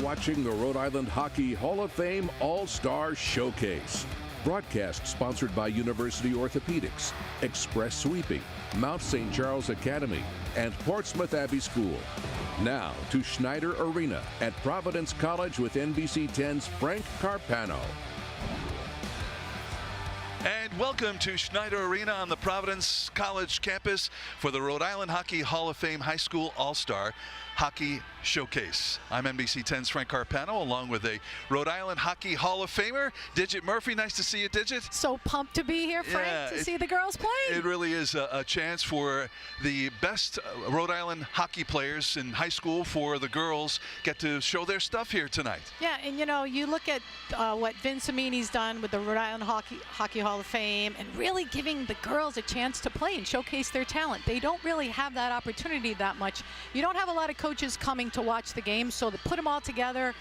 watching the Rhode Island Hockey Hall of Fame All-Star Showcase. Broadcast sponsored by University Orthopedics, Express Sweeping, Mount St. Charles Academy, and Portsmouth Abbey School. Now to Schneider Arena at Providence College with NBC 10's Frank Carpano. And welcome to Schneider Arena on the Providence College campus for the Rhode Island Hockey Hall of Fame High School All-Star Hockey Showcase. I'm NBC 10's Frank Carpano, along with a Rhode Island Hockey Hall of Famer, Digit Murphy. Nice to see you, Digit. So pumped to be here, Frank, to see the girls play. It really is a chance for the best Rhode Island hockey players in high school for the girls get to show their stuff here tonight. Yeah, and you know, you look at what Vince Amini's done with the Rhode Island Hockey Hall of Fame and really giving the girls a chance to play and showcase their talent. They don't really have that opportunity that much. You don't have a lot of coaches coming to watch the game, so to put them all together,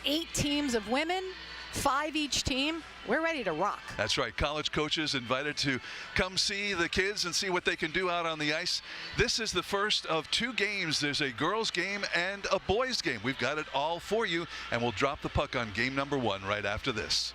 8 teams of women, 5 each team, we're ready to rock. That's right. College coaches invited to come see the kids and see what they can do out on the ice. This is the first of 2 games. There's a girls game and a boys game. We've got it all for you, and we'll drop the puck on game number 1 right after this.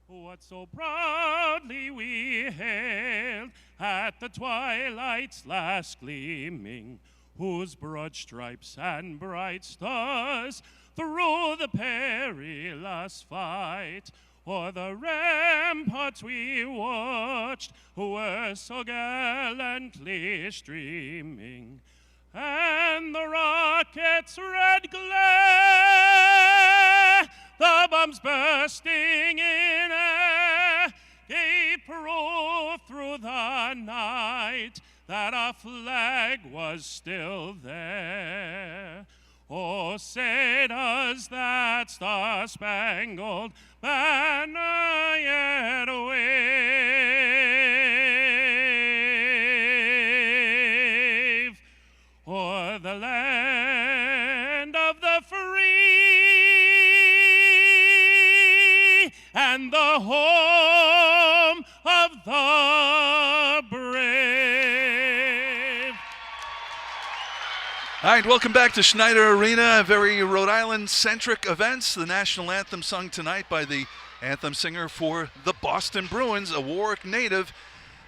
What so proudly we hailed at the twilight's last gleaming, whose broad stripes and bright stars through the perilous fight o'er the ramparts we watched were so gallantly streaming, and the rocket's red glare, the bombs bursting in air, gave proof through the night that our flag was still there. Oh, say does that star-spangled banner yet wave o'er the land of the free and the home of the brave. All right, welcome back to Schneider Arena, a very Rhode Island-centric events. The national anthem sung tonight by the anthem singer for the Boston Bruins, a Warwick native,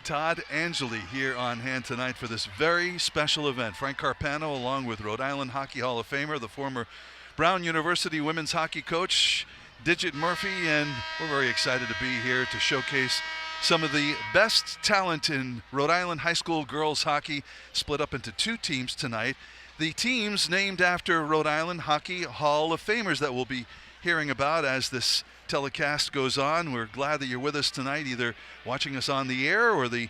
Todd Angeli, here on hand tonight for this very special event. Frank Carpano, along with Rhode Island Hockey Hall of Famer, the former Brown University women's hockey coach, Digit Murphy, and we're very excited to be here to showcase some of the best talent in Rhode Island high school girls hockey split up into 2 teams tonight. The teams named after Rhode Island Hockey Hall of Famers that we'll be hearing about as this telecast goes on. We're glad that you're with us tonight, either watching us on the air or the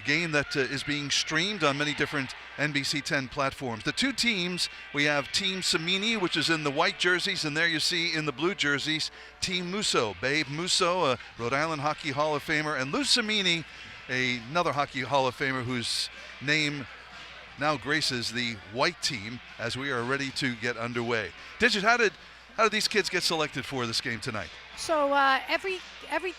game that is being streamed on many different NBC 10 platforms. The 2 teams, we have Team Samini, which is in the white jerseys, and there you see in the blue jerseys, Team Musso. Babe Musso, a Rhode Island Hockey Hall of Famer, and Lou Samini, another Hockey Hall of Famer whose name now graces the white team as we are ready to get underway. Digit, how did these kids get selected for this game tonight? So every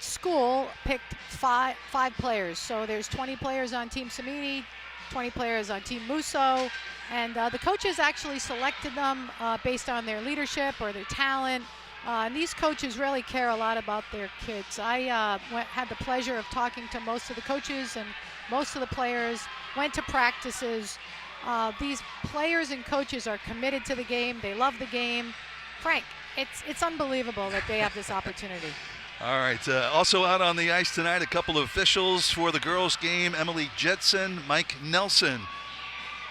school picked five players. So there's 20 players on Team Samini, 20 players on Team Musso, and the coaches actually selected them based on their leadership or their talent. And these coaches really care a lot about their kids. I had the pleasure of talking to most of the coaches and most of the players, went to practices. These players and coaches are committed to the game. They love the game. Frank, it's unbelievable that they have this opportunity. All right, also out on the ice tonight, a couple of officials for the girls' game, Emily Jetson, Mike Nelson.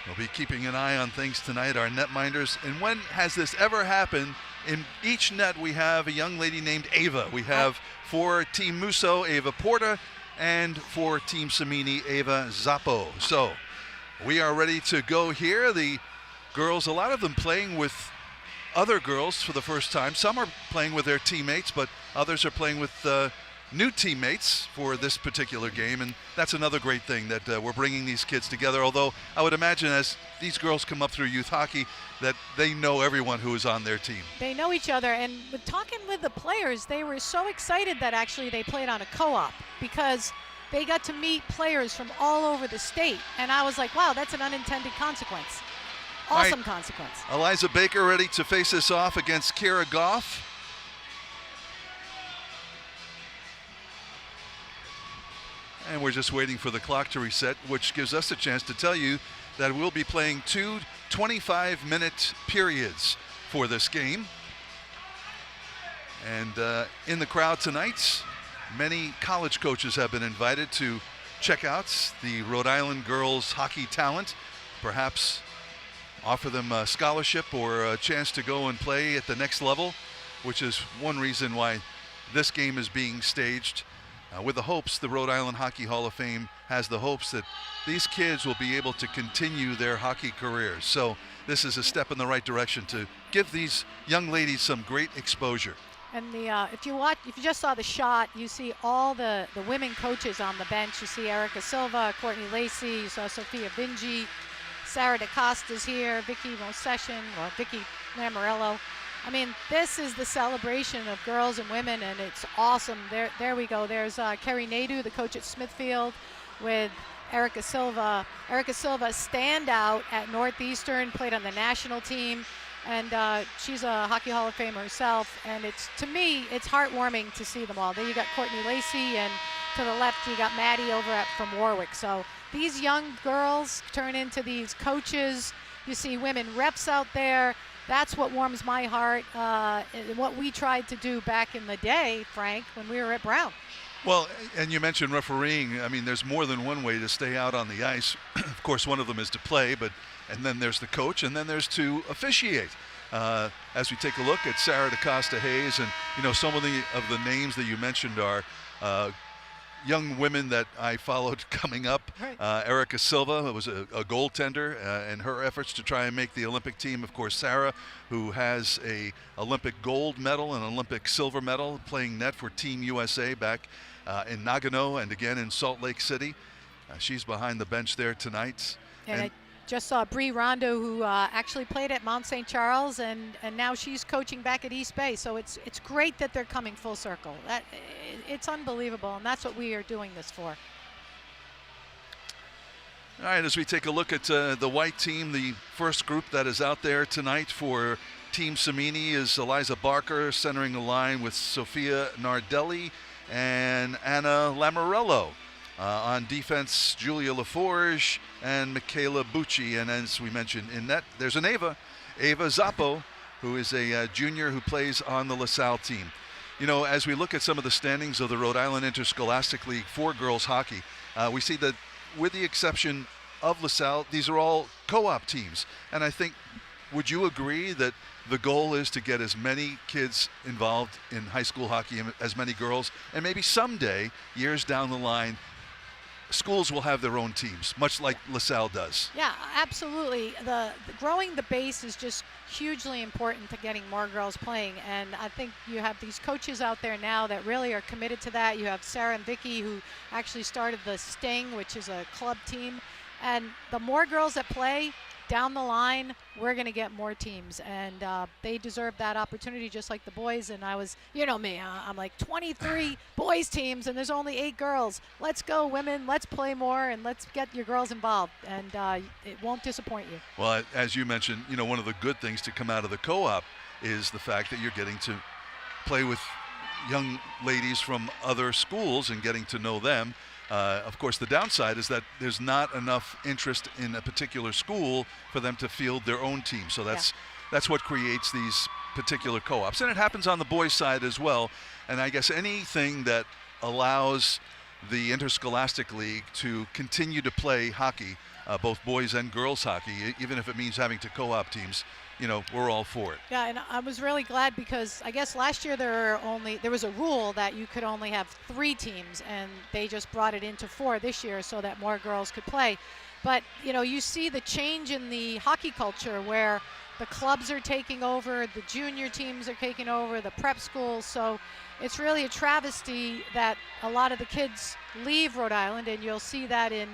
We'll be keeping an eye on things tonight, our netminders. And when has this ever happened? In each net, we have a young lady named Ava. We have for Team Musso, Ava Porta, and for Team Samini, Ava Zappo. So we are ready to go here. The girls, a lot of them playing with other girls for the first time. Some are playing with their teammates, but others are playing with new teammates for this particular game, and that's another great thing that we're bringing these kids together. Although I would imagine as these girls come up through youth hockey that they know everyone who is on their team. They know each other, and with talking with the players, they were so excited that actually they played on a co-op because they got to meet players from all over the state, and I was like, wow, that's an unintended consequence. Awesome consequence. Eliza Baker ready to face this off against Kira Goff. And we're just waiting for the clock to reset, which gives us a chance to tell you that we'll be playing 2 25-minute periods for this game. And in the crowd tonight, many college coaches have been invited to check out the Rhode Island girls hockey talent, perhaps offer them a scholarship or a chance to go and play at the next level, which is one reason why this game is being staged. With the hopes, the Rhode Island Hockey Hall of Fame has the hopes that these kids will be able to continue their hockey careers. So this is a step in the right direction to give these young ladies some great exposure. And if you just saw the shot, you see all the women coaches on the bench. You see Erica Silva, Courtney Lacey, you saw Sophia Vinci, Sarah DeCosta's here, Vicky Mosession, well, Vicky Lamorello. I mean, this is the celebration of girls and women, and it's awesome. There we go. There's Kerry Nadeau, the coach at Smithfield, with Erica Silva. Erica Silva, standout at Northeastern, played on the national team, and she's a Hockey Hall of Famer herself. And to me, it's heartwarming to see them all. There you got Courtney Lacey, and to the left you got Maddie over from Warwick. So these young girls turn into these coaches. You see women reps out there. That's what warms my heart, what we tried to do back in the day, Frank, when we were at Brown. Well, and you mentioned refereeing. I mean, there's more than one way to stay out on the ice. Of course, one of them is to play, and then there's the coach, and then there's to officiate. As we take a look at Sarah DeCosta Hayes, and some of the names that you mentioned are young women that I followed coming up. Right. Erica Silva was a goaltender, and her efforts to try and make the Olympic team. Of course, Sarah, who has a Olympic gold medal and Olympic silver medal, playing net for Team USA back in Nagano and again in Salt Lake City. She's behind the bench there tonight. And I just saw Bree Rondo, who actually played at Mount St. Charles, and now she's coaching back at East Bay. So it's great that they're coming full circle. It's unbelievable, and that's what we are doing this for. All right, as we take a look at the white team, the first group that is out there tonight for Team Samini is Eliza Barker, centering the line with Sophia Nardelli and Anna Lamorello. On defense, Julia LaForge and Michaela Bucci. And as we mentioned in net, there's an Ava Zappo, who is a junior who plays on the LaSalle team. You know, as we look at some of the standings of the Rhode Island Interscholastic League for girls hockey, we see that with the exception of LaSalle, these are all co-op teams. And I think, would you agree that the goal is to get as many kids involved in high school hockey, as many girls, and maybe someday, years down the line, schools will have their own teams, much like LaSalle does? Yeah, absolutely. The growing the base is just hugely important to getting more girls playing, and I think you have these coaches out there now that really are committed to that. You have Sarah and Vicky, who actually started the Sting, which is a club team, and the more girls that play down the line, we're going to get more teams, and they deserve that opportunity just like the boys. And I was, you know me, I'm like 23 boys teams and there's only 8 girls. Let's go, women, let's play more and let's get your girls involved, and it won't disappoint you. Well, as you mentioned, you know, one of the good things to come out of the co-op is the fact that you're getting to play with young ladies from other schools and getting to know them. Of course, the downside is that there's not enough interest in a particular school for them to field their own team. So that's what creates these particular co-ops. And it happens on the boys' side as well. And I guess anything that allows the Interscholastic League to continue to play hockey, both boys and girls hockey, even if it means having to co-op teams, you know, we're all for it. Yeah, and I was really glad because I guess last year there was a rule that you could only have 3 teams, and they just brought it into 4 this year so that more girls could play. But, you know, you see the change in the hockey culture where the clubs are taking over, the junior teams are taking over, the prep schools. So it's really a travesty that a lot of the kids leave Rhode Island, and you'll see that in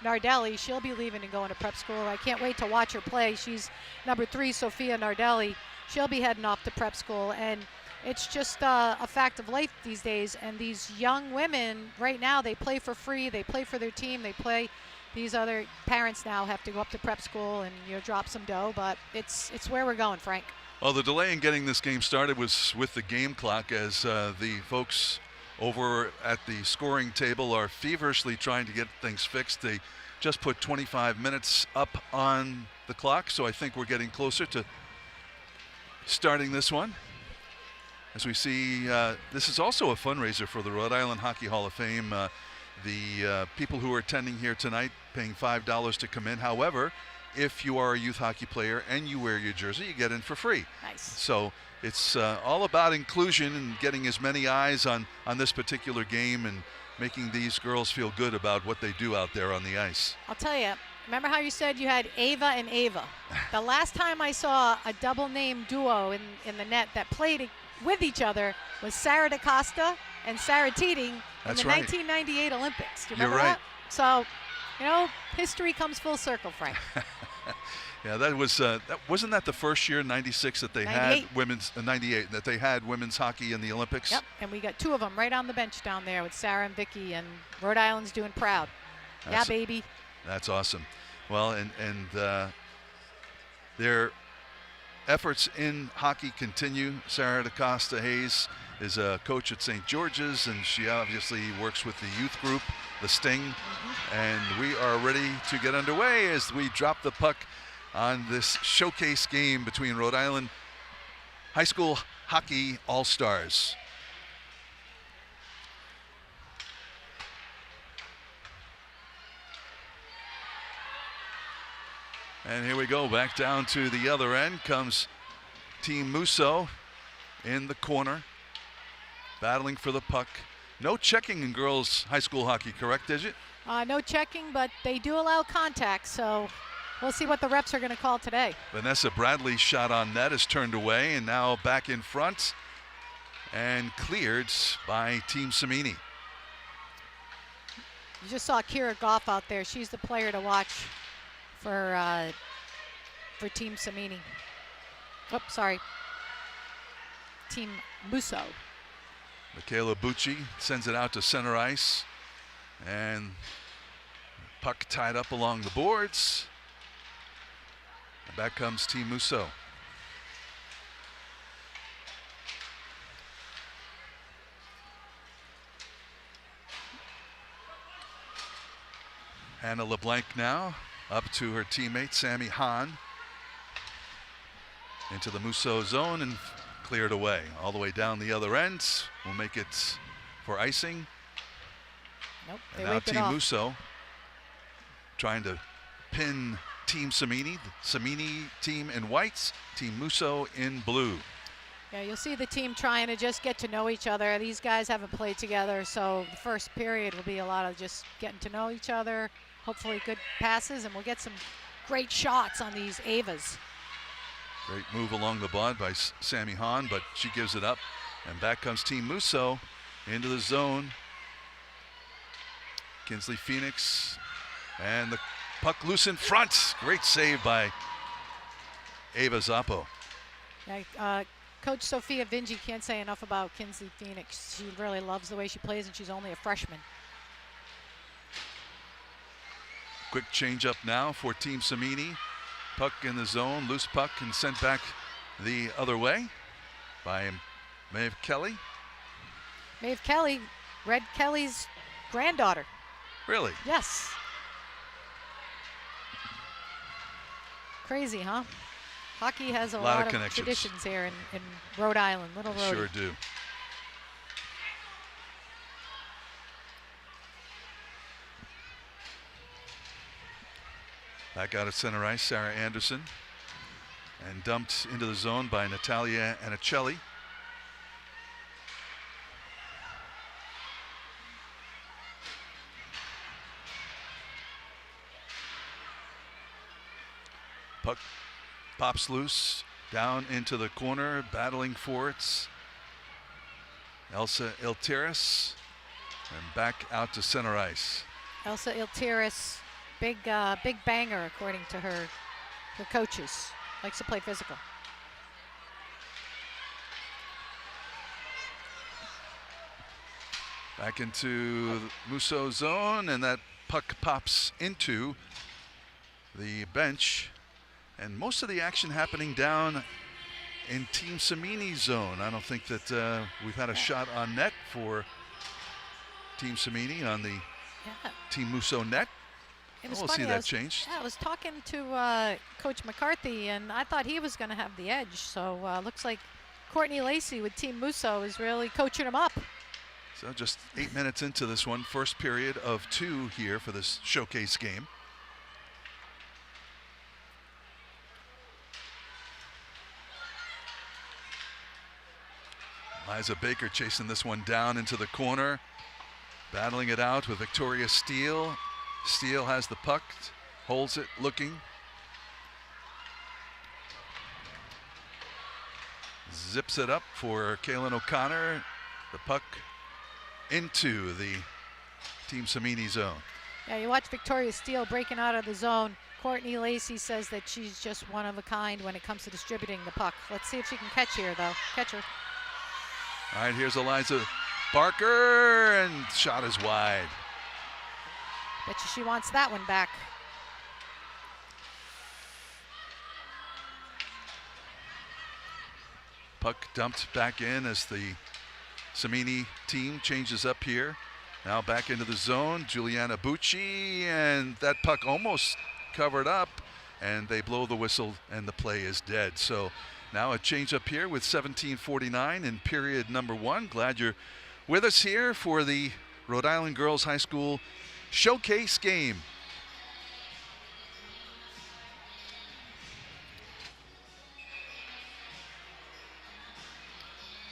Nardelli. She'll be leaving and going to prep school. I can't wait to watch her play. She's number 3, Sophia Nardelli. She'll be heading off to prep school, and it's just a fact of life these days. And these young women right now, they play for free. They play for their team. They play. These other parents now have to go up to prep school and, you know, drop some dough, but it's where we're going, Frank. Well, the delay in getting this game started was with the game clock, as the folks over at the scoring table are feverishly trying to get things fixed. They just put 25 minutes up on the clock, so I think we're getting closer to starting this one. As we see, this is also a fundraiser for the Rhode Island Hockey Hall of Fame. The people who are attending here tonight paying $5 to come in. However, if you are a youth hockey player and you wear your jersey, you get in for free. Nice. So it's all about inclusion and getting as many eyes on this particular game and making these girls feel good about what they do out there on the ice. I'll tell you, remember how you said you had Ava and Ava? The last time I saw a double name duo in the net that played with each other was Sarah DaCosta and Sarah Teeting in the 1998 Olympics. Do you remember that? So, you know, history comes full circle, Frank. Yeah, that was wasn't that the first year, '96, that they 98. had women's 98 that they had women's hockey in the Olympics? Yep, and we got 2 of them right on the bench down there with Sarah and Vicky, and Rhode Island's doing proud. Yeah, baby. That's awesome. Well, and their efforts in hockey continue. Sarah DaCosta Hayes is a coach at St. George's, and she obviously works with the youth group, the Sting. And we are ready to get underway as we drop the puck on this showcase game between Rhode Island High School Hockey All-Stars. And here we go, back down to the other end comes Team Musso in the corner, battling for the puck. No checking in girls high school hockey, correct, is it? No checking, but they do allow contact, so we'll see what the refs are going to call today. Vanessa Bradley's shot on net is turned away, and now back in front and cleared by Team Samini. You just saw Kira Goff out there. She's the player to watch for Team Samini. Oh, sorry. Team Musso. Michaela Bucci sends it out to center ice, and puck tied up along the boards. And back comes Team Musso. Hannah LeBlanc now up to her teammate Sammy Hahn into the Musso zone and cleared away. All the way down the other end. We'll make it for icing. Nope, And they now waved it Team off. Musso trying to pin Team Samini. The Samini team in whites, Team Musso in blue. Yeah, you'll see the team trying to just get to know each other. These guys haven't played together, so the first period will be a lot of just getting to know each other. Hopefully good passes, and we'll get some great shots on these Avas. Great move along the board by Sammy Hahn, but she gives it up. And back comes Team Musso into the zone. Kinsley Phoenix, and the puck loose in front. Great save by Ava Zappo. Yeah, Coach Sophia Vinci can't say enough about Kinsley Phoenix. She really loves the way she plays, and she's only a freshman. Quick change up now for Team Samini. Puck in the zone, loose puck, and sent back the other way by Maeve Kelly. Maeve Kelly, Red Kelly's granddaughter. Really? Yes. Crazy, huh? Hockey has a lot of connections. traditions here in Rhode Island, Little Rhode. Sure do. Back out at center ice, Sarah Anderson. And dumped into the zone by Natalia Anicelli. Puck pops loose, down into the corner, battling for it. Elsa Iltiris, and back out to center ice. Elsa Iltiris, big banger according to her coaches. Likes to play physical. Back into the Musso zone, and that puck pops into the bench. And most of the action happening down in Team Samini's zone. I don't think that we've had a shot on net for Team Samini on the Team Musso net. It was We'll funny, see that change. I was talking to Coach McCarthy, and I thought he was going to have the edge. So looks like Courtney Lacey with Team Musso is really coaching him up. So just 8 minutes into this one, first period of 2 here for this showcase game. Liza Baker chasing this one down into the corner, battling it out with Victoria Steele. Steele has the puck, holds it, looking. Zips it up for Kaylin O'Connor. The puck into the Team Samini zone. Yeah, you watch Victoria Steele breaking out of the zone. Courtney Lacey says that she's just one of a kind when it comes to distributing the puck. Let's see if she can catch here, though. Catch her. All right, here's Eliza Barker, and shot is wide. Bet you she wants that one back. Puck dumped back in as the Samini team changes up here. Now back into the zone, Juliana Bucci, and that puck almost covered up, and they blow the whistle, and the play is dead. So now a change up here with 17:49 in period number 1. Glad you're with us here for the Rhode Island Girls High School showcase game.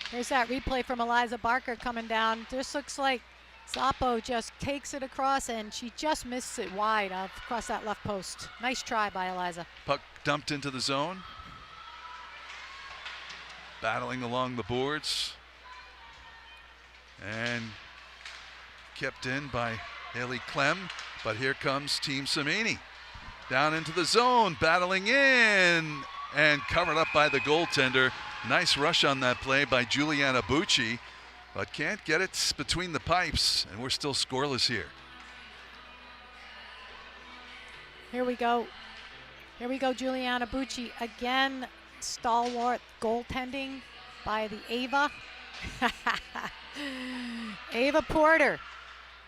Here's that replay from Eliza Barker coming down. This looks like Zappo just takes it across, and she just misses it wide across that left post. Nice try by Eliza. Puck dumped into the zone. Battling along the boards. And kept in by Haley Clem. But here comes Team Samini. Down into the zone, battling in, and covered up by the goaltender. Nice rush on that play by Juliana Bucci, but can't get it between the pipes, and we're still scoreless here. Here we go. Here we go, Juliana Bucci again. Stalwart goaltending by the Ava. Ava Porter.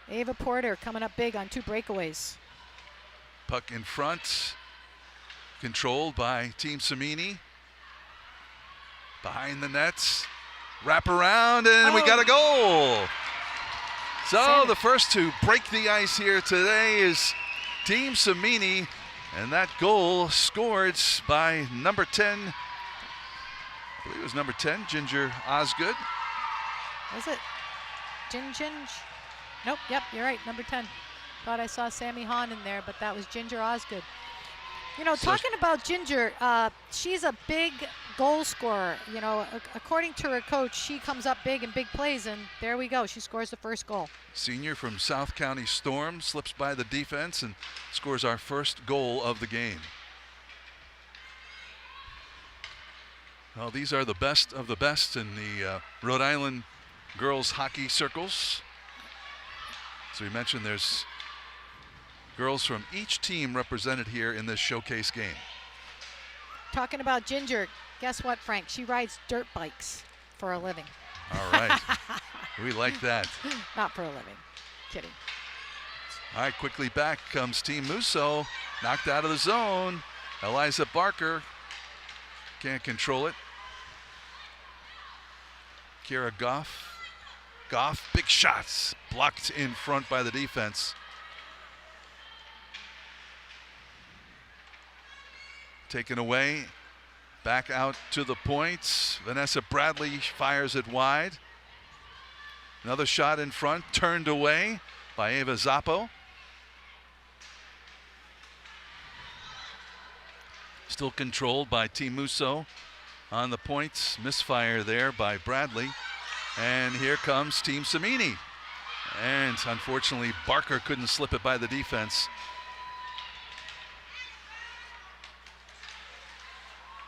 Ava Porter coming up big on 2 breakaways. Puck in front, controlled by Team Samini. behind the nets, wrap around, and we got a goal. So the first to break the ice here today is Team Samini, and that goal scored by number 10, I believe it was number 10, Ginger Osgood. Was it? Ginge? Nope, yep, you're right, number 10. Thought I saw Sammy Hahn in there, but that was Ginger Osgood. You know, talking about Ginger, she's a big goal scorer. You know, according to her coach, she comes up big in big plays, and there we go. She scores the first goal. Senior from South County Storm slips by the defense and scores our first goal of the game. Well, these are the best of the best in the Rhode Island girls hockey circles. So we mentioned there's girls from each team represented here in this showcase game. Talking about Ginger, guess what, Frank? She rides dirt bikes for a living. All right. We like that. Not for a living. Kidding. All right, quickly back comes Team Musso. Knocked out of the zone. Eliza Barker can't control it. Kira Goff. Goff, big shots. Blocked in front by the defense. Taken away, back out to the points. Vanessa Bradley fires it wide. Another shot in front, turned away by Ava Zappo. Still controlled by Team Musso on the points. Misfire there by Bradley. And here comes Team Samini. And unfortunately, Barker couldn't slip it by the defense.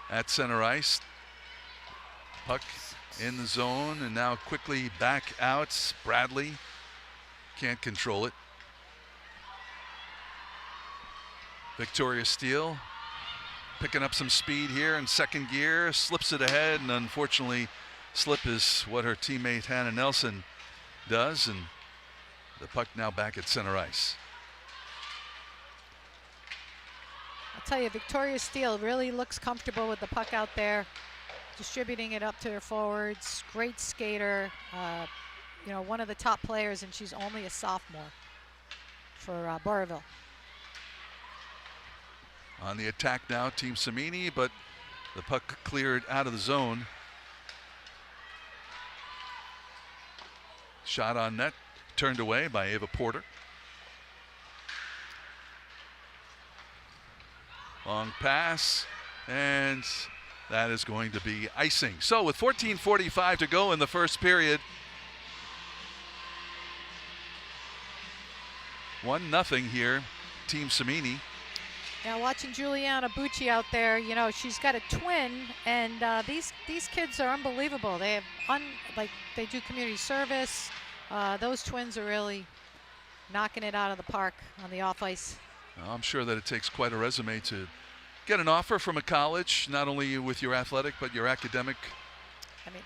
At center ice, puck in the zone, and now quickly back out. Bradley can't control it. Victoria Steele picking up some speed here in second gear, slips it ahead, and unfortunately slip is what her teammate Hannah Nelson does, and the puck now back at center ice. I'll tell you, Victoria Steele really looks comfortable with the puck out there, distributing it up to her forwards. Great skater, you know, one of the top players, and she's only a sophomore for Burrville. On the attack now, Team Samini, but the puck cleared out of the zone. Shot on net, turned away by Ava Porter. Long pass, and that is going to be icing. So with 14:45 to go in the first period, 1-0 here, Team Samini. Now watching Juliana Bucci out there, you know, she's got a twin, and these kids are unbelievable. They have they do community service. Those twins are really knocking it out of the park on the off ice. I'm sure that it takes quite a resume to get an offer from a college, not only with your athletic but your academic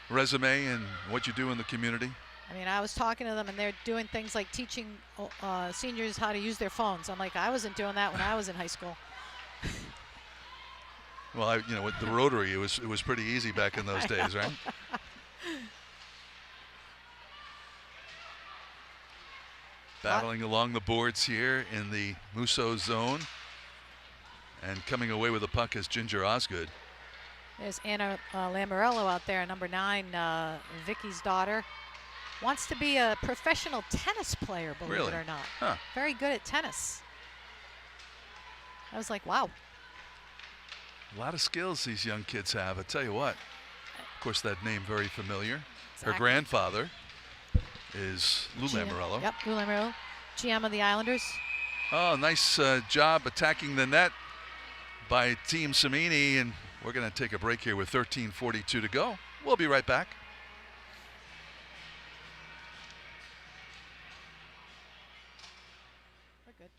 resume and what you do in the community. I mean, I was talking to them, and they're doing things like teaching seniors how to use their phones. I'm like, I wasn't doing that when I was in high school. Well, you know, with the Rotary, it was pretty easy back in those days, right? Battling along the boards here in the Musso zone, and coming away with the puck is Ginger Osgood. There's Anna Lamorello out there, number 9, Vicky's daughter. Wants to be a professional tennis player, believe it or not. Huh. Very good at tennis. I was like, wow. A lot of skills these young kids have, I tell you what. Of course, that name very familiar. Exactly. Her grandfather is Lou Lamorello. Yep, Lou Lamorello, GM of the Islanders. Oh, nice job attacking the net by Team Samini, and we're going to take a break here with 13:42 to go. We'll be right back. We're good.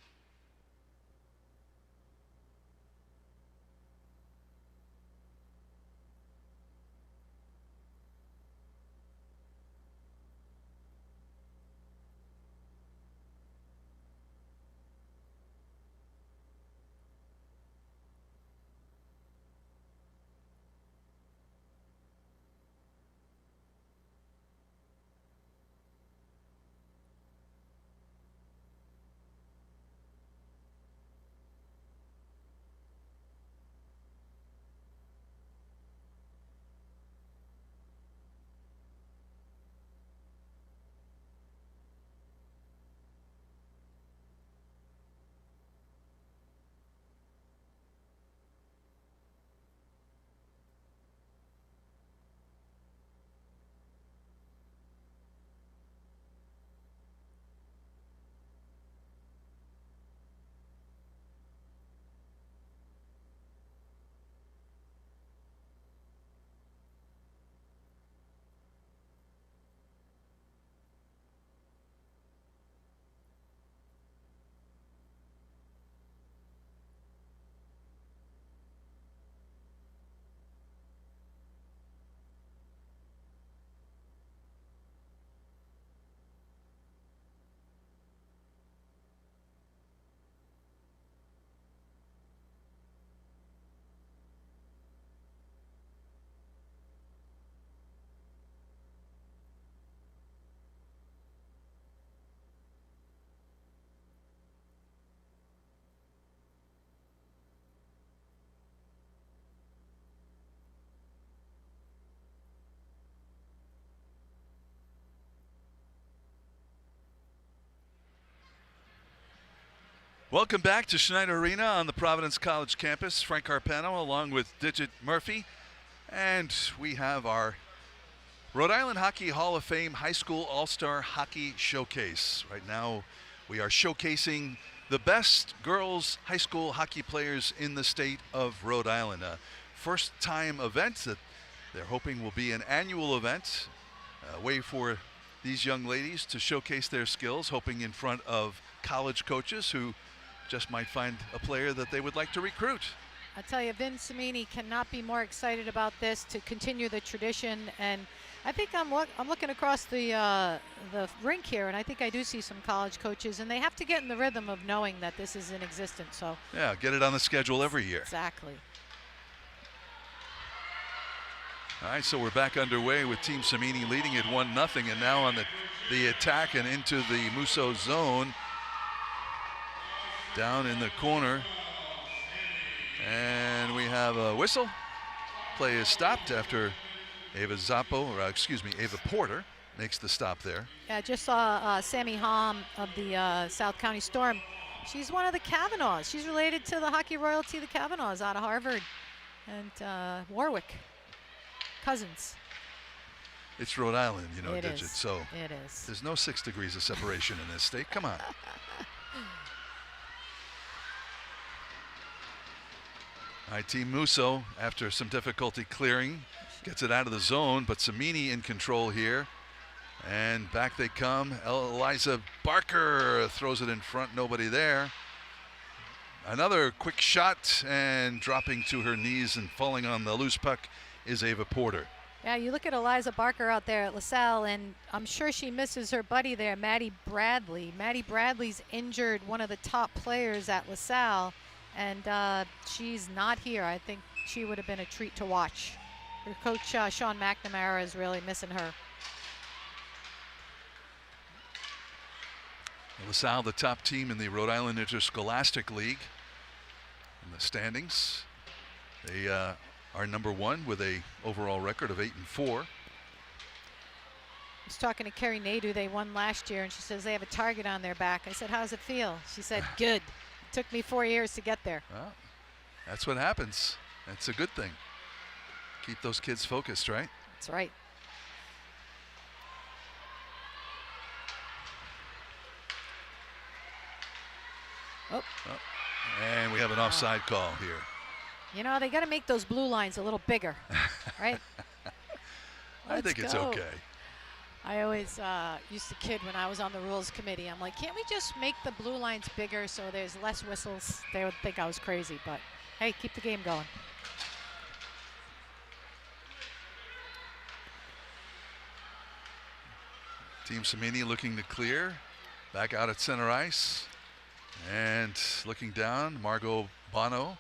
Welcome back to Schneider Arena on the Providence College campus. Frank Carpano along with Digit Murphy. And we have our Rhode Island Hockey Hall of Fame High School All-Star Hockey Showcase. Right now we are showcasing the best girls high school hockey players in the state of Rhode Island. A first-time event that they're hoping will be an annual event. A way for these young ladies to showcase their skills, hoping in front of college coaches who just might find a player that they would like to recruit. I tell you, Vin Cimini cannot be more excited about this, to continue the tradition. And I think I'm looking across the rink here, and I think I do see some college coaches, and they have to get in the rhythm of knowing that this is in existence. So yeah, get it on the schedule every year. Exactly. All right, so we're back underway with Team Cimini leading it 1-0, and now on the attack and into the Musso zone. Down in the corner, and we have a whistle. Play is stopped after Ava Porter makes the stop there. Yeah, I just saw Sammy Hom of the South County Storm. She's one of the Kavanaughs. She's related to the hockey royalty, the Kavanaughs out of Harvard and Warwick. Cousins. It's Rhode Island, you know, it Digit. Is. So it is. There's no 6 degrees of separation in this state. Come on. All right, Team Musso, after some difficulty clearing, gets it out of the zone, but Cimini in control here. And back they come. Eliza Barker throws it in front, nobody there. Another quick shot, and dropping to her knees and falling on the loose puck is Ava Porter. Yeah, you look at Eliza Barker out there at LaSalle, and I'm sure she misses her buddy there, Maddie Bradley. Maddie Bradley's injured, one of the top players at LaSalle. And she's not here. I think she would have been a treat to watch. Her coach, Sean McNamara, is really missing her. LaSalle, the top team in the Rhode Island Interscholastic League in the standings. They are #1 with a overall record of 8-4. I was talking to Kerry Nadeau. They won last year, and she says they have a target on their back. I said, how's it feel? She said, good. Took me 4 years to get there. Well, that's what happens. That's a good thing. Keep those kids focused, right? That's right. Oh. And we have an offside call here. You know, they got to make those blue lines a little bigger, right? I think it's okay. I always used to kid when I was on the rules committee. I'm like, can't we just make the blue lines bigger so there's less whistles? They would think I was crazy, but hey, keep the game going. Team Cimini looking to clear. Back out at center ice. And looking down, Margot Bono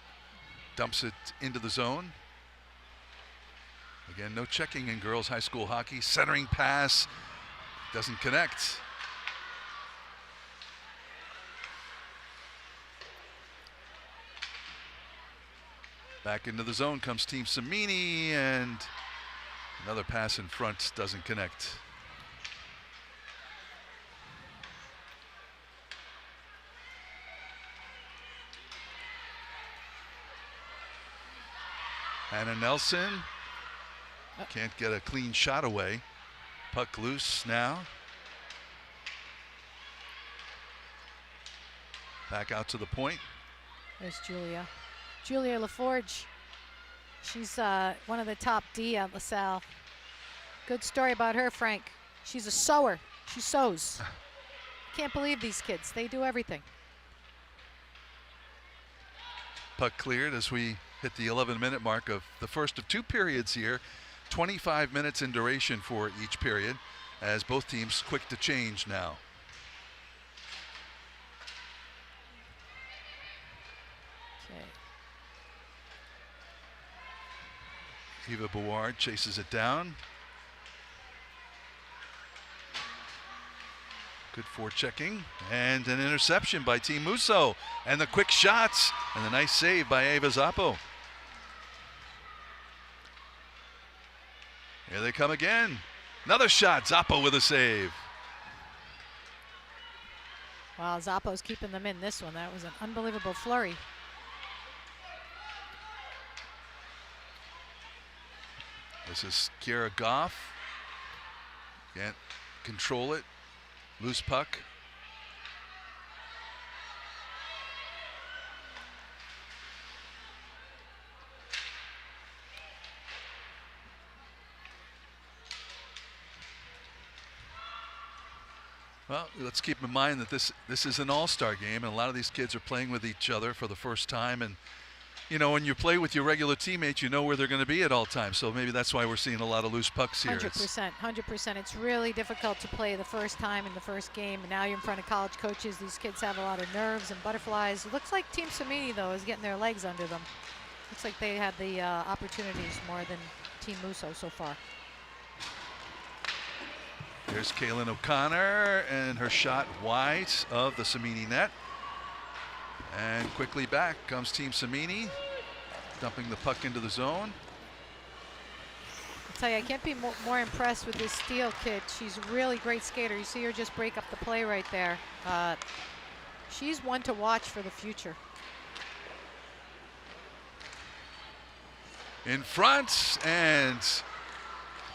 dumps it into the zone. Again, no checking in girls high school hockey. Centering pass doesn't connect. Back into the zone comes Team Cimini, and another pass in front doesn't connect. Hannah Nelson can't get a clean shot away. Puck loose now. Back out to the point. There's Julia. Julia LaForge. She's one of the top D at LaSalle. Good story about her, Frank. She's a sewer. She sews. Can't believe these kids. They do everything. Puck cleared as we hit the 11-minute mark of the first of 2 periods here. 25 minutes in duration for each period, as both teams quick to change now. Okay. Eva Bouard chases it down. Good forechecking, and an interception by Team Musso, and the quick shots, and the nice save by Ava Zappo. Here they come again. Another shot, Zappo with a save. Wow, Zappo's keeping them in this one. That was an unbelievable flurry. This is Kiera Goff. Can't control it. Loose puck. Well, let's keep in mind that this is an all-star game, and a lot of these kids are playing with each other for the first time. And you know, when you play with your regular teammates, you know where they're going to be at all times. So maybe that's why we're seeing a lot of loose pucks here. 100%, 100%. It's really difficult to play the first time in the first game, and now you're in front of college coaches. These kids have a lot of nerves and butterflies. It looks like Team Samini, though, is getting their legs under them. Looks like they had the opportunities more than Team Musso so far. Here's Kaylin O'Connor, and her shot wide of the Samini net. And quickly back comes Team Samini, dumping the puck into the zone. I'll tell you, I can't be more impressed with this Steele kid. She's a really great skater. You see her just break up the play right there. She's one to watch for the future. In front, and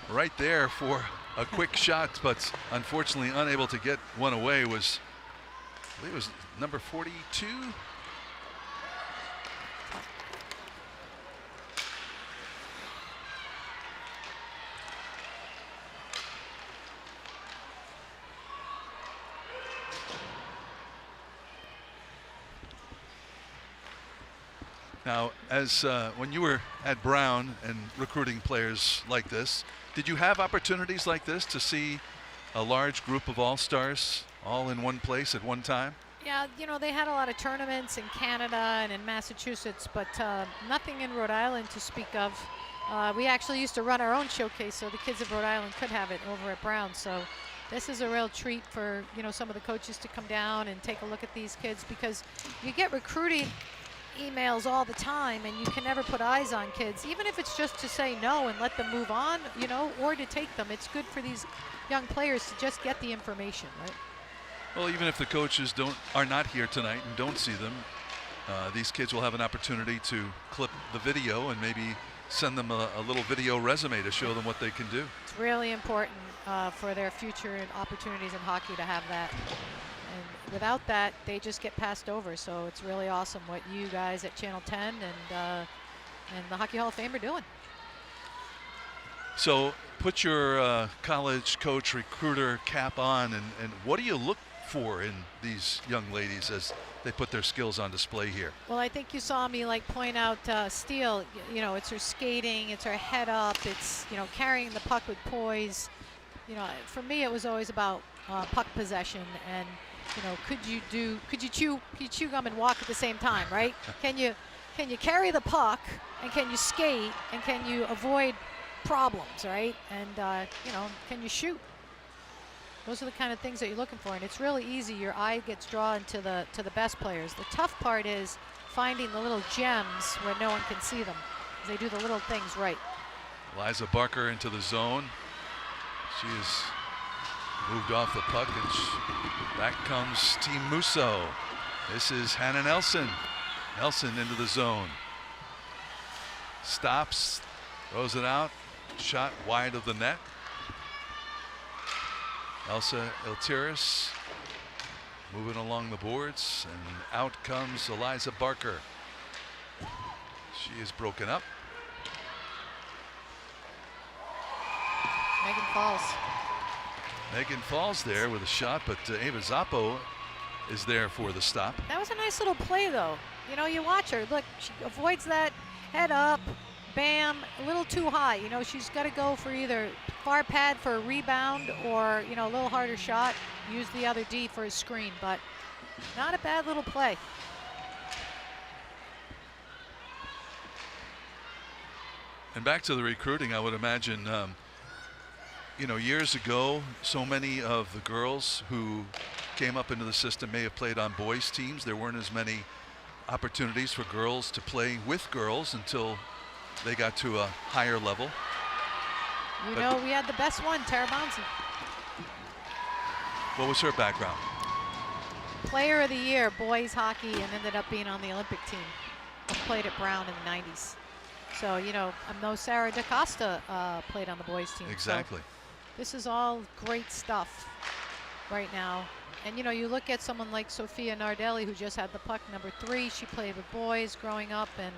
right there for a quick shot, but unfortunately unable to get one away was, I believe it was number 42. Now, as when you were at Brown and recruiting players like this, did you have opportunities like this to see a large group of all-stars all in one place at one time? Yeah, you know, they had a lot of tournaments in Canada and in Massachusetts, but nothing in Rhode Island to speak of. We actually used to run our own showcase, so the kids of Rhode Island could have it over at Brown. So this is a real treat for, you know, some of the coaches to come down and take a look at these kids, because you get recruiting emails all the time and you can never put eyes on kids, even if it's just to say no and let them move on, you know, or to take them. It's good for these young players to just get the information, right? Well, even if the coaches are not here tonight and don't see them, these kids will have an opportunity to clip the video and maybe send them a little video resume to show them what they can do. It's really important for their future and opportunities in hockey to have that. And without that, they just get passed over. So it's really awesome what you guys at Channel 10 and the Hockey Hall of Fame are doing. So put your college coach recruiter cap on, and what do you look for in these young ladies as they put their skills on display here? Well, I think you saw me like point out Steele. You know, it's her skating, it's her head up, it's, you know, carrying the puck with poise. You know, for me, it was always about puck possession and, you know, could you chew gum and walk at the same time, right? Can you carry the puck, and can you skate, and can you avoid problems, right? And you know, can you shoot? Those are the kind of things that you're looking for, and it's really easy. Your eye gets drawn to the best players. The tough part is finding the little gems where no one can see them. They do the little things right. Liza Barker into the zone. She is moved off the puck, and back comes Team Musso. This is Hannah Nelson. Nelson into the zone. Stops, throws it out, shot wide of the net. Elsa Iltiris moving along the boards, and out comes Eliza Barker. She is broken up. Megan Falls there with a shot, but Ava Zappo is there for the stop. That was a nice little play, though. You know, you watch her. Look, she avoids that head up, bam, a little too high. You know, she's got to go for either far pad for a rebound or, you know, a little harder shot. Use the other D for a screen, but not a bad little play. And back to the recruiting, I would imagine, you know, years ago, so many of the girls who came up into the system may have played on boys' teams. There weren't as many opportunities for girls to play with girls until they got to a higher level. You know, we had the best one, Tara Bouncy. What was her background? Player of the Year, boys hockey, and ended up being on the Olympic team. Played at Brown in the 90s. So, you know, I know Sarah DaCosta played on the boys team. Exactly. So this is all great stuff right now. And, you know, you look at someone like Sophia Nardelli, who just had the puck, number 3. She played with boys growing up, and,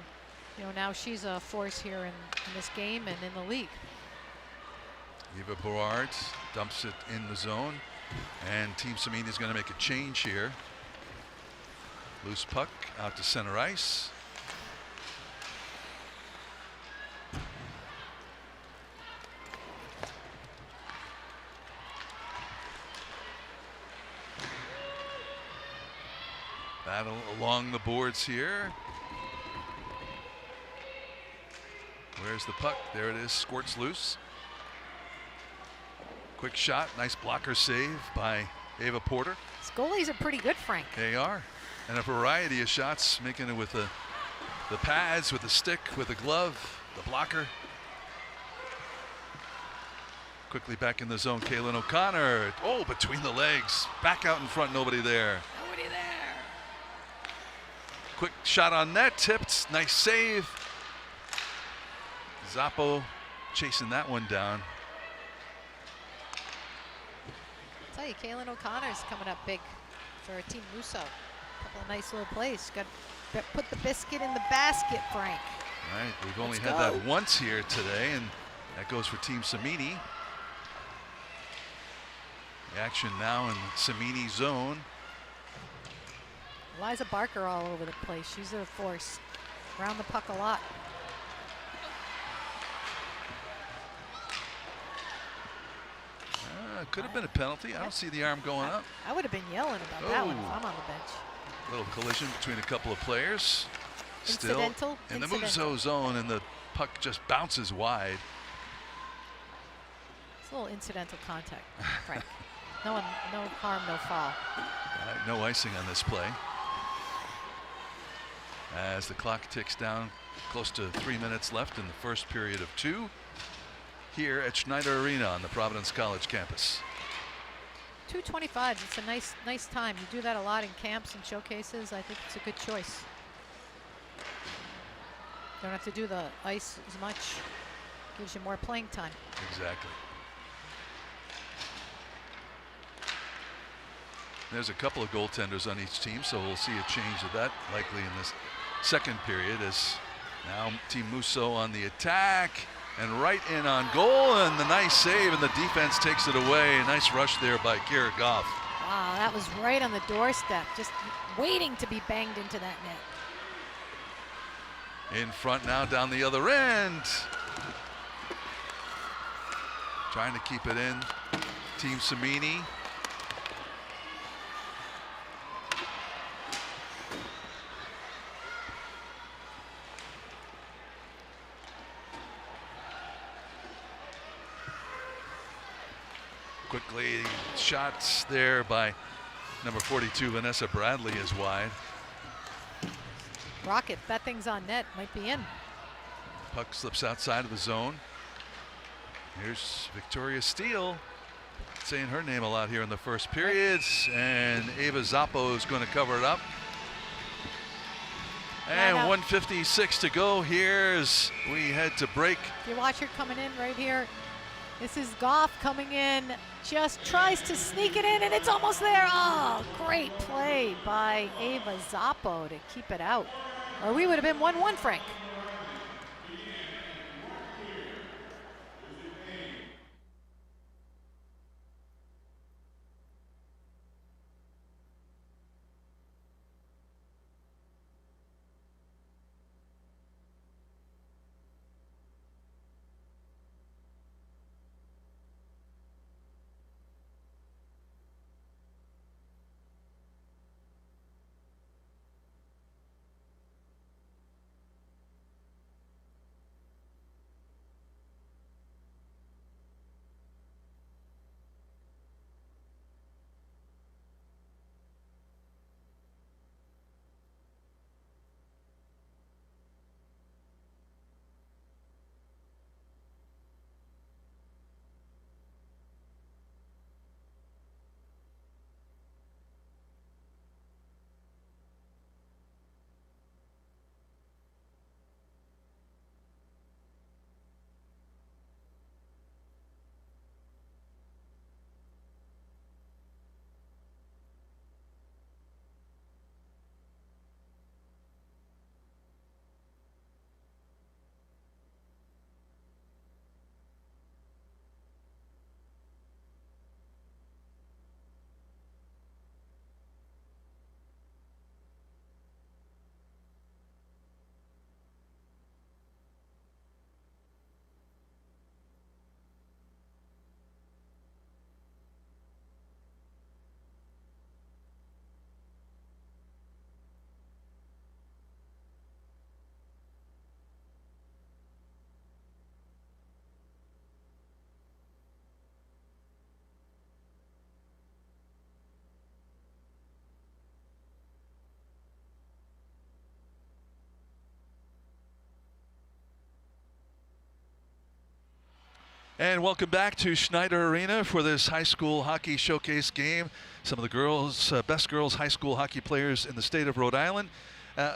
you know, now she's a force here in this game and in the league. Eva Berard dumps it in the zone, and Team Samini is going to make a change here. Loose puck out to center ice. Battle along the boards here. Where's the puck? There it is, squirts loose. Quick shot, nice blocker save by Ava Porter. These goalies are pretty good, Frank. They are. And a variety of shots, making it with the pads, with the stick, with the glove, the blocker. Quickly back in the zone, Kaylin O'Connor. Oh, between the legs. Back out in front, nobody there. Nobody there. Quick shot on net, tipped, nice save. Zappo chasing that one down. I'll tell you, Kaylin O'Connor's coming up big for Team Musso. A couple of nice little plays. Got to put the biscuit in the basket, Frank. All right, we've only Let's had go. that once here today, and that goes for Team Samini. The action now in Samini zone. Eliza Barker all over the place. She's a force. Around the puck a lot. Could have been a penalty. I don't see the arm going up. I would have been yelling about that one if I'm on the bench. Little collision between a couple of players. Still Incidental. in the Musso zone, and the puck just bounces wide. It's a little incidental contact, Frank. No harm, no foul. No icing on this play. As the clock ticks down, close to 3 minutes left in the first period of 2. Here at Schneider Arena on the Providence College campus. 2:25. It's a nice time. You do that a lot in camps and showcases. I think it's a good choice. Don't have to do the ice as much. Gives you more playing time. Exactly. There's a couple of goaltenders on each team, so we'll see a change of that likely in this second period, as now Team Musso on the attack. And right in on goal, and the nice save, and the defense takes it away. Nice rush there by Kira Goff. Wow, that was right on the doorstep, just waiting to be banged into that net. In front now, down the other end. Trying to keep it in. Team Samini. Quickly, shots there by number 42, Vanessa Bradley, is wide. Rocket, that thing's on net, might be in. Puck slips outside of the zone. Here's Victoria Steele, saying her name a lot here in the first periods, and Ava Zappo is going to cover it up. And 1:56 to go here as we head to break. You watch her coming in right here. This is Goff coming in, just tries to sneak it in, and it's almost there. Oh, great play by Ava Zappo to keep it out. Or we would have been 1-1, Frank. And welcome back to Schneider Arena for this high school hockey showcase game. Some of the girls, best girls high school hockey players in the state of Rhode Island,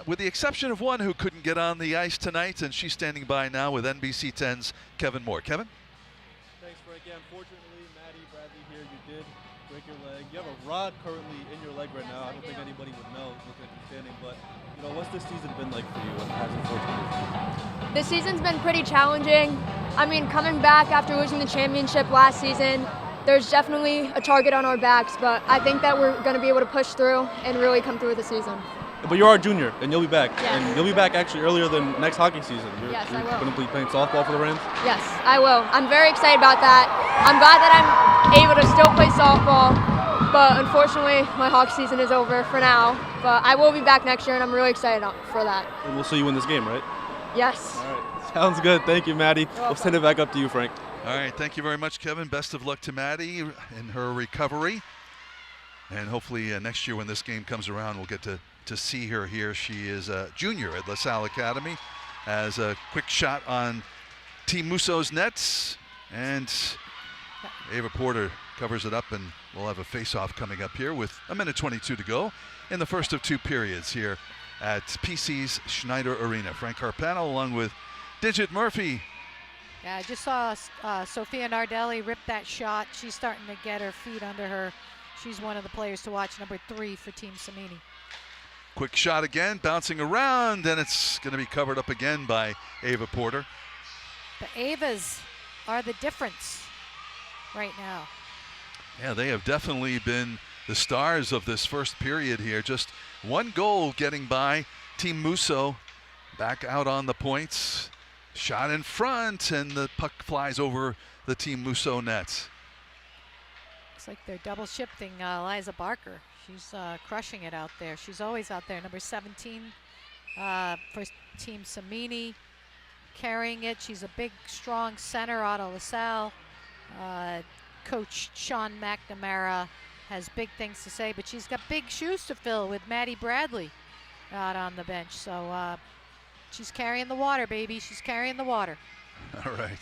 with the exception of one who couldn't get on the ice tonight, and she's standing by now with NBC 10's Kevin Moore. Kevin? Thanks, Frankie. Unfortunately, Maddie Bradley here, you did break your leg. You have a rod currently in your leg right now. I don't think anybody would know looking at you standing, but what's this season been like for you? This season's been pretty challenging. I mean, coming back after losing the championship last season, there's definitely a target on our backs, but I think that we're going to be able to push through and really come through the season. But you are a junior, and you'll be back. Yes. And you'll be back actually earlier than next hockey season. Yes, I will. You're going to be playing softball for the Rams? Yes, I will. I'm very excited about that. I'm glad that I'm able to still play softball, but unfortunately, my hockey season is over for now. But I will be back next year, and I'm really excited for that. And we'll see you in this game, right? Yes. All right. Sounds good. Thank you, Maddie. We'll send it back up to you, Frank. All right, thank you very much, Kevin. Best of luck to Maddie in her recovery. And hopefully next year when this game comes around, we'll get to see her here. She is a junior at LaSalle Academy. Has a quick shot on Team Musso's nets. And Ava Porter covers it up, and we'll have a face-off coming up here with 1:22 to go in the first of two periods here at PC's Schneider Arena. Frank Carpano along with Digit Murphy. Yeah, I just saw Sophia Nardelli rip that shot. She's starting to get her feet under her. She's one of the players to watch, number 3 for Team Samini. Quick shot again, bouncing around, and it's going to be covered up again by Ava Porter. The Avas are the difference right now. Yeah, they have definitely been the stars of this first period here. Just one goal getting by Team Musso. Back out on the points. Shot in front, and the puck flies over the Team Musso net. Looks like they're double shifting Eliza Barker. She's crushing it out there. She's always out there. Number 17 for Team Samini, carrying it. She's a big, strong center out of LaSalle. Coach Sean McNamara has big things to say, but she's got big shoes to fill with Maddie Bradley out on the bench. So she's carrying the water, baby. She's carrying the water. All right.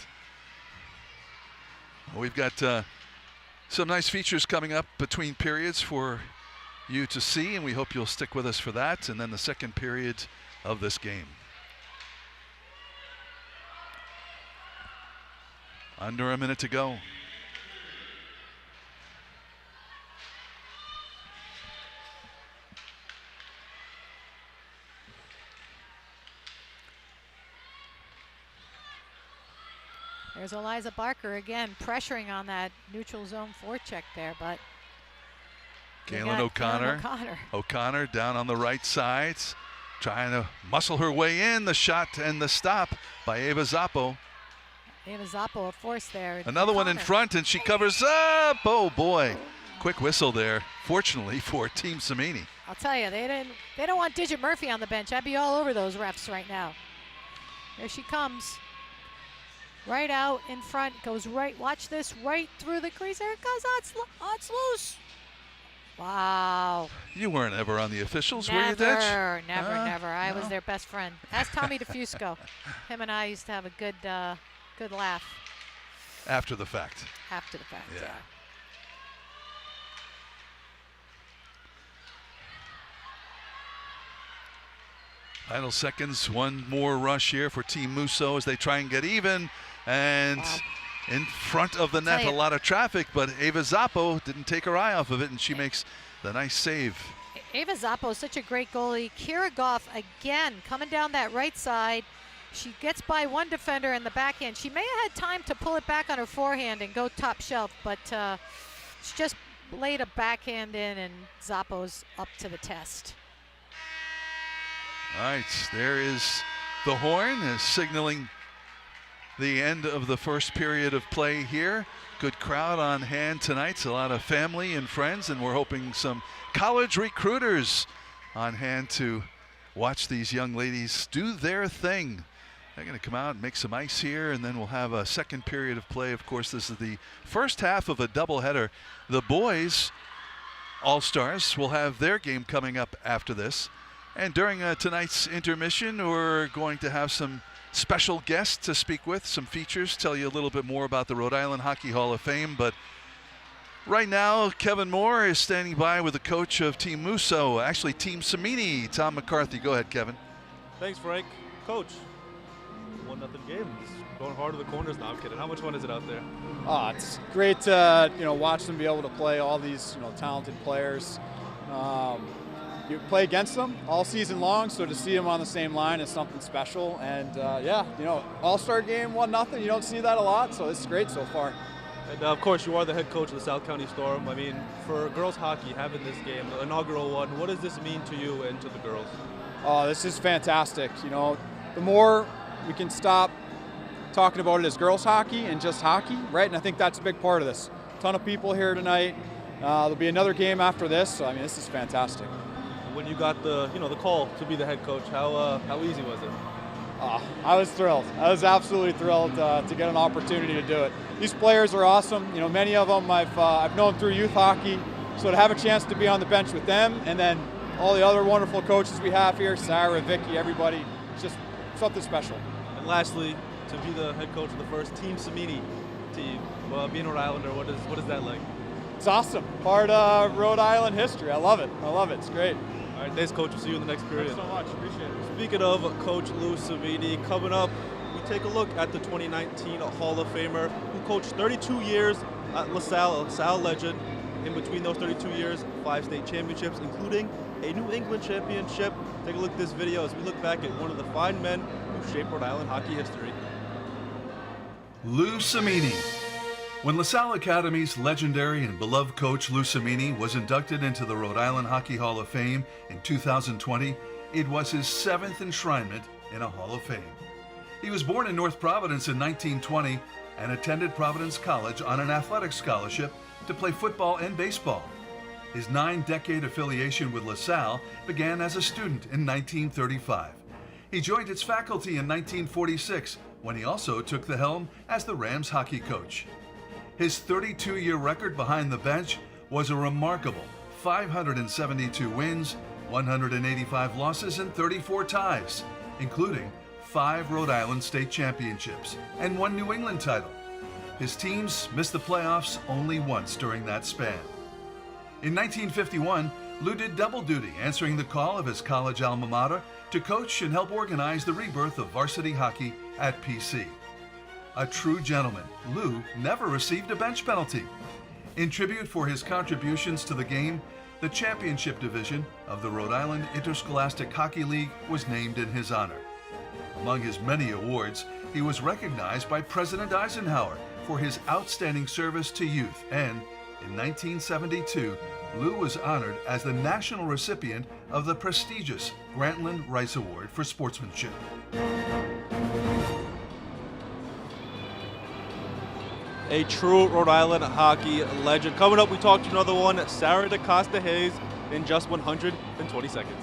Well, we've got some nice features coming up between periods for you to see, and we hope you'll stick with us for that, and then the second period of this game. Under a minute to go. There's Eliza Barker again, pressuring on that neutral zone forecheck there, but Kaylin O'Connor down on the right side, trying to muscle her way in. The shot and the stop by Ava Zappo. Ava Zappo, a force there. Another one in front, and she covers up. Oh boy, quick whistle there. Fortunately for Team Samini. I'll tell you, they don't want Digit Murphy on the bench. I'd be all over those refs right now. There she comes. Right out in front, goes right, watch this, right through the crease. There it goes, it's loose. Wow. You weren't ever on the officials, were you, Ditch? Never. I was their best friend. Ask Tommy DeFusco. Him and I used to have a good laugh. After the fact. After the fact, yeah. Final seconds, one more rush here for Team Musso as they try and get even. And in front of the net, a lot of traffic, but Ava Zappo didn't take her eye off of it, and she makes the nice save. Ava Zappo is such a great goalie. Kira Goff again coming down that right side. She gets by one defender in the backhand. She may have had time to pull it back on her forehand and go top shelf, but she just laid a backhand in, and Zappo's up to the test. All right, there is the horn signaling the end of the first period of play here. Good crowd on hand tonight. A lot of family and friends, and we're hoping some college recruiters on hand to watch these young ladies do their thing. They're going to come out and make some ice here, and then we'll have a second period of play. Of course, this is the first half of a doubleheader. The boys, All-Stars, will have their game coming up after this. And during tonight's intermission, we're going to have some special guest to speak with, some features, tell you a little bit more about the Rhode Island Hockey Hall of Fame. But right now, Kevin Moore is standing by with the coach of Team Musso, actually Team Samini, Tom McCarthy. Go ahead, Kevin. Thanks, Frank. Coach, 1-0 game. Just going hard to the corners. No, I'm kidding. How much fun is it out there? Oh, it's great to watch them be able to play all these talented players. You play against them all season long, so to see them on the same line is something special. And All-Star game 1-0. You don't see that a lot, so it's great so far. And of course, you are the head coach of the South County Storm. I mean, for girls hockey, having this game, the inaugural one, what does this mean to you and to the girls? Oh, this is fantastic. The more we can stop talking about it as girls hockey and just hockey, right? And I think that's a big part of this. A ton of people here tonight. There'll be another game after this, so I mean, this is fantastic. When you got the call to be the head coach, how easy was it? I was thrilled. I was absolutely thrilled to get an opportunity to do it. These players are awesome. Many of them I've known through youth hockey, so to have a chance to be on the bench with them, and then all the other wonderful coaches we have here, Sarah, Vicky, everybody, it's just something special. And lastly, to be the head coach of the first Team Samini team, being a Rhode Islander, what is that like? It's awesome. Part of Rhode Island history. I love it. It's great. All right, thanks, Coach. We'll see you in the next period. Thanks so much. Appreciate it. Speaking of Coach Lou Savini, coming up, we take a look at the 2019 Hall of Famer who coached 32 years at LaSalle, a LaSalle legend. In between those 32 years, 5 state championships, including a New England championship. Take a look at this video as we look back at one of the fine men who shaped Rhode Island hockey history. Lou Samini. When LaSalle Academy's legendary and beloved coach Lou Samini was inducted into the Rhode Island Hockey Hall of Fame in 2020, it was his 7th enshrinement in a Hall of Fame. He was born in North Providence in 1920 and attended Providence College on an athletic scholarship to play football and baseball. His 9-decade affiliation with LaSalle began as a student in 1935. He joined its faculty in 1946 when he also took the helm as the Rams hockey coach. His 32-year record behind the bench was a remarkable 572 wins, 185 losses, and 34 ties, including 5 Rhode Island state championships and 1 New England title. His teams missed the playoffs only once during that span. In 1951, Lou did double duty, answering the call of his college alma mater to coach and help organize the rebirth of varsity hockey at PC. A true gentleman, Lou never received a bench penalty. In tribute for his contributions to the game, the championship division of the Rhode Island Interscholastic Hockey League was named in his honor. Among his many awards, he was recognized by President Eisenhower for his outstanding service to youth, and in 1972, Lou was honored as the national recipient of the prestigious Grantland Rice Award for Sportsmanship. A true Rhode Island hockey legend. Coming up, we talk to another one, Sarah DeCosta Hayes, in just 120 seconds.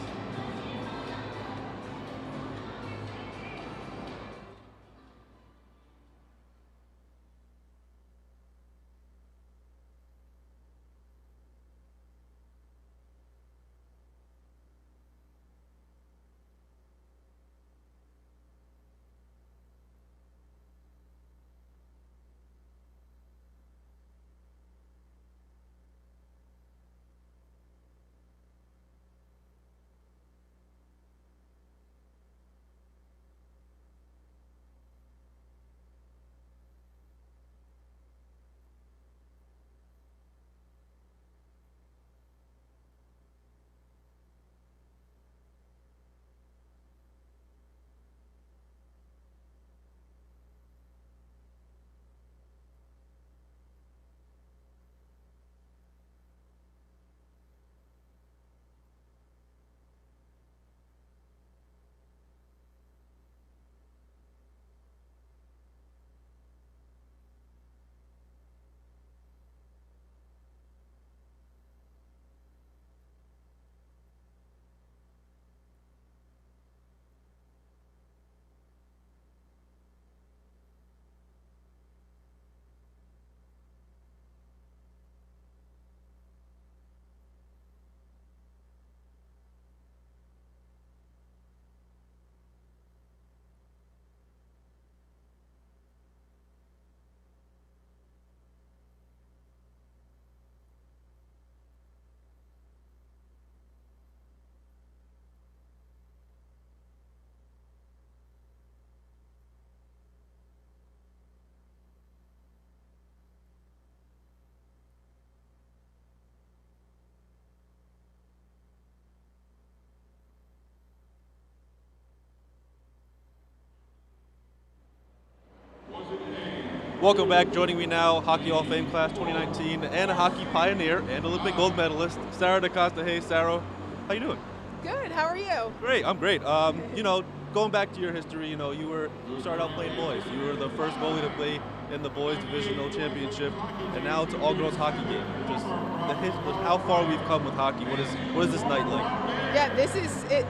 Welcome back. Joining me now, Hockey Hall of Fame class 2019 and a hockey pioneer and Olympic gold medalist, Sarah DaCosta. Hey, Sarah. How you doing? Good. How are you? Great. I'm great. Going back to your history, you started out playing boys. You were the first goalie to play in the boys divisional championship, and now it's an all-girls hockey game. Just how far we've come with hockey. What is this night like? Yeah,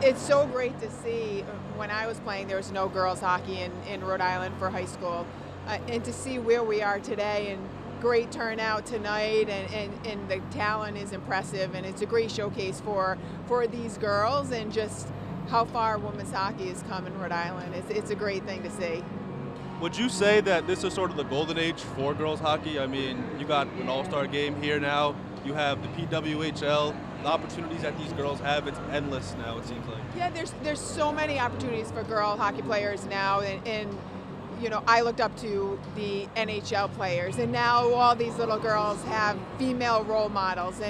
it's so great to see. When I was playing, there was no girls hockey in Rhode Island for high school, and to see where we are today and great turnout tonight, and the talent is impressive, and it's a great showcase for these girls and just how far women's hockey has come in Rhode Island. It's a great thing to see. Would you say that this is sort of the golden age for girls hockey? I mean, you got an all-star game here now. You have the PWHL. The opportunities that these girls have, it's endless now, it seems like. Yeah, there's so many opportunities for girl hockey players now, and I looked up to the NHL players, and now all these little girls have female role models,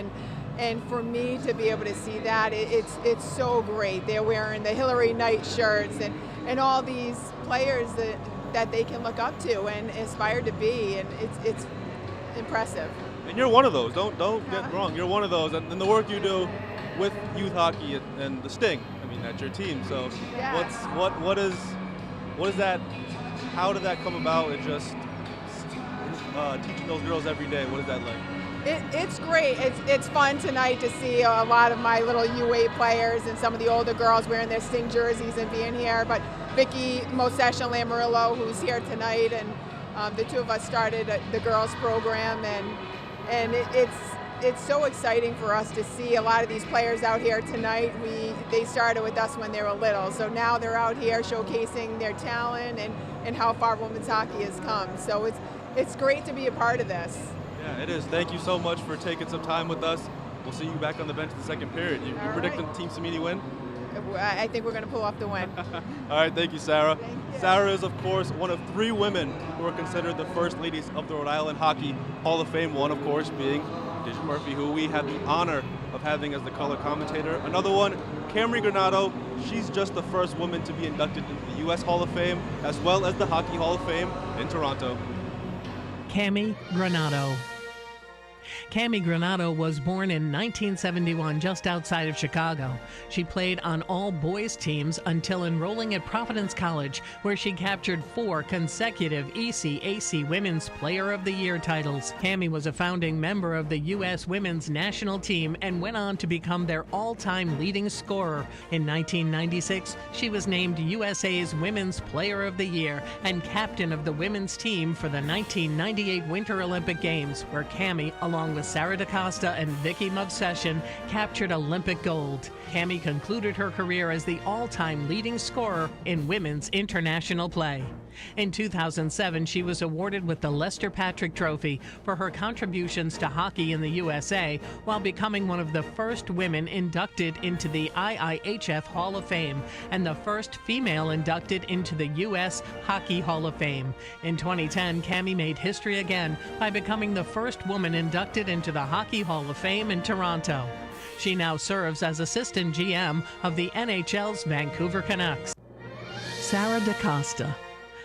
and for me to be able to see that, it's so great. They're wearing the Hillary Knight shirts and all these players that they can look up to and aspire to be, and it's impressive. And you're one of those. Don't get wrong. You're one of those, and the work you do with youth hockey and the Sting. I mean, that's your team. So yeah. what is that? How did that come about? And just teaching those girls every day. What is that like? It's great. It's fun tonight to see a lot of my little U8 players and some of the older girls wearing their Sting jerseys and being here. But Vicky Mosesha and Lamarillo, who's here tonight, and the two of us started the girls program, and it's so exciting for us to see a lot of these players out here tonight. They started with us when they were little, so now they're out here showcasing their talent and how far women's hockey has come. So it's great to be a part of this. Yeah, it is. Thank you so much for taking some time with us. We'll see you back on the bench in the second period. You predicting Team Samini win? I think we're going to pull off the win. All right, thank you, Sarah. Thank you. Sarah is, of course, one of 3 women who are considered the first ladies of the Rhode Island Hockey Hall of Fame, one, of course, being Digit Murphy, who we had the honor of having as the color commentator. Another one, Camry Granado. She's just the first woman to be inducted into the U.S. Hall of Fame, as well as the Hockey Hall of Fame in Toronto. Cammy Granado. Cammy Granado was born in 1971 just outside of Chicago. She played on all boys teams until enrolling at Providence College, where she captured 4 consecutive ECAC Women's Player of the Year titles. Cammy was a founding member of the U.S. Women's National Team and went on to become their all-time leading scorer. In 1996, she was named USA's Women's Player of the Year and captain of the women's team for the 1998 Winter Olympic Games, where Cammy, along with Sarah DaCosta and Vicky Mosesha, captured Olympic gold. Cammy concluded her career as the all-time leading scorer in women's international play. In 2007, she was awarded with the Lester Patrick Trophy for her contributions to hockey in the USA, while becoming one of the first women inducted into the IIHF Hall of Fame and the first female inducted into the U.S. Hockey Hall of Fame. In 2010, Cammy made history again by becoming the first woman inducted into the Hockey Hall of Fame in Toronto. She now serves as assistant GM of the NHL's Vancouver Canucks. Sarah DaCosta.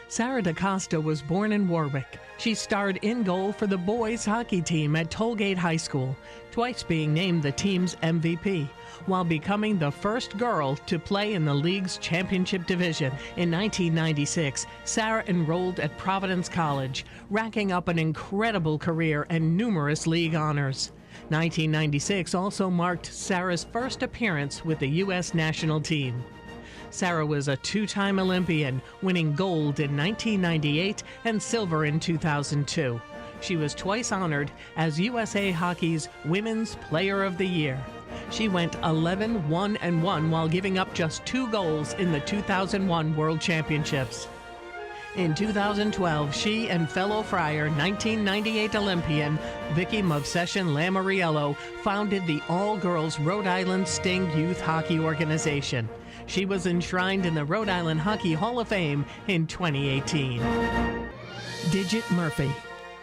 Sarah DaCosta was born in Warwick. She starred in goal for the boys hockey team at Tollgate High School, twice being named the team's MVP, while becoming the first girl to play in the league's championship division. In 1996, Sarah enrolled at Providence College, racking up an incredible career and numerous league honors. 1996 also marked Sarah's first appearance with the U.S. national team. Sarah was a 2-time Olympian, winning gold in 1998 and silver in 2002. She was twice honored as USA Hockey's Women's Player of the Year. She went 11-1-1 while giving up just 2 goals in the 2001 World Championships. In 2012, she and fellow Friar 1998 Olympian Vicky Mosesha Lamariello founded the all-girls Rhode Island Sting Youth Hockey Organization. She was enshrined in the Rhode Island Hockey Hall of Fame in 2018. Digit Murphy.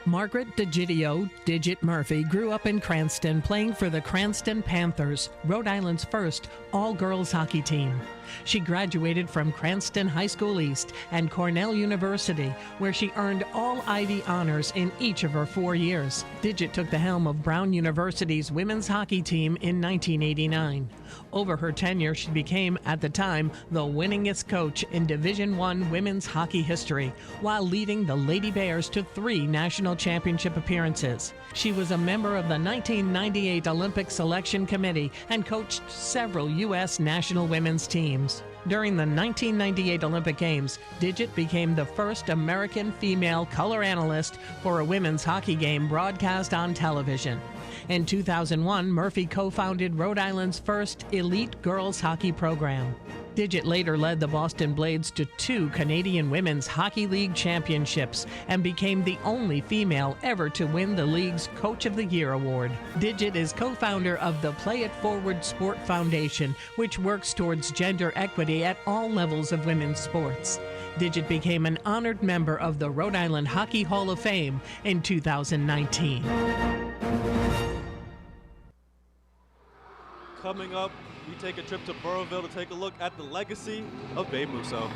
Margaret Digitio Digit Murphy grew up in Cranston, playing for the Cranston Panthers, Rhode Island's first all-girls hockey team. She graduated from Cranston High School East and Cornell University, where she earned all Ivy honors in each of her 4 years. Digit took the helm of Brown University's women's hockey team in 1989. Over her tenure, she became, at the time, the winningest coach in Division I women's hockey history, while leading the Lady Bears to 3 national championship appearances. She was a member of the 1998 Olympic Selection Committee and coached several U.S. national women's teams. During the 1998 Olympic Games, Digit became the first American female color analyst for a women's hockey game broadcast on television. In 2001, Murphy co-founded Rhode Island's first elite girls hockey program. Digit later led the Boston Blades to 2 Canadian Women's Hockey League championships and became the only female ever to win the league's Coach of the Year award. Digit is co-founder of the Play It Forward Sport Foundation, which works towards gender equity at all levels of women's sports. Digit became an honored member of the Rhode Island Hockey Hall of Fame in 2019. Coming up, we take a trip to Burrowville to take a look at the legacy of Babe Musso.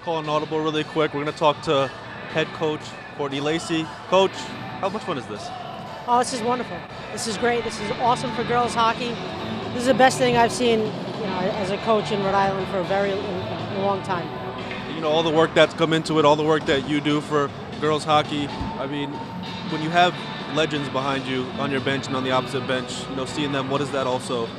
Call an audible really quick. We're going to talk to head coach Courtney Lacey. Coach, how much fun is this? Oh, this is wonderful. This is great. This is awesome for girls hockey. This is the best thing I've seen, as a coach in Rhode Island for a very long time. All the work that's come into it, all the work that you do for girls hockey. I mean, when you have legends behind you on your bench and on the opposite bench, seeing them, what does that also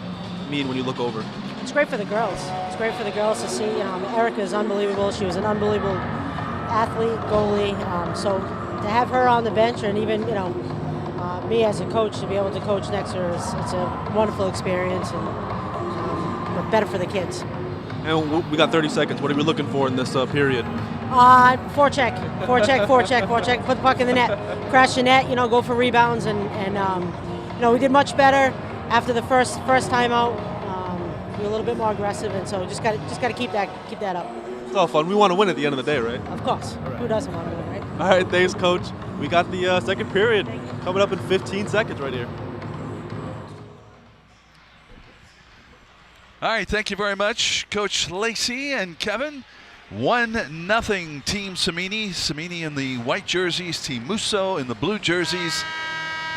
mean when you look over? It's great for the girls. It's great for the girls to see. Erica is unbelievable. She was an unbelievable athlete, goalie. So to have her on the bench, and even me as a coach to be able to coach next to her, it's a wonderful experience, and but better for the kids. And we got 30 seconds. What are we looking for in this period? Forecheck. Put the puck in the net, crash the net. Go for rebounds, and we did much better after the first time out. Be a little bit more aggressive, and so just got to keep that up. It's all fun. We want to win at the end of the day, right? Of course. Right. Who doesn't want to win, right? All right, thanks, Coach. We got the second period coming up in 15 seconds right here. All right, thank you very much, Coach Lacey and Kevin. 1-0 Team Samini. Samini in the white jerseys, Team Musso in the blue jerseys.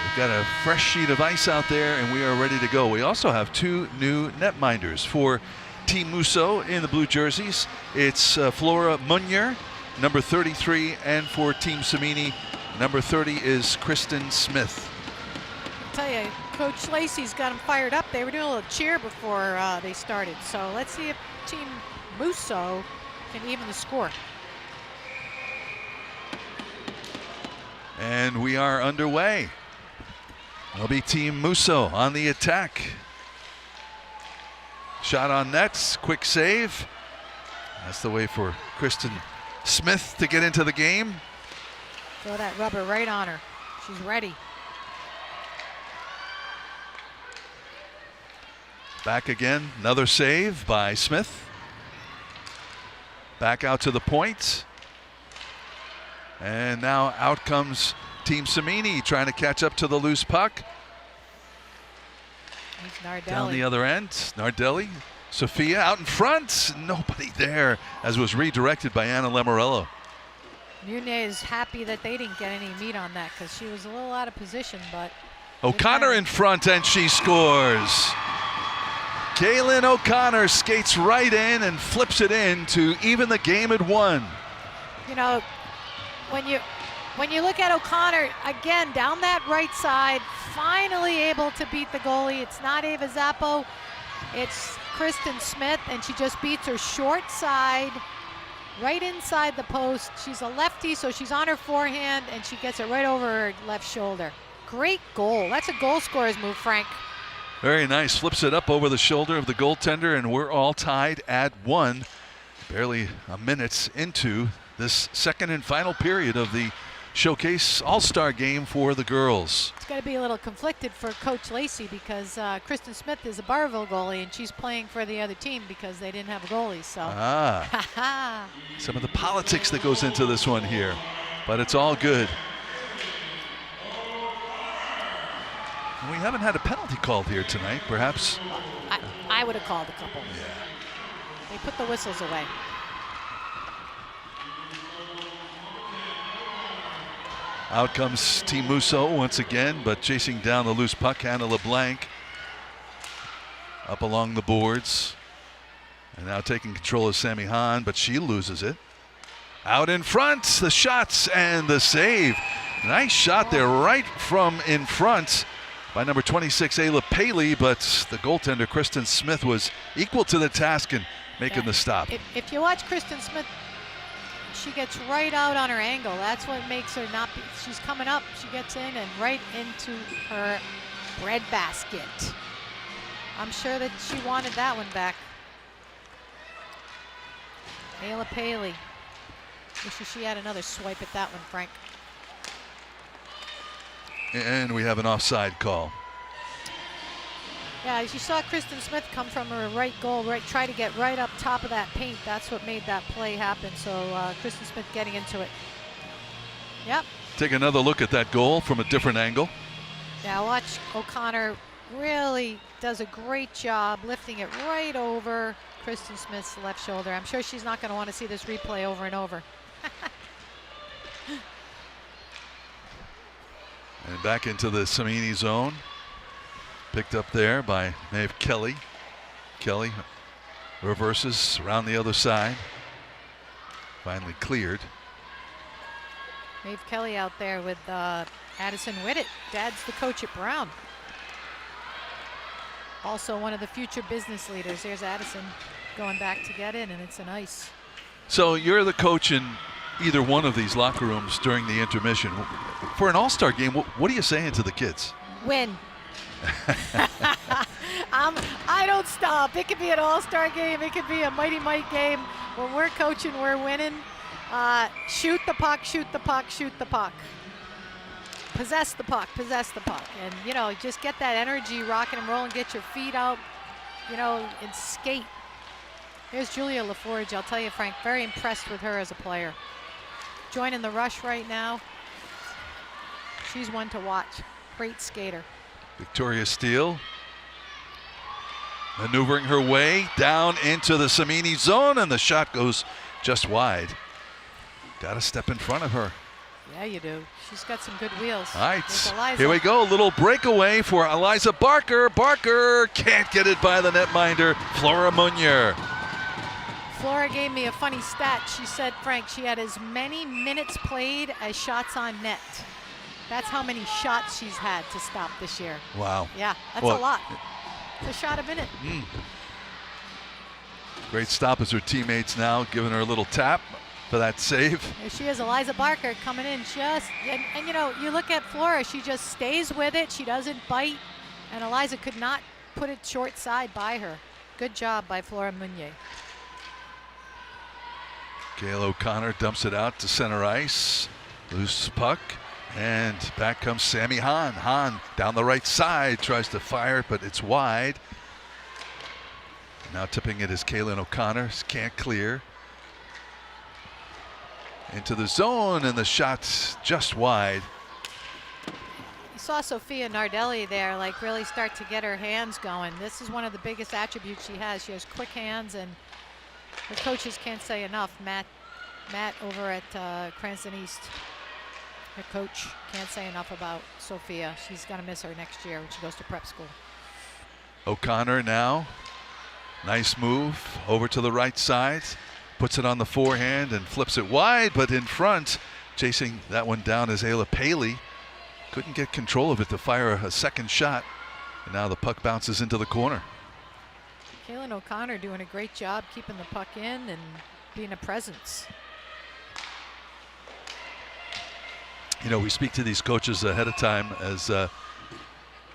We've got a fresh sheet of ice out there, and we are ready to go. We also have 2 new netminders for Team Musso in the blue jerseys. It's Flora Munier number 33, and for Team Samini, number 30 is Kristen Smith. I tell you, Coach Lacey's got them fired up. They were doing a little cheer before they started. So let's see if Team Musso can even the score. And we are underway. It'll be Team Musso on the attack. Shot on net, quick save. That's the way for Kristen Smith to get into the game. Throw that rubber right on her. She's ready. Back again, another save by Smith. Back out to the point. And now out comes Team Samini trying to catch up to the loose puck. Down the other end, Nardelli. Sophia out in front. Nobody there, as was redirected by Anna Lamorello. Nunez happy that they didn't get any meat on that because she was a little out of position, but O'Connor in front, and she scores. Kaylin O'Connor skates right in and flips it in to even the game at 1. You know, when you look at O'Connor again down that right side, finally able to beat the goalie. It's not Ava Zappo, it's Kristen Smith, and she just beats her short side right inside the post. She's a lefty, so she's on her forehand, and she gets it right over her left shoulder. Great goal. That's a goal scorer's move, Frank. Very nice. Flips it up over the shoulder of the goaltender, and we're all tied at 1. Barely a minute into this second and final period of the Showcase All-Star game for the girls. It's got to be a little conflicted for Coach Lacey because Kristen Smith is a Barville goalie, and she's playing for the other team because they didn't have a goalie. So some of the politics that goes into this one here, but it's all good. And we haven't had a penalty called here tonight. Perhaps I would have called a couple. Yeah. They put the whistles away. Out comes Team Musso once again, but chasing down the loose puck, Hannah LeBlanc up along the boards. And now taking control of Sammy Hahn, but she loses it. Out in front, the shots and the save. Nice shot there right from in front by number 26, Ayla Paley, but the goaltender, Kristen Smith, was equal to the task in making the stop. If you watch Kristen Smith, she gets right out on her angle. That's what makes her not be, she's coming up, she gets in and right into her bread basket. I'm sure that she wanted that one back. Ayla Paley. Wish she had another swipe at that one, Frank. And we have an offside call. Yeah, as you saw Kristen Smith come from her right goal, try to get right up top of that paint. That's what made that play happen. So Kristen Smith getting into it. Yep. Take another look at that goal from a different angle. Yeah, watch O'Connor really does a great job lifting it right over Kristen Smith's left shoulder. I'm sure she's not going to want to see this replay over and over. And back into the Samini zone. Picked up there by Maeve Kelly. Kelly reverses around the other side. Finally cleared. Maeve Kelly out there with Addison Whittet. Dad's the coach at Brown. Also one of the future business leaders. There's Addison going back to get in, and it's an ice. So you're the coach in either one of these locker rooms during the intermission. For an all-star game, what are you saying to the kids? Win. I don't stop. It could be an all-star game. It could be a Mighty Mike game. When we're coaching, we're winning. Shoot the puck, shoot the puck, shoot the puck. Possess the puck, possess the puck. And, you know, just get that energy rocking and rolling, get your feet out, you know, and skate. Here's Julia LaForge. I'll tell you, Frank, very impressed with her as a player. Joining the rush right now. She's one to watch. Great skater. Victoria Steele maneuvering her way down into the Samini zone, and the shot goes just wide. Got to step in front of her. Yeah, you do. She's got some good wheels. All right, here we go. A little breakaway for Eliza Barker. Barker can't get it by the netminder, Flora Munier. Flora gave me a funny stat. She said, Frank, she had as many minutes played as shots on net. That's how many shots she's had to stop this year. Wow. Yeah, that's a lot. It's a shot a minute. Great stop as her teammates now giving her a little tap for that save. There she is, Eliza Barker coming in just, and you know, you look at Flora, she just stays with it. She doesn't bite, and Eliza could not put it short side by her. Good job by Flora Meunier. Gail O'Connor dumps it out to center ice. Loose puck. And back comes Sammy Hahn. Hahn down the right side, tries to fire, but it's wide. Now tipping it is Kaylin O'Connor. Can't clear. Into the zone, and the shot's just wide. You saw Sophia Nardelli there, like really start to get her hands going. This is one of the biggest attributes she has. She has quick hands, and her coaches can't say enough. Matt over at Cranston East, her coach, can't say enough about Sophia. She's going to miss her next year when she goes to prep school. O'Connor now. Nice move over to the right side. Puts it on the forehand and flips it wide, but in front, chasing that one down is Ayla Paley. Couldn't get control of it to fire a second shot. And now the puck bounces into the corner. Kaylin O'Connor doing a great job keeping the puck in and being a presence. You know, we speak to these coaches ahead of time as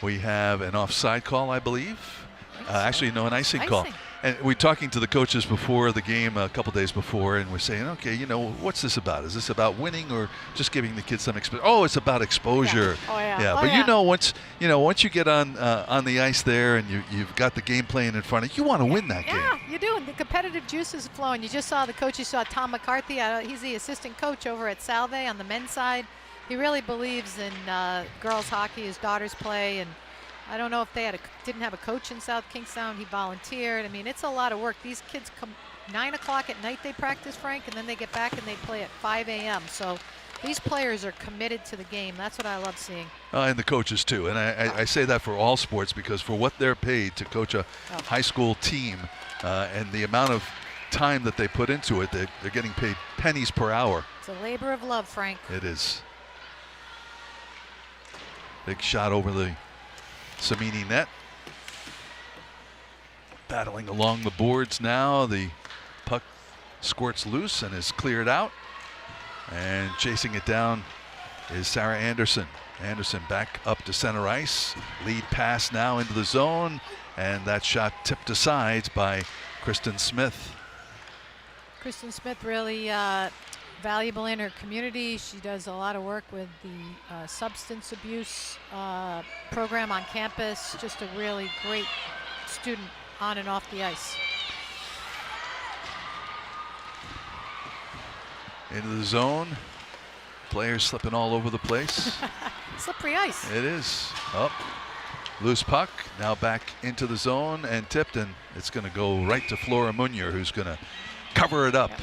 we have an offside call, I believe. Actually, no, an icing call. And we're talking to the coaches before the game a couple days before, and we're saying, okay, you know, what's this about? Is this about winning or just giving the kids some exposure? Oh, it's about exposure. Yeah. Oh, yeah. Yeah, oh, but yeah. once you get on the ice there and you've got the game plan in front of you, want to win that game. Yeah, you do. And the competitive juice is flowing. You just saw the coach. You saw Tom McCarthy. He's the assistant coach over at Salve on the men's side. He really believes in girls hockey. His daughters play, and I don't know if they didn't have a coach in South Kingstown. He volunteered. I mean, it's a lot of work. These kids come 9 o'clock at night, they practice, Frank, and then they get back and they play at 5 a.m. So these players are committed to the game. That's what I love seeing. And the coaches too. And I say that for all sports, because for what they're paid to coach a high school team and the amount of time that they put into it, they're getting paid pennies per hour. It's a labor of love, Frank. It is. Big shot over the Samini net. Battling along the boards now. The puck squirts loose and is cleared out. And chasing it down is Sarah Anderson. Anderson back up to center ice. Lead pass now into the zone. And that shot tipped aside by Kristen Smith. Kristen Smith really valuable in her community. She does a lot of work with the substance abuse program on campus. Just a really great student on and off the ice. Into the zone. Players slipping all over the place. Slippery ice. It is. Up. Loose puck. Now back into the zone and tipped, and it's going to go right to Flora Meunier, who's going to cover it up. Yep.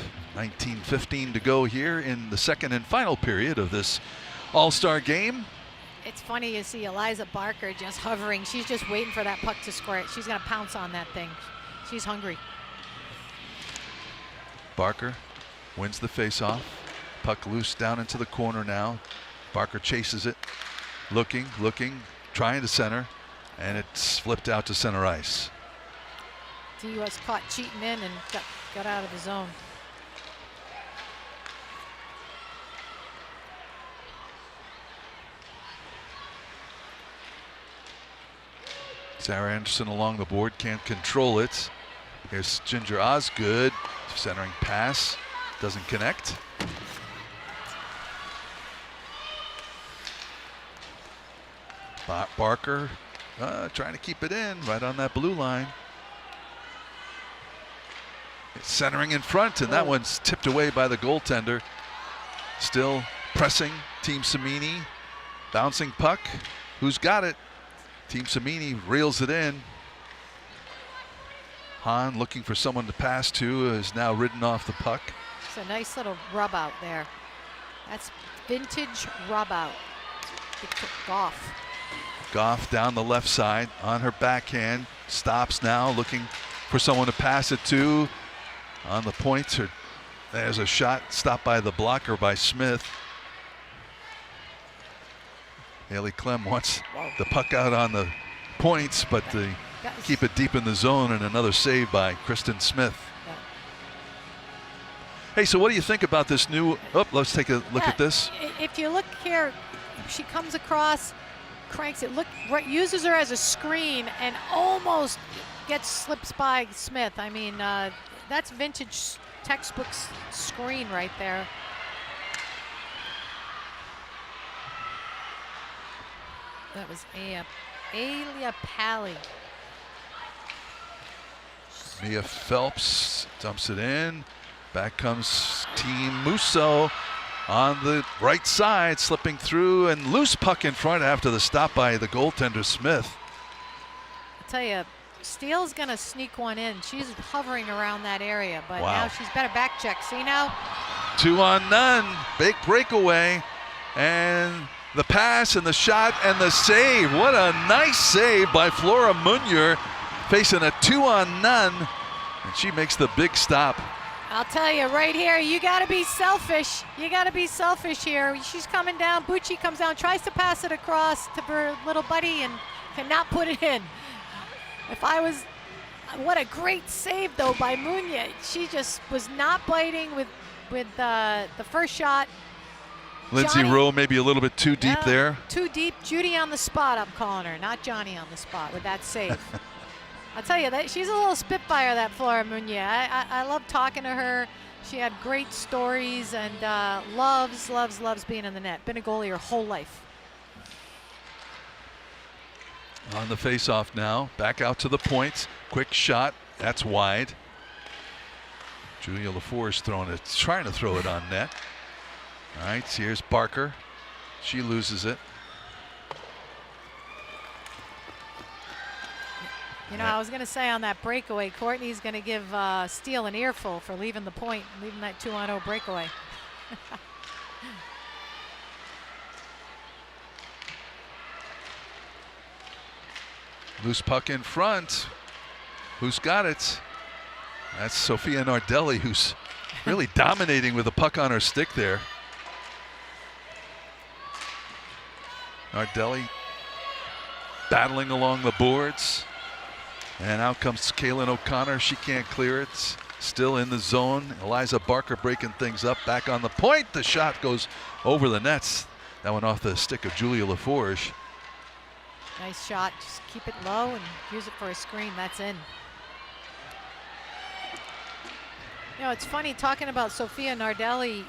19:15 to go here in the second and final period of this All-Star game. It's funny you see Eliza Barker just hovering. She's just waiting for that puck to squirt. She's going to pounce on that thing. She's hungry. Barker wins the face-off. Puck loose down into the corner now. Barker chases it. Looking, trying to center, and it's flipped out to center ice. He was caught cheating in and got out of the zone. Sarah Anderson along the board, can't control it. Here's Ginger Osgood, centering pass, doesn't connect. Barker trying to keep it in right on that blue line. It's centering in front, and that one's tipped away by the goaltender. Still pressing Team Samini. Bouncing puck. Who's got it? Team Samini reels it in. Hahn looking for someone to pass to, has now ridden off the puck. It's a nice little rub out there. That's vintage rub out. Goff. Goff down the left side on her backhand. Stops now, looking for someone to pass it to. on the points. There's a shot stopped by the blocker by Smith. Haley Clem wants the puck out on the points, but they keep it deep in the zone, and another save by Kristen Smith. Hey, so what do you think about this new, let's take a look at this. If you look here, she comes across, cranks it, uses her as a screen and almost slips by Smith. I mean, that's vintage textbook screen right there. That was Alia Pally. Mia Phelps dumps it in. Back comes Team Musso on the right side, slipping through, and loose puck in front after the stop by the goaltender Smith. I'll tell you, Steele's going to sneak one in. She's hovering around that area, but now she's better back check. See now? 2-on-0, big breakaway, and the pass and the shot and the save. What a nice save by Flora Munier, facing a 2-on-0, and she makes the big stop. I'll tell you right here, you got to be selfish. You got to be selfish here. She's coming down. Bucci comes down, tries to pass it across to her little buddy and cannot put it in. What a great save though by Munier. She just was not biting with the first shot. Lindsay Rowe maybe a little bit too deep there. Too deep. Judy on the spot, I'm calling her, not Johnny on the spot with that save. I'll tell you, she's a little spitfire, that Flora Munier. I love talking to her. She had great stories and loves being in the net. Been a goalie her whole life. On the face-off now, back out to the points. Quick shot, that's wide. Julia LaFour's trying to throw it on net. All right, here's Barker. She loses it. You know, I was going to say on that breakaway, Courtney's going to give Steele an earful for leaving the point, leaving that 2-on-0 breakaway. Loose puck in front. Who's got it? That's Sophia Nardelli, who's really dominating with the puck on her stick there. Nardelli battling along the boards. And out comes Kaylin O'Connor. She can't clear it. Still in the zone. Eliza Barker breaking things up. Back on the point. The shot goes over the nets. That went off the stick of Julia LaForge. Nice shot. Just keep it low and use it for a screen. That's in. You know, it's funny talking about Sophia Nardelli.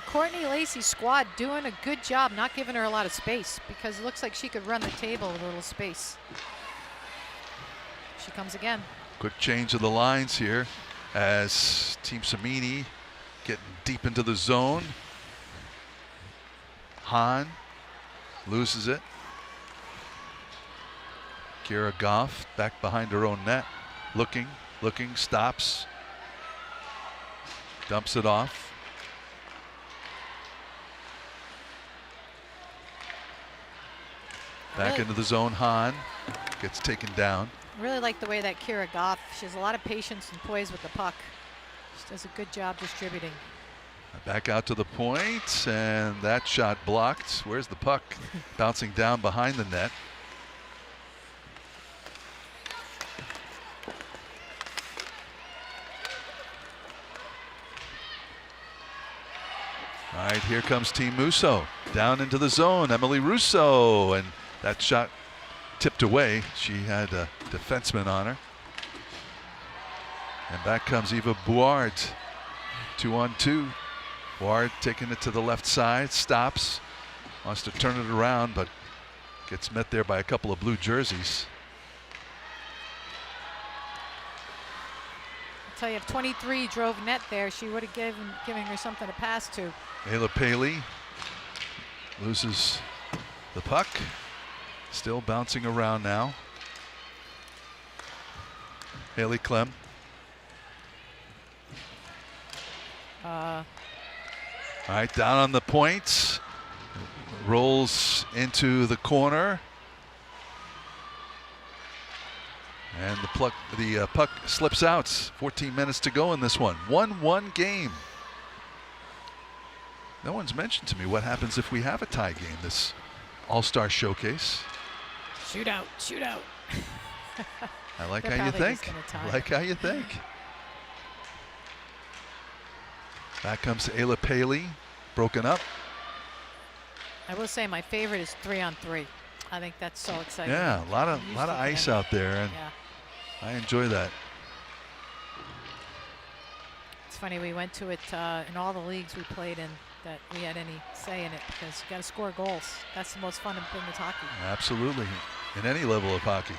Courtney Lacey's squad doing a good job not giving her a lot of space, because it looks like she could run the table with a little space. She comes again. Quick change of the lines here as Team Samini getting deep into the zone. Hahn loses it. Kira Goff back behind her own net. Looking, stops. Dumps it off. Back into the zone, Hahn gets taken down. I really like the way that Kira Goff, she has a lot of patience and poise with the puck. She does a good job distributing. Back out to the point, and that shot blocked. Where's the puck? Bouncing down behind the net. All right, here comes Team Musso. Down into the zone, Emily Russo, and that shot tipped away. She had a defenseman on her. And back comes Eva Bouard. 2-on-2. Bouard taking it to the left side, stops, wants to turn it around, but gets met there by a couple of blue jerseys. I'll tell you, if 23 drove net there, she would have giving her something to pass to. Ayla Paley loses the puck. Still bouncing around now. Haley Clem. All right, down on the points. Rolls into the corner. And the puck slips out. 14 minutes to go in this one. 1-1 game. No one's mentioned to me what happens if we have a tie game this All-Star Showcase. Shootout, shootout. I like They're how you probably think. just gonna tie. I like how you think. Back comes Ayla Paley, broken up. I will say my favorite is 3-on-3. I think that's so exciting. Yeah, a lot of ice out there, and yeah. I enjoy that. It's funny, we went to it in all the leagues we played in that we had any say in it, because you got to score goals. That's the most fun thing with hockey. Absolutely, in any level of hockey.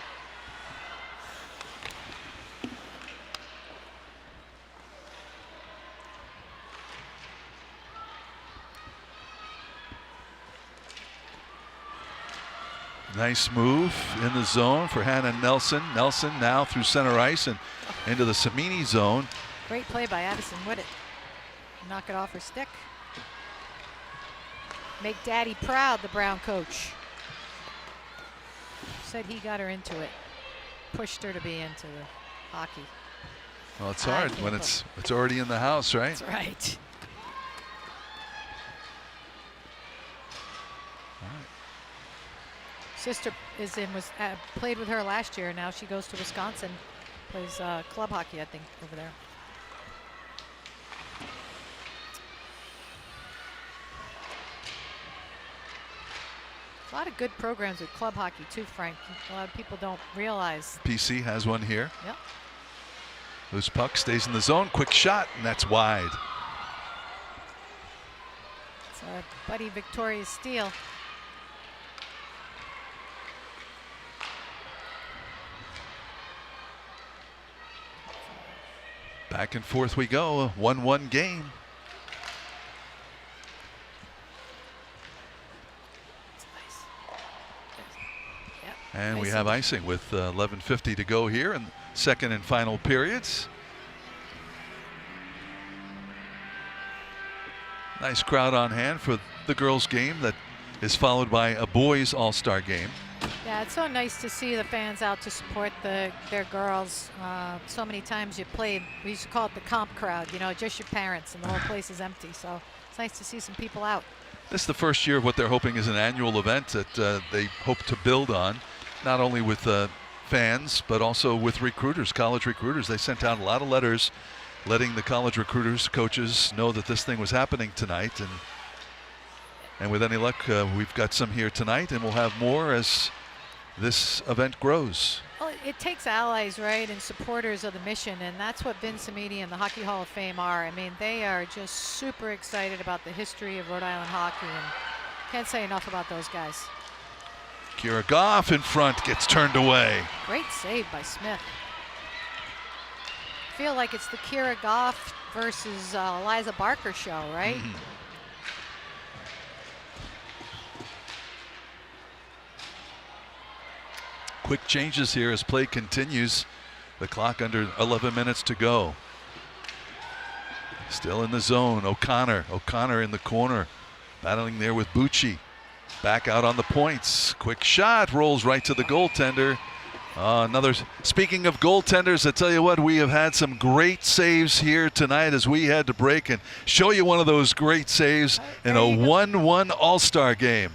Nice move in the zone for Hannah Nelson. Nelson now through center ice and into the Samini zone. Great play by Addison Whitted. Knock it off her stick. Make Daddy proud, the Brown coach. Said he got her into it. Pushed her to be into the hockey. Well, it's hard when it's already in the house, right? That's right. Sister played with her last year. Now she goes to Wisconsin, plays club hockey, I think, over there. A lot of good programs with club hockey too, Frank. A lot of people don't realize. PC has one here. Yep. Loose puck stays in the zone. Quick shot, and that's wide. It's a Buddy Victoria's steal. Back and forth we go. A 1-1 game. And we have icing with 11:50 to go here in second and final periods. Nice crowd on hand for the girls' game that is followed by a boys' all-star game. Yeah, it's so nice to see the fans out to support their girls. So many times you played, we used to call it the comp crowd, you know, just your parents, and the whole place is empty. So it's nice to see some people out. This is the first year of what they're hoping is an annual event that they hope to build on, not only with fans, but also with recruiters, college recruiters. They sent out a lot of letters letting the college recruiters, coaches know that this thing was happening tonight. And with any luck, we've got some here tonight, and we'll have more as this event grows. Well, it takes allies, right, and supporters of the mission, and that's what Vince Amiti and the Hockey Hall of Fame are. I mean, they are just super excited about the history of Rhode Island hockey, and can't say enough about those guys. Kira Goff in front, gets turned away. Great save by Smith. I feel like it's the Kira Goff versus Eliza Barker show, right? Mm-hmm. Quick changes here as play continues. The clock under 11 minutes to go. Still in the zone, O'Connor in the corner, battling there with Bucci. Back out on the points. Quick shot, rolls right to the goaltender. Speaking of goaltenders, I tell you what, we have had some great saves here tonight as we had to break and show you one of those great saves in a 1-1 All-Star game.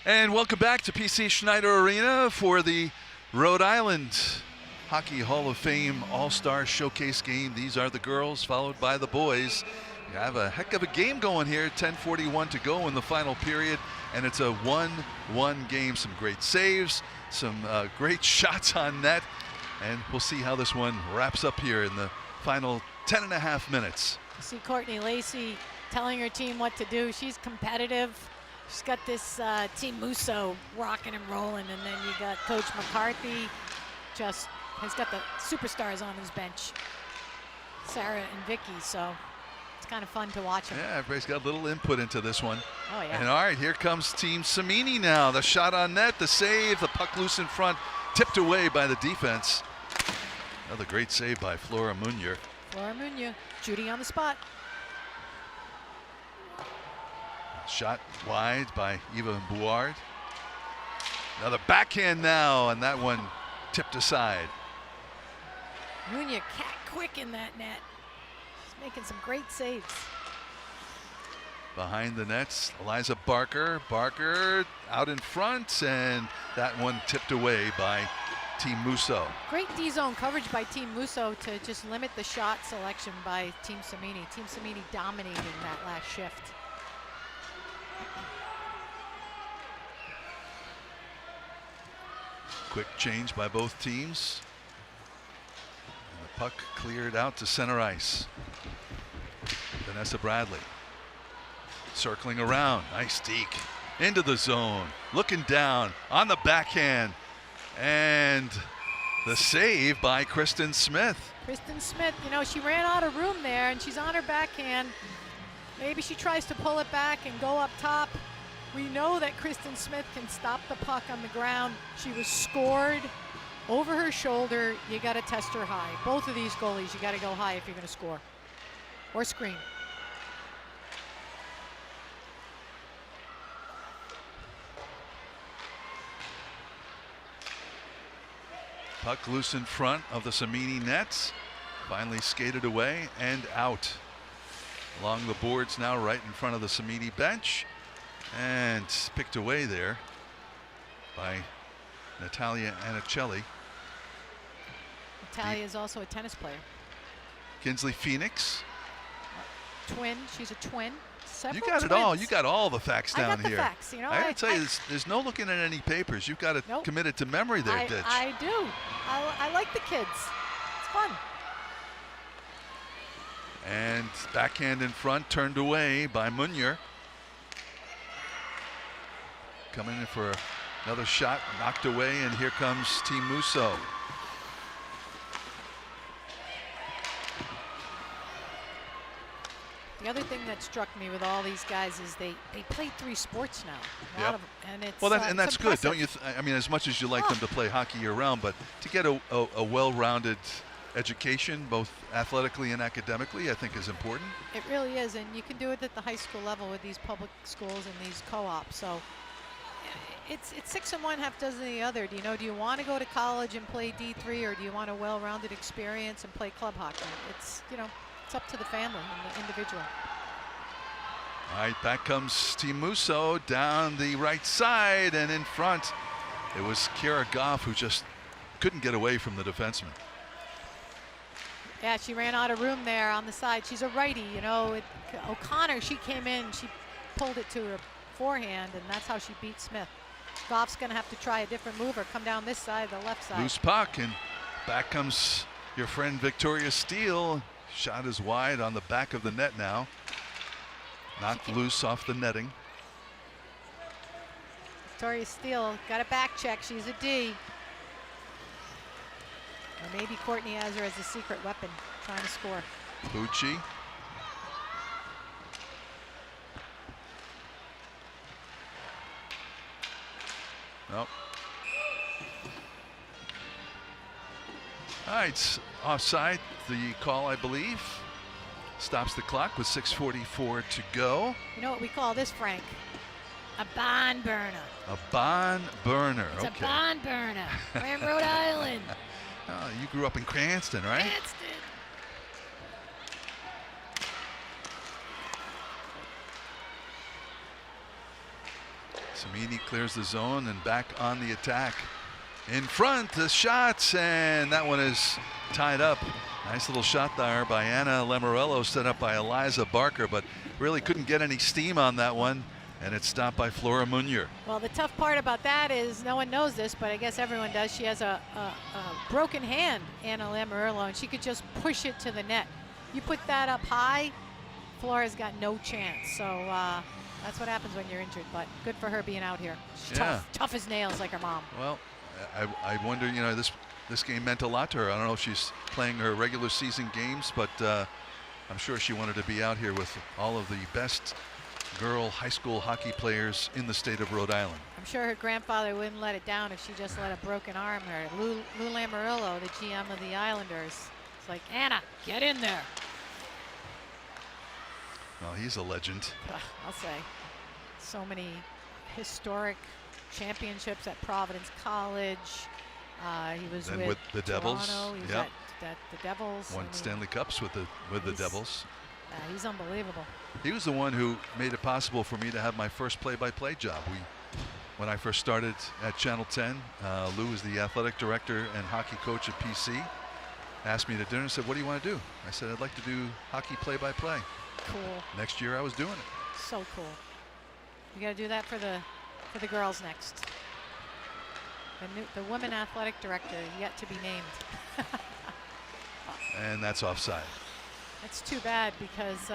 And welcome back to PC Schneider Arena for the Rhode Island Hockey Hall of Fame All-Star Showcase game. These are the girls, followed by the boys. You have a heck of a game going here. 10:41 to go in the final period, and it's a 1-1 game. Some great saves, some great shots on net, and we'll see how this one wraps up here in the final 10.5 minutes. You see Courtney Lacey telling her team what to do. She's competitive. She's got this Team Musso rocking and rolling, and then you got Coach McCarthy just has got the superstars on his bench, Sarah and Vicky, so it's kind of fun to watch them. Yeah, everybody's got a little input into this one. Oh, yeah. And all right, here comes Team Samini now. The shot on net, the save, the puck loose in front, tipped away by the defense. Another great save by Flora Munier. Flora Munier, Judy on the spot. Shot wide by Eva Bouard. Another backhand now, and that one tipped aside. Munier cat quick in that net. She's making some great saves. Behind the nets, Eliza Barker. Barker out in front, and that one tipped away by Team Musso. Great D-zone coverage by Team Musso to just limit the shot selection by Team Samini. Team Samini dominating that last shift. Quick change by both teams. And the puck cleared out to center ice. Vanessa Bradley circling around. Nice deke into the zone. Looking down on the backhand. And the save by Kristen Smith. Kristen Smith, you know, she ran out of room there, and she's on her backhand. Maybe she tries to pull it back and go up top. We know that Kristen Smith can stop the puck on the ground. She was scored over her shoulder. You got to test her high. Both of these goalies, you got to go high if you're going to score or screen. Puck loose in front of the Samini nets. Finally skated away and out. Along the boards now, right in front of the Samini bench. And picked away there by Natalia Anicelli. Natalia is also a tennis player. Kinsley Phoenix. Twin, she's a twin. You got it all. You got all the facts down I got here. the facts, you know. I gotta tell you, there's no looking at any papers. You've got it committed to memory there, Ditch. I do. I like the kids. It's fun. And backhand in front, turned away by Munier. Coming in for another shot, knocked away, and here comes Team Musso. The other thing that struck me with all these guys is they play 3 sports now. A lot of them, and it's well, and that's good, don't you? impressive. I mean, as much as you like them to play hockey year-round, but to get a well-rounded education, both athletically and academically, I think is important. It really is, and you can do it at the high school level with these public schools and these co-ops. So it's 6 and 1, half dozen the other. Do you want to go to college and play D3, or do you want a well-rounded experience and play club hockey? It's up to the family and the individual. All right, back comes Team Musso down the right side, and in front it was Kara Goff who just couldn't get away from the defenseman. Yeah, she ran out of room there on the side. She's a righty, O'Connor, she came in, she pulled it to her forehand, and that's how she beat Smith. Goff's going to have to try a different move or come down this side, the left side. Loose puck, and back comes your friend Victoria Steele. Shot is wide on the back of the net now. Knocked loose off the netting. Victoria Steele got a back check. She's a D. Or maybe Courtney has her as a secret weapon, trying to score. Bucci. Nope. All right, offside, the call, I believe. Stops the clock with 6:44 to go. You know what we call this, Frank? A barn burner. A barn burner. It's a barn burner. We're in Rhode Island. Oh, you grew up in Cranston, right? Cranston. So Samini clears the zone and back on the attack. In front, the shots, and that one is tied up. Nice little shot there by Anna Lamorello, set up by Eliza Barker, but really couldn't get any steam on that one, and it's stopped by Flora Munier. Well, the tough part about that is no one knows this, but I guess everyone does. She has a broken hand, Anna Lamorello, and she could just push it to the net. You put that up high, Flora's got no chance. So that's what happens when you're injured, but good for her being out here. She's tough as nails like her mom. Well, I wonder, you know, this game meant a lot to her. I don't know if she's playing her regular season games, but I'm sure she wanted to be out here with all of the best girl high school hockey players in the state of Rhode Island. I'm sure her grandfather wouldn't let it down if she just let a broken arm hurt. Lou Lamorello, the GM of the Islanders, it's like, Anna, get in there. Well, he's a legend. I'll say. So many historic championships at Providence College. He was with the Devils. Toronto. He was at the Devils. Won Stanley Cups with the Devils. He's unbelievable. He was the one who made it possible for me to have my first play-by-play job. When I first started at Channel 10, Lou was the athletic director and hockey coach at PC. Asked me to dinner and said, "What do you want to do?" I said, "I'd like to do hockey play-by-play." Cool. Next year I was doing it. So cool. You got to do that for the girls next. The women athletic director yet to be named. And that's offside. That's too bad because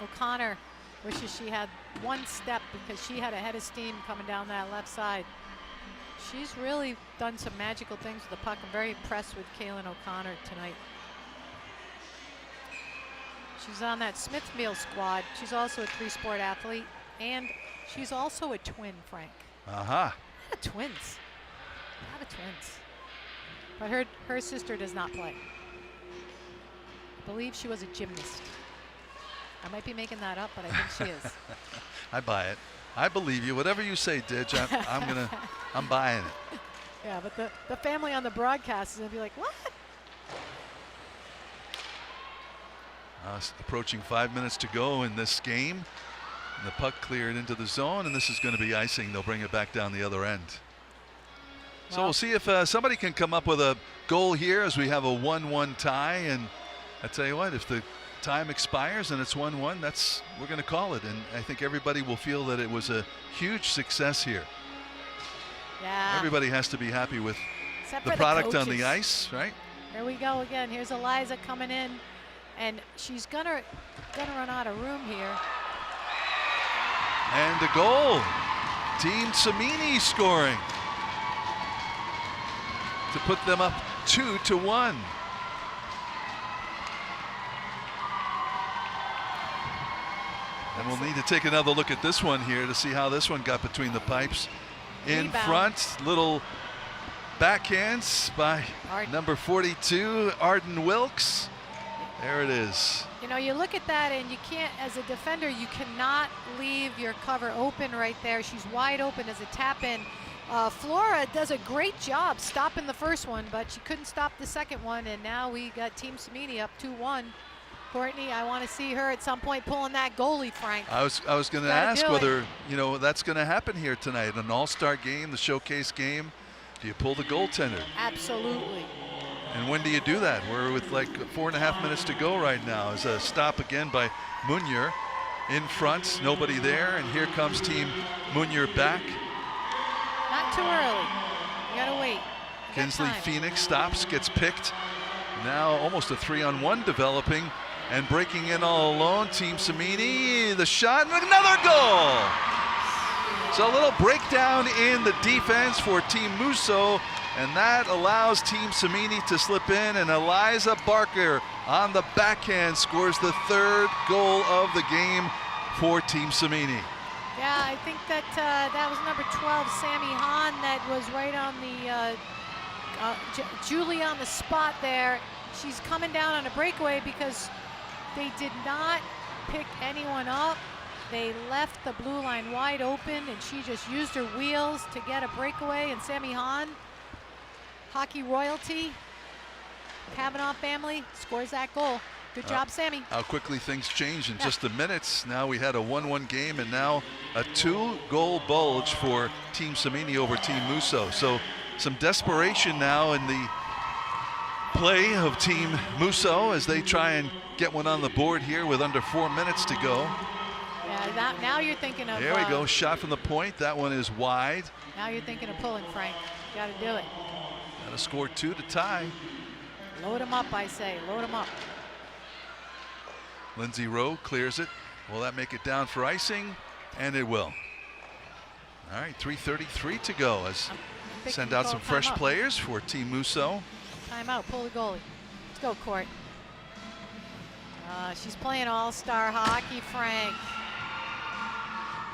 O'Connor wishes she had one step because she had a head of steam coming down that left side. She's really done some magical things with the puck. I'm very impressed with Kaylin O'Connor tonight. She's on that Smithfield squad. She's also a three-sport athlete, and she's also a twin, Frank. Twins. A lot of twins. But her sister does not play. I believe she was a gymnast. I might be making that up, but I think she is. I buy it. I believe you. Whatever you say, Didge, I'm buying it. Yeah, but the family on the broadcast is gonna be like, what? Approaching 5 minutes to go in this game. And the puck cleared into the zone, and this is going to be icing. They'll bring it back down the other end. So we'll see if somebody can come up with a goal here as we have a 1-1 tie. And I tell you what, if the time expires and it's 1-1, we're going to call it. And I think everybody will feel that it was a huge success here. Yeah. Everybody has to be happy with Except the for product on the ice, right? Here we go again. Here's Eliza coming in, and she's gonna run out of room here. And a goal. Team Samini scoring to put them up 2-1. And we'll need to take another look at this one here to see how this one got between the pipes. In front, little backhands by number 42, Arden Wilkes. There it is. You know, you look at that and you can't, as a defender, you cannot leave your cover open right there. She's wide open as a tap in. Flora does a great job stopping the first one, but she couldn't stop the second one, and now we got Team Samini up 2-1. Courtney, I want to see her at some point pulling that goalie, Frank. I was going to ask whether, you know, that's going to happen here tonight. An all-star game, the showcase game. Do you pull the goaltender? Absolutely. And when do you do that? We're with like 4.5 minutes to go right now. As a stop again by Munier in front, nobody there, and here comes Team Munier back. Not too early. You gotta wait. Kinsley Phoenix stops, gets picked. Now almost a 3-on-1 developing, and breaking in all alone. Team Samini, the shot, and another goal. So a little breakdown in the defense for Team Musso, and that allows Team Samini to slip in, and Eliza Barker on the backhand scores the third goal of the game for Team Samini. Yeah, I think that that was number 12, Sammy Hahn, that was right on the Julie on the spot there. She's coming down on a breakaway because they did not pick anyone up. They left the blue line wide open, and she just used her wheels to get a breakaway. And Sammy Hahn, hockey royalty, Kavanaugh family, scores that goal. Good job, Sammy. How quickly things change in just a minute. Now we had a 1-1 game and now a 2-goal bulge for Team Samini over Team Musso. So some desperation now in the play of Team Musso as they try and get one on the board here with under 4 minutes to go. Yeah, now you're thinking of. There we go, shot from the point. That one is wide. Now you're thinking of pulling, Frank. You got to do it. Got to score 2 to tie. Load him up, I say. Load him up. Lindsay Rowe clears it. Will that make it down for icing? And it will. All right, 3:33 to go as send out some fresh players for Team Musso. Timeout, pull the goalie. Let's go, Court. She's playing all-star hockey, Frank.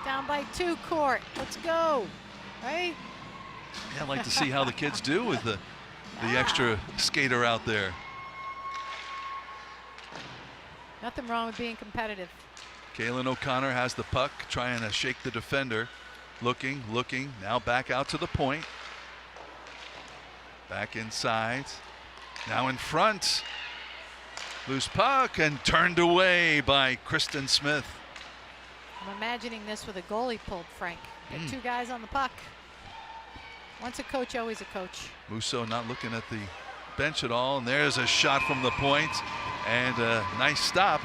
Down by 2, Court. Let's go. Right? Yeah, I'd like to see how the kids do with the extra skater out there. Nothing wrong with being competitive. Kaylin O'Connor has the puck, trying to shake the defender. Looking, now back out to the point. Back inside, now in front. Loose puck and turned away by Kristen Smith. I'm imagining this with a goalie pulled, Frank. Get 2 guys on the puck. Once a coach, always a coach. Musso not looking at the bench at all, and there's a shot from the point and a nice stop.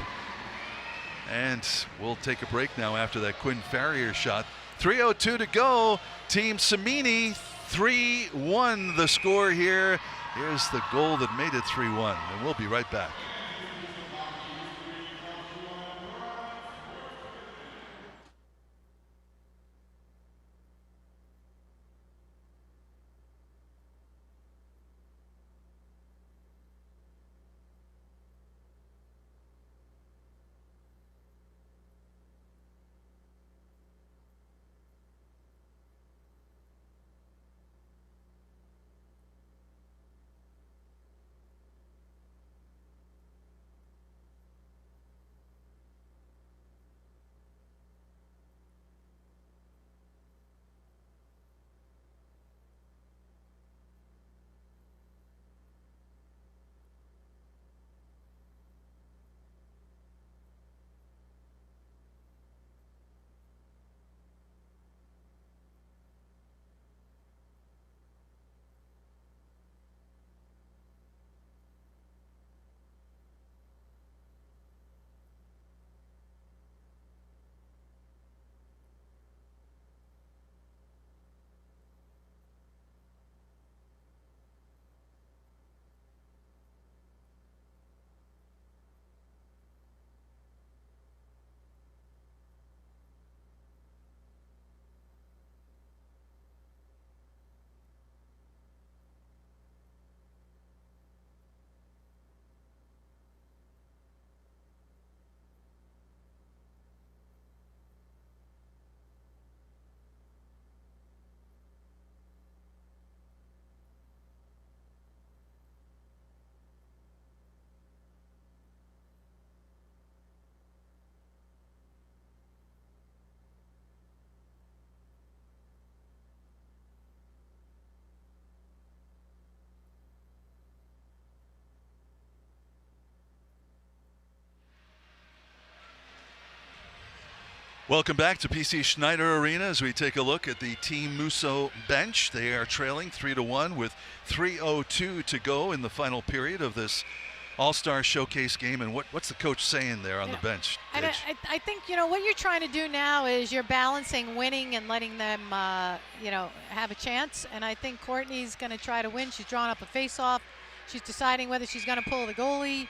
And we'll take a break now after that Quinn Farrier shot. 3:02 to go. Team Samini 3-1 the score here. Here's the goal that made it 3-1, and we'll be right back. Welcome back to PC Schneider Arena as we take a look at the Team Musso bench. They are trailing 3-1 with 3:02 to go in the final period of this All-Star Showcase game. And what's the coach saying there on the bench? And I think, what you're trying to do now is you're balancing winning and letting them, have a chance. And I think Courtney's going to try to win. She's drawing up a face-off. She's deciding whether she's going to pull the goalie.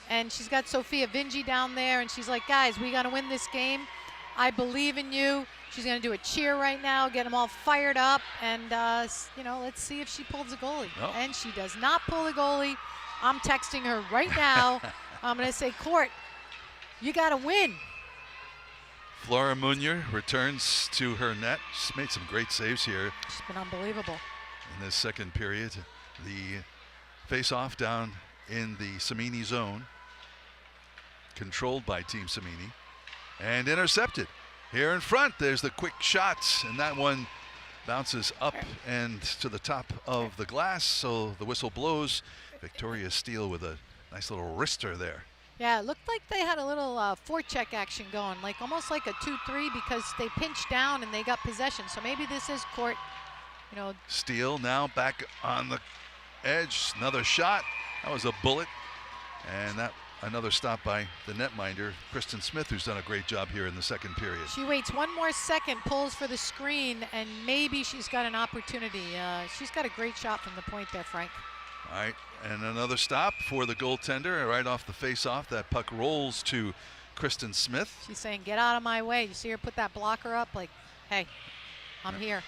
And she's got Sophia Vinci down there, and she's like, guys, we got to win this game. I believe in you. She's going to do a cheer right now, get them all fired up, and, let's see if she pulls the goalie. Oh. And she does not pull the goalie. I'm texting her right now. I'm going to say, Court, you got to win. Flora Munier returns to her net. She's made some great saves here. She's been unbelievable. In this second period, the face-off down in the Samini zone, controlled by Team Samini, and intercepted. Here in front, there's the quick shot, and that one bounces up and to the top of the glass, so the whistle blows. Victoria Steele with a Nice little wrister there. Yeah, it looked like they had a little forecheck action going, like almost like a 2-3 because they pinched down and they got possession. So maybe this is court, you know. Steele now back on the edge. Another shot. That was a bullet. And that another stop by the netminder, Kristen Smith, who's done a great job here in the second period. She waits one more second, pulls for the screen, and maybe she's got an opportunity. She's got a great shot from the point there, Frank. All right, and another stop for the goaltender right off the face-off. That puck rolls to Kristen Smith. She's saying, get out of my way. You see her put that blocker up like, hey, I'm here.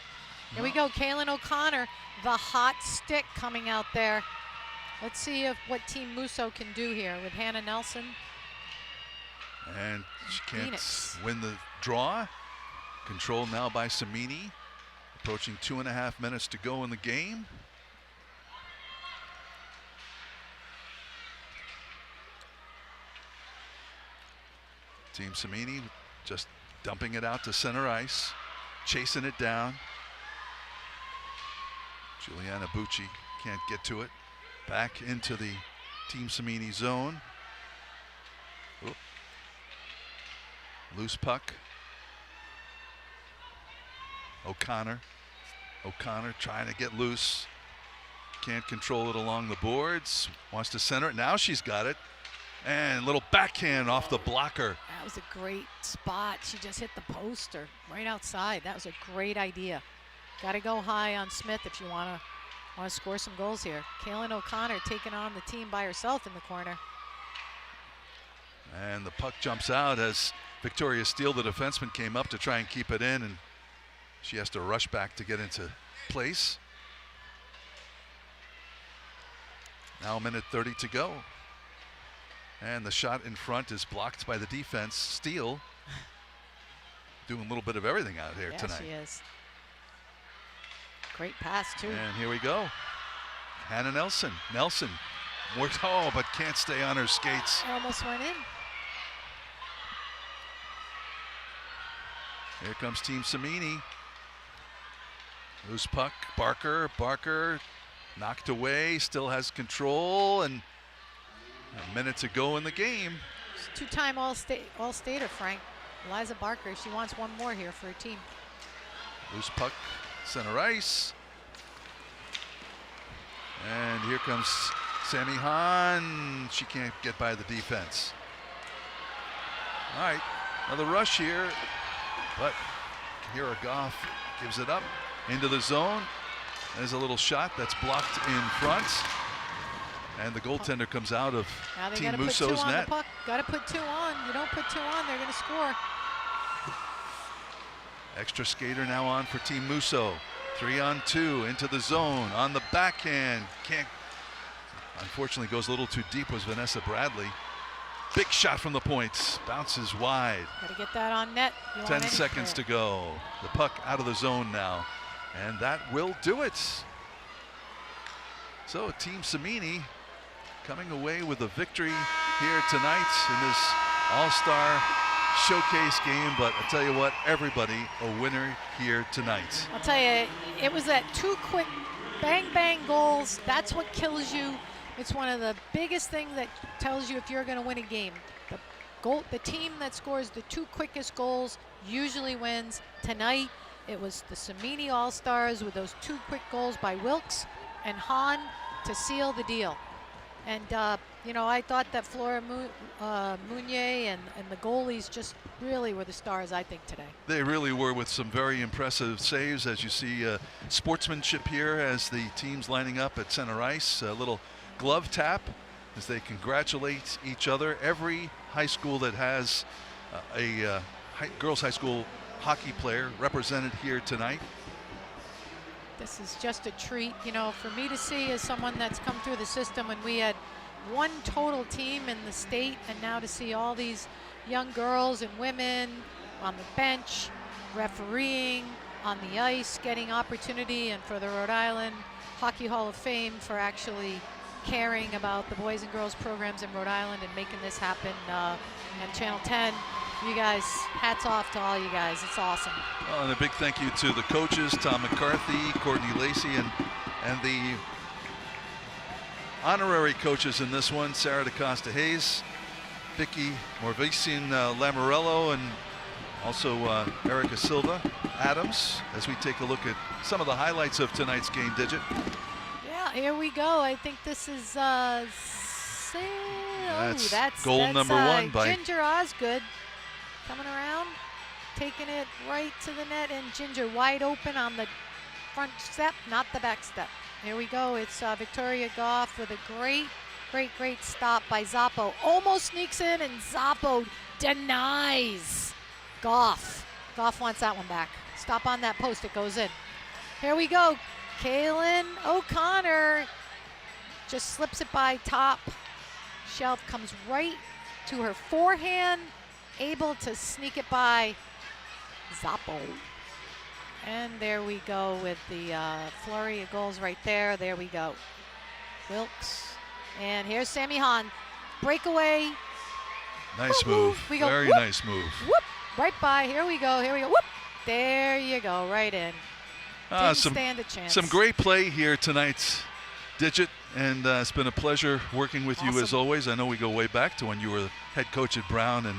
Here we go, Kaylin O'Connor, the hot stick coming out there. Let's see what Team Musso can do here with Hannah Nelson. And she can't Phoenix. win the draw. Controlled now by Samini. Approaching 2.5 minutes to go in the game. Team Samini just dumping it out to center ice, chasing it down. Juliana Bucci can't get to it. Back into the Team Samini zone. Oop. Loose puck. O'Connor trying to get loose. Can't control it along the boards. Wants to center it. Now she's got it. And little backhand off the blocker. That was a great spot. She just hit the poster right outside. That was a great idea. Got to go high on Smith if you want to score some goals here. Kaylin O'Connor taking on the team by herself in the corner. And the puck jumps out as Victoria Steele, the defenseman, came up to try and keep it in, and she has to rush back to get into place. Now 1:30 to go. And the shot in front is blocked by the defense. Steele doing a little bit of everything out here tonight. Yeah, she is. Great pass, too. And here we go. Hannah Nelson. Nelson worked, but can't stay on her skates. It almost went in. Here comes Team Samini. Loose puck. Barker knocked away, still has control, and a minute to go in the game. She's two-time All-Stater, Frank. Eliza Barker, she wants one more here for her team. Loose puck, center ice. And here comes Sammy Hahn. She can't get by the defense. All right, another rush here, but Kira Goff gives it up into the zone. There's a little shot that's blocked in front. And the goaltender comes out of Team Musso's net. Got to put two on. You don't put two on, they're going to score. Extra skater now on for Team Musso. 3-on-2 into the zone on the backhand. Can't. Unfortunately, goes a little too deep. Was Vanessa Bradley. Big shot from the point. Bounces wide. Got to get that on net. 10 seconds to go. The puck out of the zone now, and that will do it. So Team Samini coming away with a victory here tonight in this All-Star Showcase game. But I tell you what, everybody a winner here tonight. I'll tell you, it was that two quick bang goals. That's what kills you. It's one of the biggest things that tells you if you're going to win a game. The team that scores the two quickest goals usually wins. Tonight, it was the Samini All-Stars with those two quick goals by Wilkes and Hahn to seal the deal. And, you know, I thought that Flora Mounier and the goalies just really were the stars, I think, today. They really were, with some very impressive saves, as you see sportsmanship here as the teams lining up at center ice. A little glove tap as they congratulate each other. Every high school that has a girls high school hockey player represented here tonight. This is just a treat, you know, for me to see as someone that's come through the system when we had one total team in the state, and now to see all these young girls and women on the bench, refereeing, on the ice, getting opportunity, and for the Rhode Island Hockey Hall of Fame for actually caring about the boys and girls programs in Rhode Island and making this happen. And Channel 10, you guys, hats off to all you guys. It's awesome. Well, and a big thank you to the coaches, Tom McCarthy, Courtney Lacey, and the honorary coaches in this one, Sarah DaCosta Hayes, Vicky Morvician Lamorello, and also Erica Silva Adams, as we take a look at some of the highlights of tonight's game, Digit. Yeah, here we go. I think this is that's goal number 1 by Ginger Osgood coming around, taking it right to the net, and Ginger wide open on the front step, not the back step. Here we go. It's Victoria Goff with a great stop by Zappo. Almost sneaks in, and Zappo denies Goff. Goff wants that one back. Stop on that post. It goes in. Here we go. Kaylin O'Connor just slips it by top shelf, comes right to her forehand, able to sneak it by Zappo. And there we go with the flurry of goals right there. There we go. Wilkes. And here's Sammy Hahn. Breakaway. Nice move. We go, very whoop, nice move. Whoop. Right by. Here we go. Whoop. There you go. Right in. Didn't stand a chance. Some great play here tonight, Digit. And it's been a pleasure working with you as always. I know we go way back to when you were head coach at Brown, and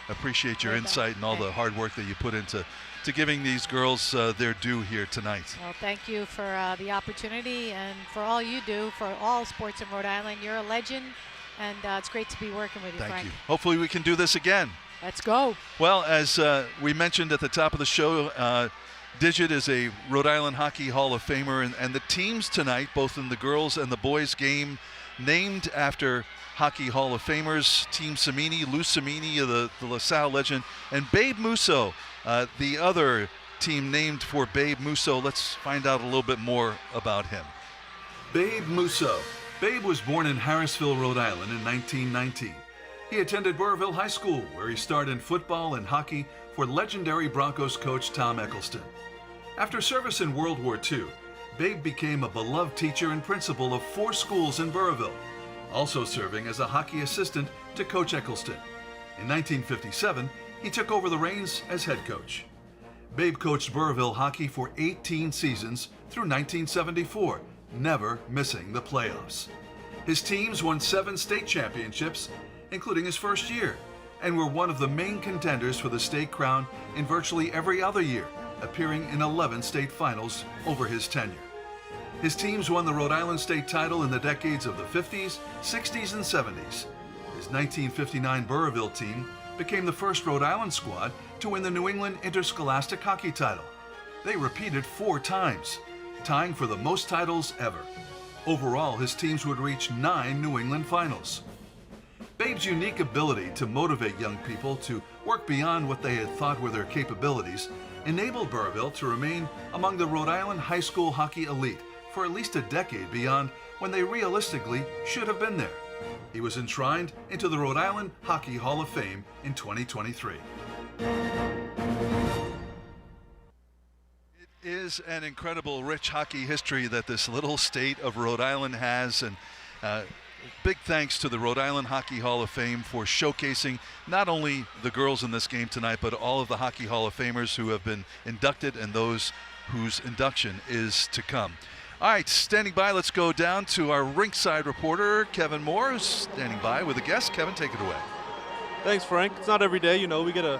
appreciate your insight and all the hard work that you put into giving these girls their due here tonight. Well, thank you for the opportunity and for all you do for all sports in Rhode Island. You're a legend, and it's great to be working with you, Frank. Thank you. Hopefully we can do this again. Let's go. Well, as we mentioned at the top of the show, Digit is a Rhode Island Hockey Hall of Famer, and the teams tonight, both in the girls and the boys game, named after Hockey Hall of Famers. Team Cimini, Lou Cimini, the LaSalle legend, and Babe Musso, the other team named for Babe Musso. Let's find out a little bit more about him. Babe Musso. Babe was born in Harrisville, Rhode Island in 1919. He attended Burrville High School, where he starred in football and hockey for legendary Broncos coach Tom Eccleston. After service in World War II, Babe became a beloved teacher and principal of 4 schools in Burrville, also serving as a hockey assistant to Coach Eccleston. In 1957, he took over the reins as head coach. Babe coached Burrville hockey for 18 seasons through 1974, never missing the playoffs. His teams won 7 state championships, including his first year, and were one of the main contenders for the state crown in virtually every other year, appearing in 11 state finals over his tenure. His teams won the Rhode Island state title in the decades of the 50s, 60s, and 70s. His 1959 Burrville team became the first Rhode Island squad to win the New England Interscholastic Hockey title. They repeated 4 times, tying for the most titles ever. Overall, his teams would reach 9 New England finals. Babe's unique ability to motivate young people to work beyond what they had thought were their capabilities enabled Burrville to remain among the Rhode Island high school hockey elite for at least a decade beyond when they realistically should have been there. He was enshrined into the Rhode Island Hockey Hall of Fame in 2023. It is an incredible, rich hockey history that this little state of Rhode Island has, and big thanks to the Rhode Island Hockey Hall of Fame for showcasing not only the girls in this game tonight, but all of the Hockey Hall of Famers who have been inducted and those whose induction is to come. All right, standing by, let's go down to our rinkside reporter, Kevin Moore, who's standing by with a guest. Kevin, take it away. Thanks, Frank. It's not every day, we get an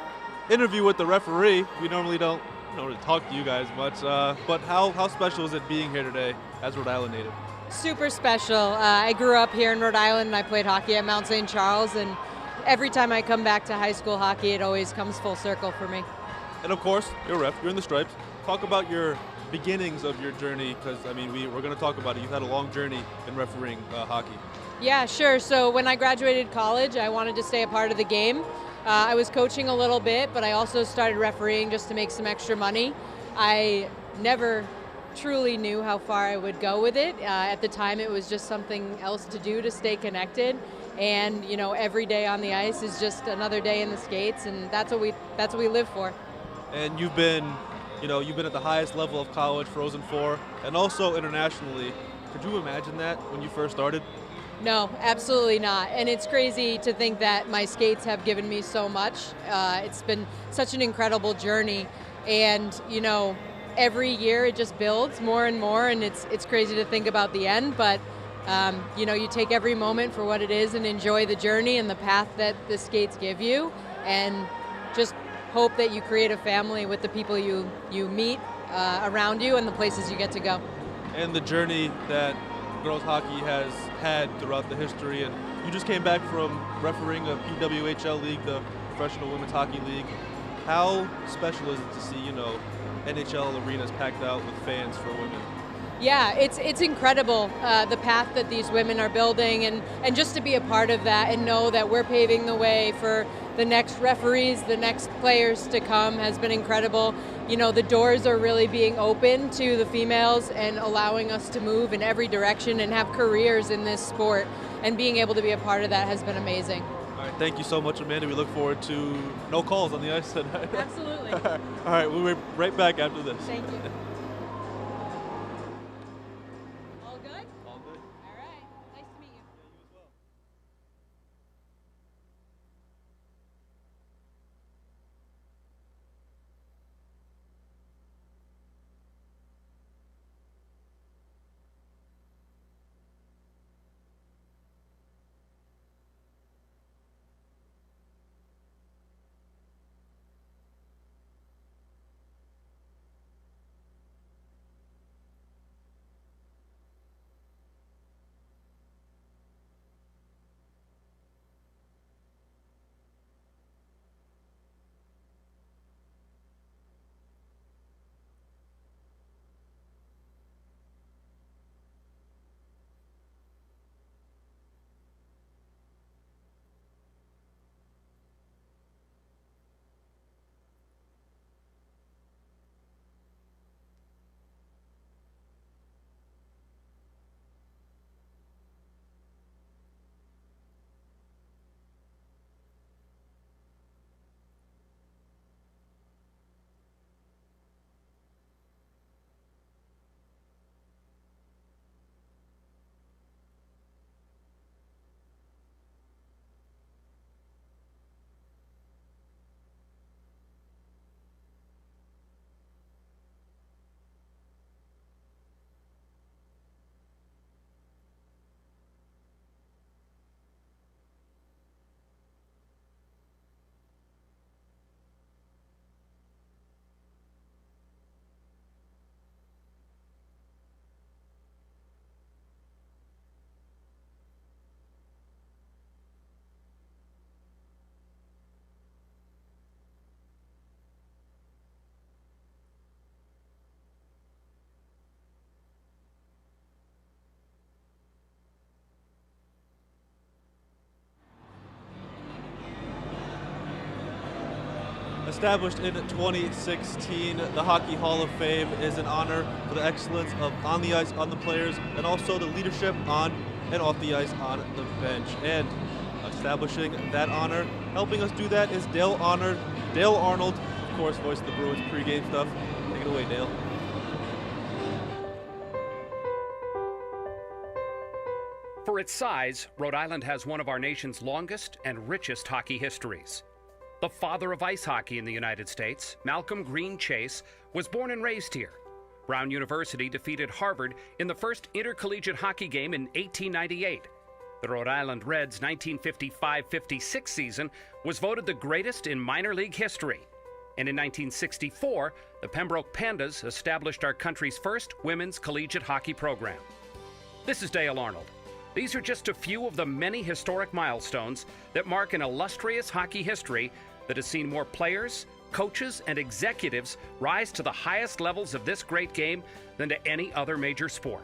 interview with the referee. We normally don't really talk to you guys much, but how special is it being here today as Rhode Island native? Super special. I grew up here in Rhode Island and I played hockey at Mount St. Charles, and every time I come back to high school hockey, it always comes full circle for me. And of course, you're a ref, you're in the stripes. Talk about your beginnings of your journey, because we're going to talk about it. You've had a long journey in refereeing hockey. Yeah, sure. So when I graduated college, I wanted to stay a part of the game. I was coaching a little bit, but I also started refereeing just to make some extra money. I never truly knew how far I would go with it. At the time, it was just something else to do to stay connected. And every day on the ice is just another day in the skates, and that's what we live for. And you've been at the highest level of college, Frozen Four, and also internationally. Could you imagine that when you first started? No, absolutely not. And it's crazy to think that my skates have given me so much. It's been such an incredible journey, and every year it just builds more and more, and it's crazy to think about the end, but You take every moment for what it is and enjoy the journey and the path that the skates give you, and just hope that you create a family with the people you meet around you and the places you get to go. And the journey that girls hockey has had throughout the history, and you just came back from refereeing a PWHL league, the Professional Women's Hockey League. How special is it to see, NHL arenas packed out with fans for women? Yeah, it's incredible, the path that these women are building, and just to be a part of that and know that we're paving the way for the next referees, the next players to come has been incredible. The doors are really being opened to the females and allowing us to move in every direction and have careers in this sport, and being able to be a part of that has been amazing. All right, thank you so much, Amanda. We look forward to no calls on the ice tonight. Absolutely. All right, we'll be right back after this. Thank you. Established in 2016, the Hockey Hall of Fame is an honor for the excellence of on the ice, on the players, and also the leadership on and off the ice, on the bench. And establishing that honor, helping us do that is Dale Arnold, of course, voice of the Bruins pregame stuff. Take it away, Dale. For its size, Rhode Island has one of our nation's longest and richest hockey histories. The father of ice hockey in the United States, Malcolm Green Chase, was born and raised here. Brown University defeated Harvard in the first intercollegiate hockey game in 1898. The Rhode Island Reds' 1955-56 season was voted the greatest in minor league history. And in 1964, the Pembroke Pandas established our country's first women's collegiate hockey program. This is Dale Arnold. These are just a few of the many historic milestones that mark an illustrious hockey history that has seen more players, coaches, and executives rise to the highest levels of this great game than to any other major sport.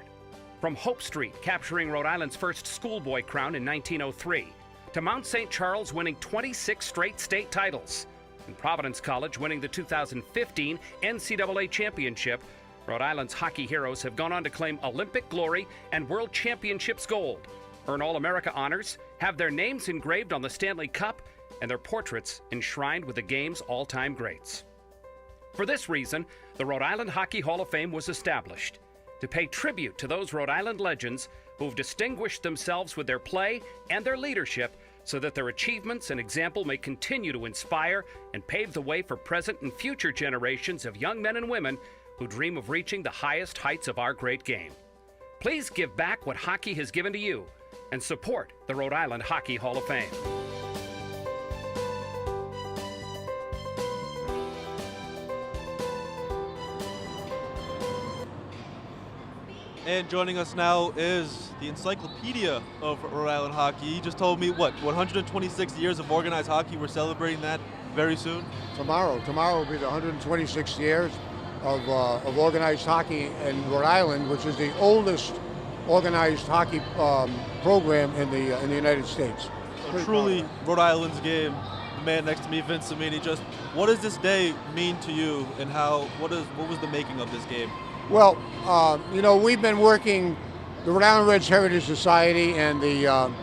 From Hope Street capturing Rhode Island's first schoolboy crown in 1903, to Mount St. Charles winning 26 straight state titles, and Providence College winning the 2015 NCAA championship, Rhode Island's hockey heroes have gone on to claim Olympic glory and World Championships gold, earn All-America honors, have their names engraved on the Stanley Cup, and their portraits enshrined with the game's all-time greats. For this reason, the Rhode Island Hockey Hall of Fame was established, to pay tribute to those Rhode Island legends who have distinguished themselves with their play and their leadership so that their achievements and example may continue to inspire and pave the way for present and future generations of young men and women who dream of reaching the highest heights of our great game. Please give back what hockey has given to you and support the Rhode Island Hockey Hall of Fame. And joining us now is the encyclopedia of Rhode Island hockey. He just told me, what, 126 years of organized hockey. We're celebrating that very soon? Tomorrow will be the 126 years of organized hockey in Rhode Island, which is the oldest organized hockey program in the United States. So truly Rhode Island's game. The man next to me, Vince Samini, just what does this day mean to you, and what was the making of this game? Well, we've been working, the Rhode Island Reds Heritage Society and and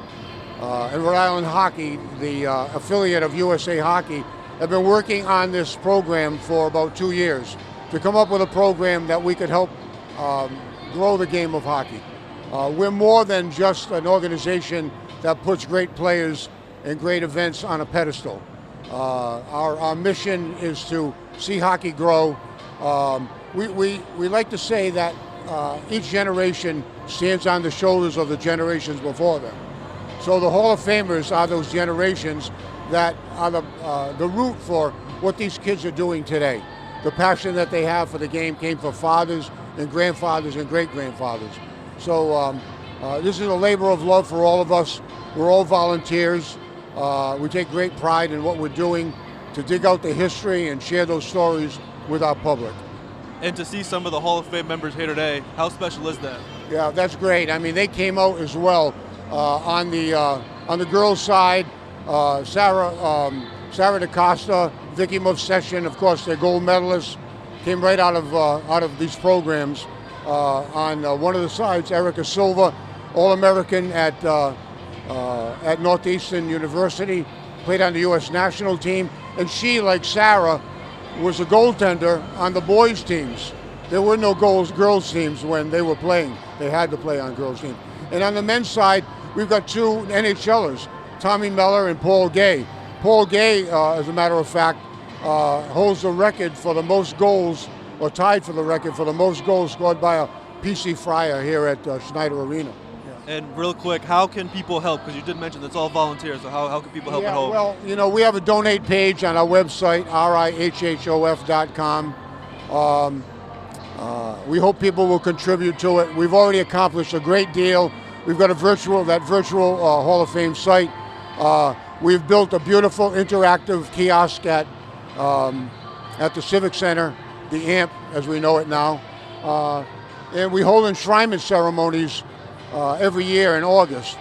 Rhode Island Hockey, the affiliate of USA Hockey, have been working on this program for about 2 years to come up with a program that we could help grow the game of hockey. We're more than just an organization that puts great players and great events on a pedestal. Our mission is to see hockey grow. We like to say that each generation stands on the shoulders of the generations before them. So the Hall of Famers are those generations that are the root for what these kids are doing today. The passion that they have for the game came from fathers and grandfathers and great-grandfathers. So this is a labor of love for all of us. We're all volunteers. We take great pride in what we're doing to dig out the history and share those stories with our public. And to see some of the Hall of Fame members here today, how special is that? Yeah, that's great. I mean, they came out as well on the girls' side. Sarah DaCosta, Vicky Movsession, of course, they're gold medalists, came right out of these programs. On one of the sides, Erica Silva, All-American at Northeastern University, played on the U.S. national team, and she, like Sarah, was a goaltender on the boys' teams. There were no girls' teams when they were playing. They had to play on girls' teams. And on the men's side, we've got two NHLers, Tommy Meller and Paul Gay. Paul Gay, as a matter of fact, holds the record for the most goals, or tied for the record for the most goals scored by a PC Fryer here at Schneider Arena. And real quick, how can people help? Because you did mention it's all volunteers, so how can people help at home? Well, we have a donate page on our website, rihhof.com. We hope people will contribute to it. We've already accomplished a great deal. We've got that virtual Hall of Fame site. We've built a beautiful interactive kiosk at the Civic Center, the AMP as we know it now. And we hold enshrinement ceremonies every year in August.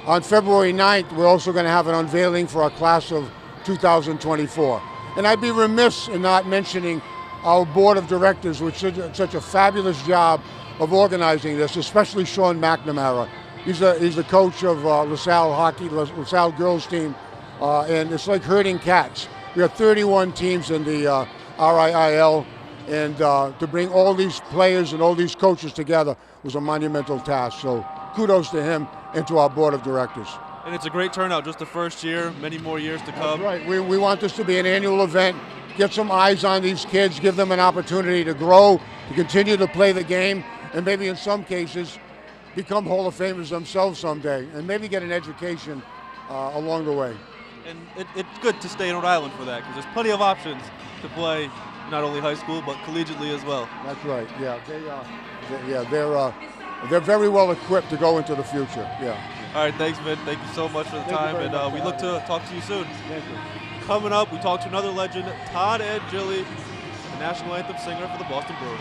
On February 9th, we're also going to have an unveiling for our class of 2024. And I'd be remiss in not mentioning our board of directors, which did such a fabulous job of organizing this, especially Sean McNamara. He's the coach of LaSalle girls team, and it's like herding cats. We have 31 teams in the RIIL, and to bring all these players and all these coaches together was a monumental task. So kudos to him and to our board of directors. And it's a great turnout, just the first year, many more years to come. That's right. We want this to be an annual event, get some eyes on these kids, give them an opportunity to grow, to continue to play the game, and maybe in some cases become Hall of Famers themselves someday, and maybe get an education along the way. And it's good to stay in Rhode Island for that, because there's plenty of options to play not only high school, but collegiately as well. That's right, yeah. They're very well equipped to go into the future, yeah. All right, thanks, Vin. Thank you so much for the time, and we look to talk to you soon. Thank you. Coming up, we talk to another legend, Todd Angeli, the national anthem singer for the Boston Bruins.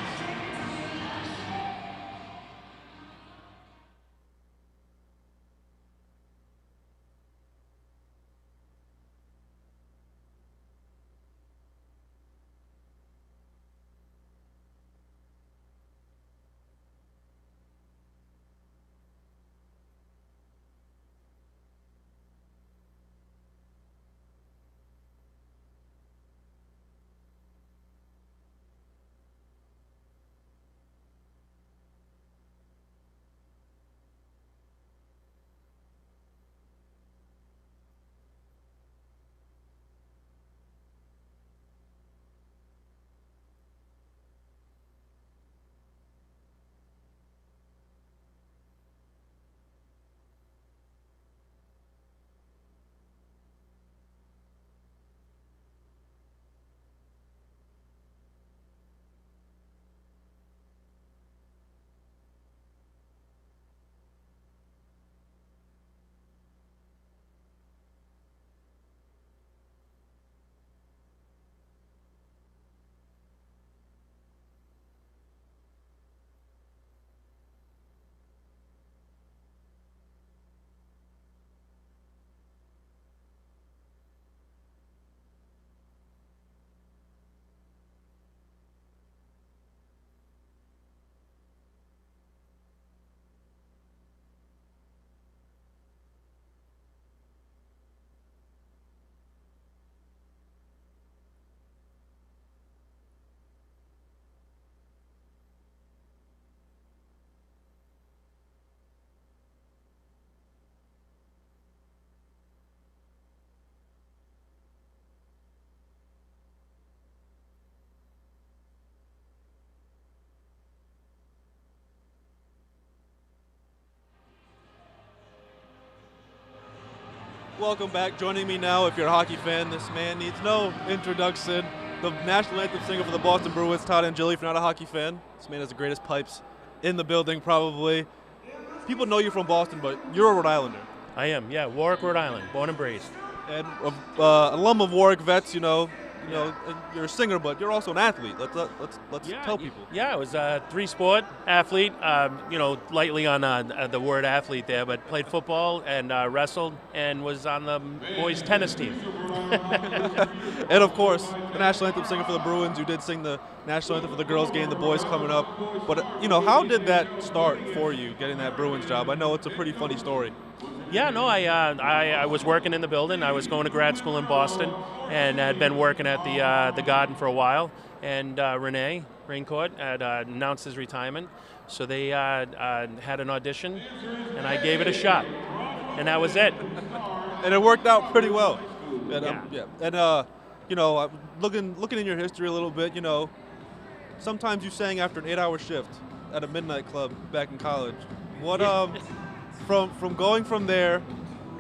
Welcome back. Joining me now, if you're a hockey fan, this man needs no introduction. The national anthem singer for the Boston Bruins, Todd Angeli. If you're not a hockey fan, this man has the greatest pipes in the building, probably. People know you from Boston, but you're a Rhode Islander. I am, yeah. Warwick, Rhode Island, born and raised. And alum of Warwick Vets, you know, you're a singer, but you're also an athlete. Let's tell people. Yeah, I was a three-sport athlete. Lightly on the word athlete there, but played football and wrestled and was on the boys' tennis team. And of course, the national anthem singer for the Bruins. You did sing the national anthem for the girls' game, the boys coming up. But how did that start for you, getting that Bruins job? I know it's a pretty funny story. Yeah, no, I was working in the building. I was going to grad school in Boston and had been working at the Garden for a while. And Rene Raincourt had announced his retirement. So they had an audition, and I gave it a shot. And that was it. And it worked out pretty well. And, And, looking in your history a little bit, sometimes you sang after an 8-hour shift at a midnight club back in college. What, from going from there,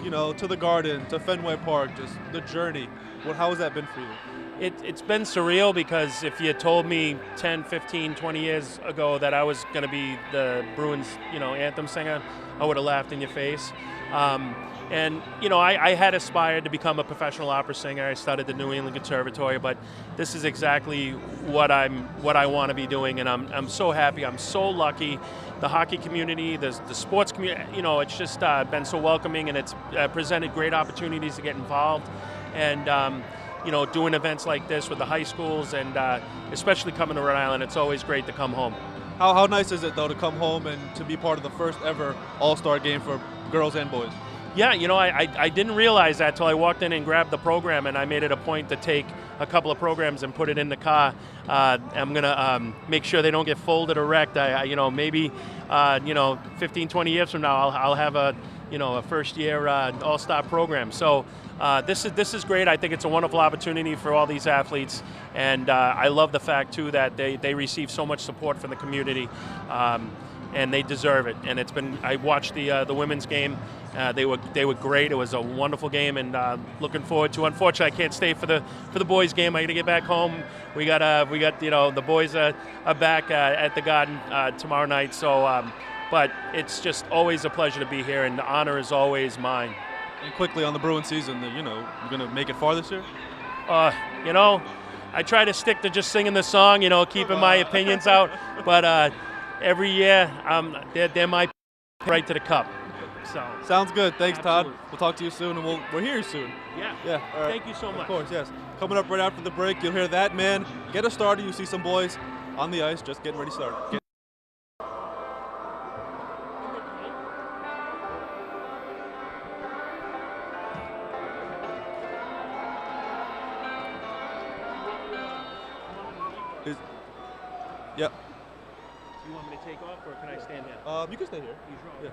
to the Garden, to Fenway Park, just the journey, how has that been for you? It's been surreal because if you had told me 10, 15, 20 years ago that I was going to be the Bruins, anthem singer, I would have laughed in your face. I had aspired to become a professional opera singer. I studied the New England Conservatory, but this is exactly what I want to be doing, and I'm so happy. I'm so lucky. The hockey community, the sports community, it's just been so welcoming, and it's presented great opportunities to get involved. And doing events like this with the high schools, and especially coming to Rhode Island, it's always great to come home. How nice is it, though, to come home and to be part of the first ever All-Star game for girls and boys? Yeah, I didn't realize that till I walked in and grabbed the program, and I made it a point to take a couple of programs and put it in the car. I'm going to make sure they don't get folded or wrecked. Maybe 15, 20 years from now, I'll have a first-year all-star program. So this is great. I think it's a wonderful opportunity for all these athletes, and I love the fact, too, that they receive so much support from the community. And they deserve it. And I watched the women's game. They were great. It was a wonderful game, and looking forward to. Unfortunately, I can't stay for the boys' game. I got to get back home. We got the boys are back at the Garden tomorrow night. So, but it's just always a pleasure to be here, and the honor is always mine. And quickly on the Bruins season, you're gonna make it far this year. I try to stick to just singing the song. Keeping my opinions out, but. Every year, they're my right to the cup. So sounds good. Thanks, absolutely. Todd. We'll talk to you soon, and we'll hear you soon. Yeah. All right. Thank you so much. Of course, yes. Coming up right after the break, you'll hear that man get us started. You see some boys on the ice just getting ready to start. Yep. You want me to take off, or can I stand here? You can stay here. Yeah.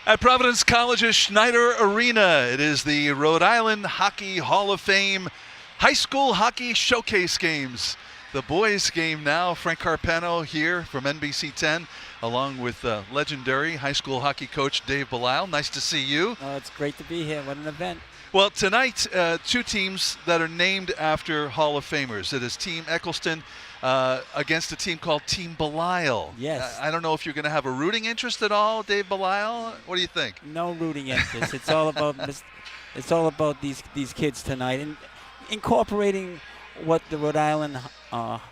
At Providence College's Schneider Arena, it is the Rhode Island Hockey Hall of Fame High School Hockey Showcase Games. The boys game now. Frank Carpano here from NBC 10, along with legendary high school hockey coach Dave Belisle. Nice to see you. Oh, it's great to be here. What an event. Well, tonight, two teams that are named after Hall of Famers. It is Team Eccleston against a team called Team Belisle. Yes. I don't know if you're going to have a rooting interest at all, Dave Belisle. What do you think? No rooting interest. It's all about these kids tonight, and incorporating what the Rhode Island Hall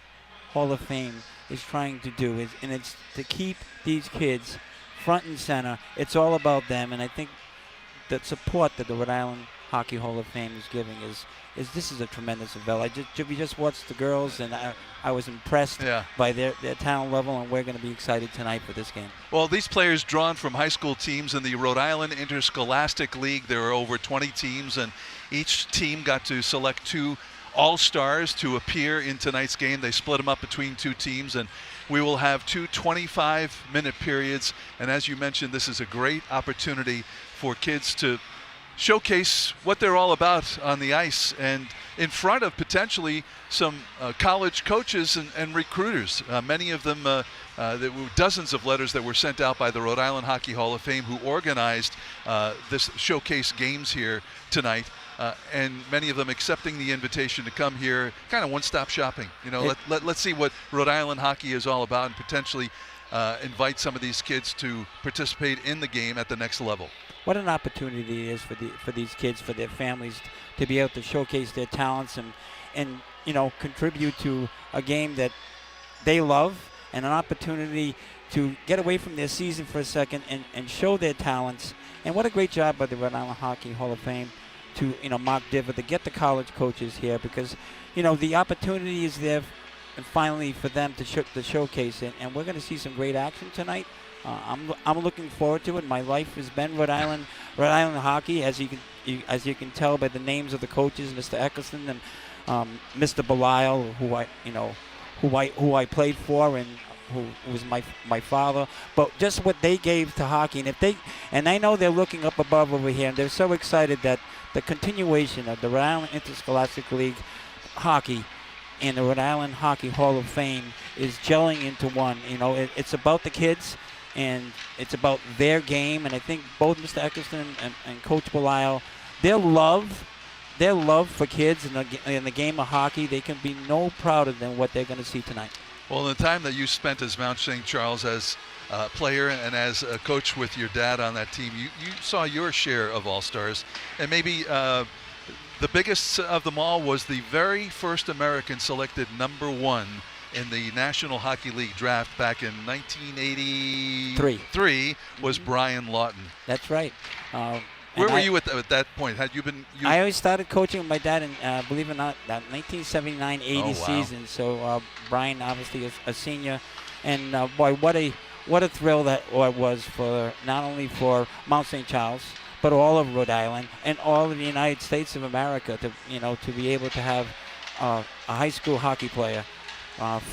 of Fame is trying to do, and it's to keep these kids front and center. It's all about them, and I think the support that the Rhode Island Hockey Hall of Fame is giving is this is a tremendous event. We just watched the girls, and I was impressed by their talent level, and we're going to be excited tonight for this game. Well, these players drawn from high school teams in the Rhode Island Interscholastic League. There are over 20 teams, and each team got to select 2 all-stars to appear in tonight's game. They split them up between 2 teams, and we will have 2 25-minute periods. And as you mentioned, this is a great opportunity for kids to showcase what they're all about on the ice, and in front of potentially some college coaches and recruiters. Many of them, there were dozens of letters that were sent out by the Rhode Island Hockey Hall of Fame, who organized this showcase games here tonight. And many of them accepting the invitation to come here, kind of one-stop shopping. You know, let's see what Rhode Island hockey is all about, and potentially invite some of these kids to participate in the game at the next level. What an opportunity it is for these kids, for their families, to be able to showcase their talents and you know, contribute to a game that they love, and an opportunity to get away from their season for a second and show their talents. And what a great job by the Rhode Island Hockey Hall of Fame to, you know, Mark Diver, to get the college coaches here, because, you know, the opportunity is there and finally for them to showcase it. And we're going to see some great action tonight. I'm looking forward to it. My life has been Rhode Island hockey, as you can tell by the names of the coaches, Mr. Eccleston and Mr. Belisle, who I played for, and who was my father. But just what they gave to hockey, and I know they're looking up above over here, and they're so excited that the continuation of the Rhode Island Interscholastic League hockey and the Rhode Island Hockey Hall of Fame is gelling into one. You know, it's about the kids, and it's about their game. And I think both Mr. Eccleston and Coach Belisle, their love for kids in the game of hockey, they can be no prouder than what they're going to see tonight. Well, in the time that you spent as Mount St. Charles as a player and as a coach with your dad on that team, you saw your share of All-Stars. And maybe the biggest of them all was the very first American selected #1 in the National Hockey League draft back in 1983 was Brian Lawton. That's right. Where were you at that point? Had you been? I always started coaching with my dad in, believe it or not, that 1979-80 season. So Brian, obviously a senior, and boy, what a thrill that was for not only for Mount St. Charles, but all of Rhode Island and all of the United States of America to be able to have a high school hockey player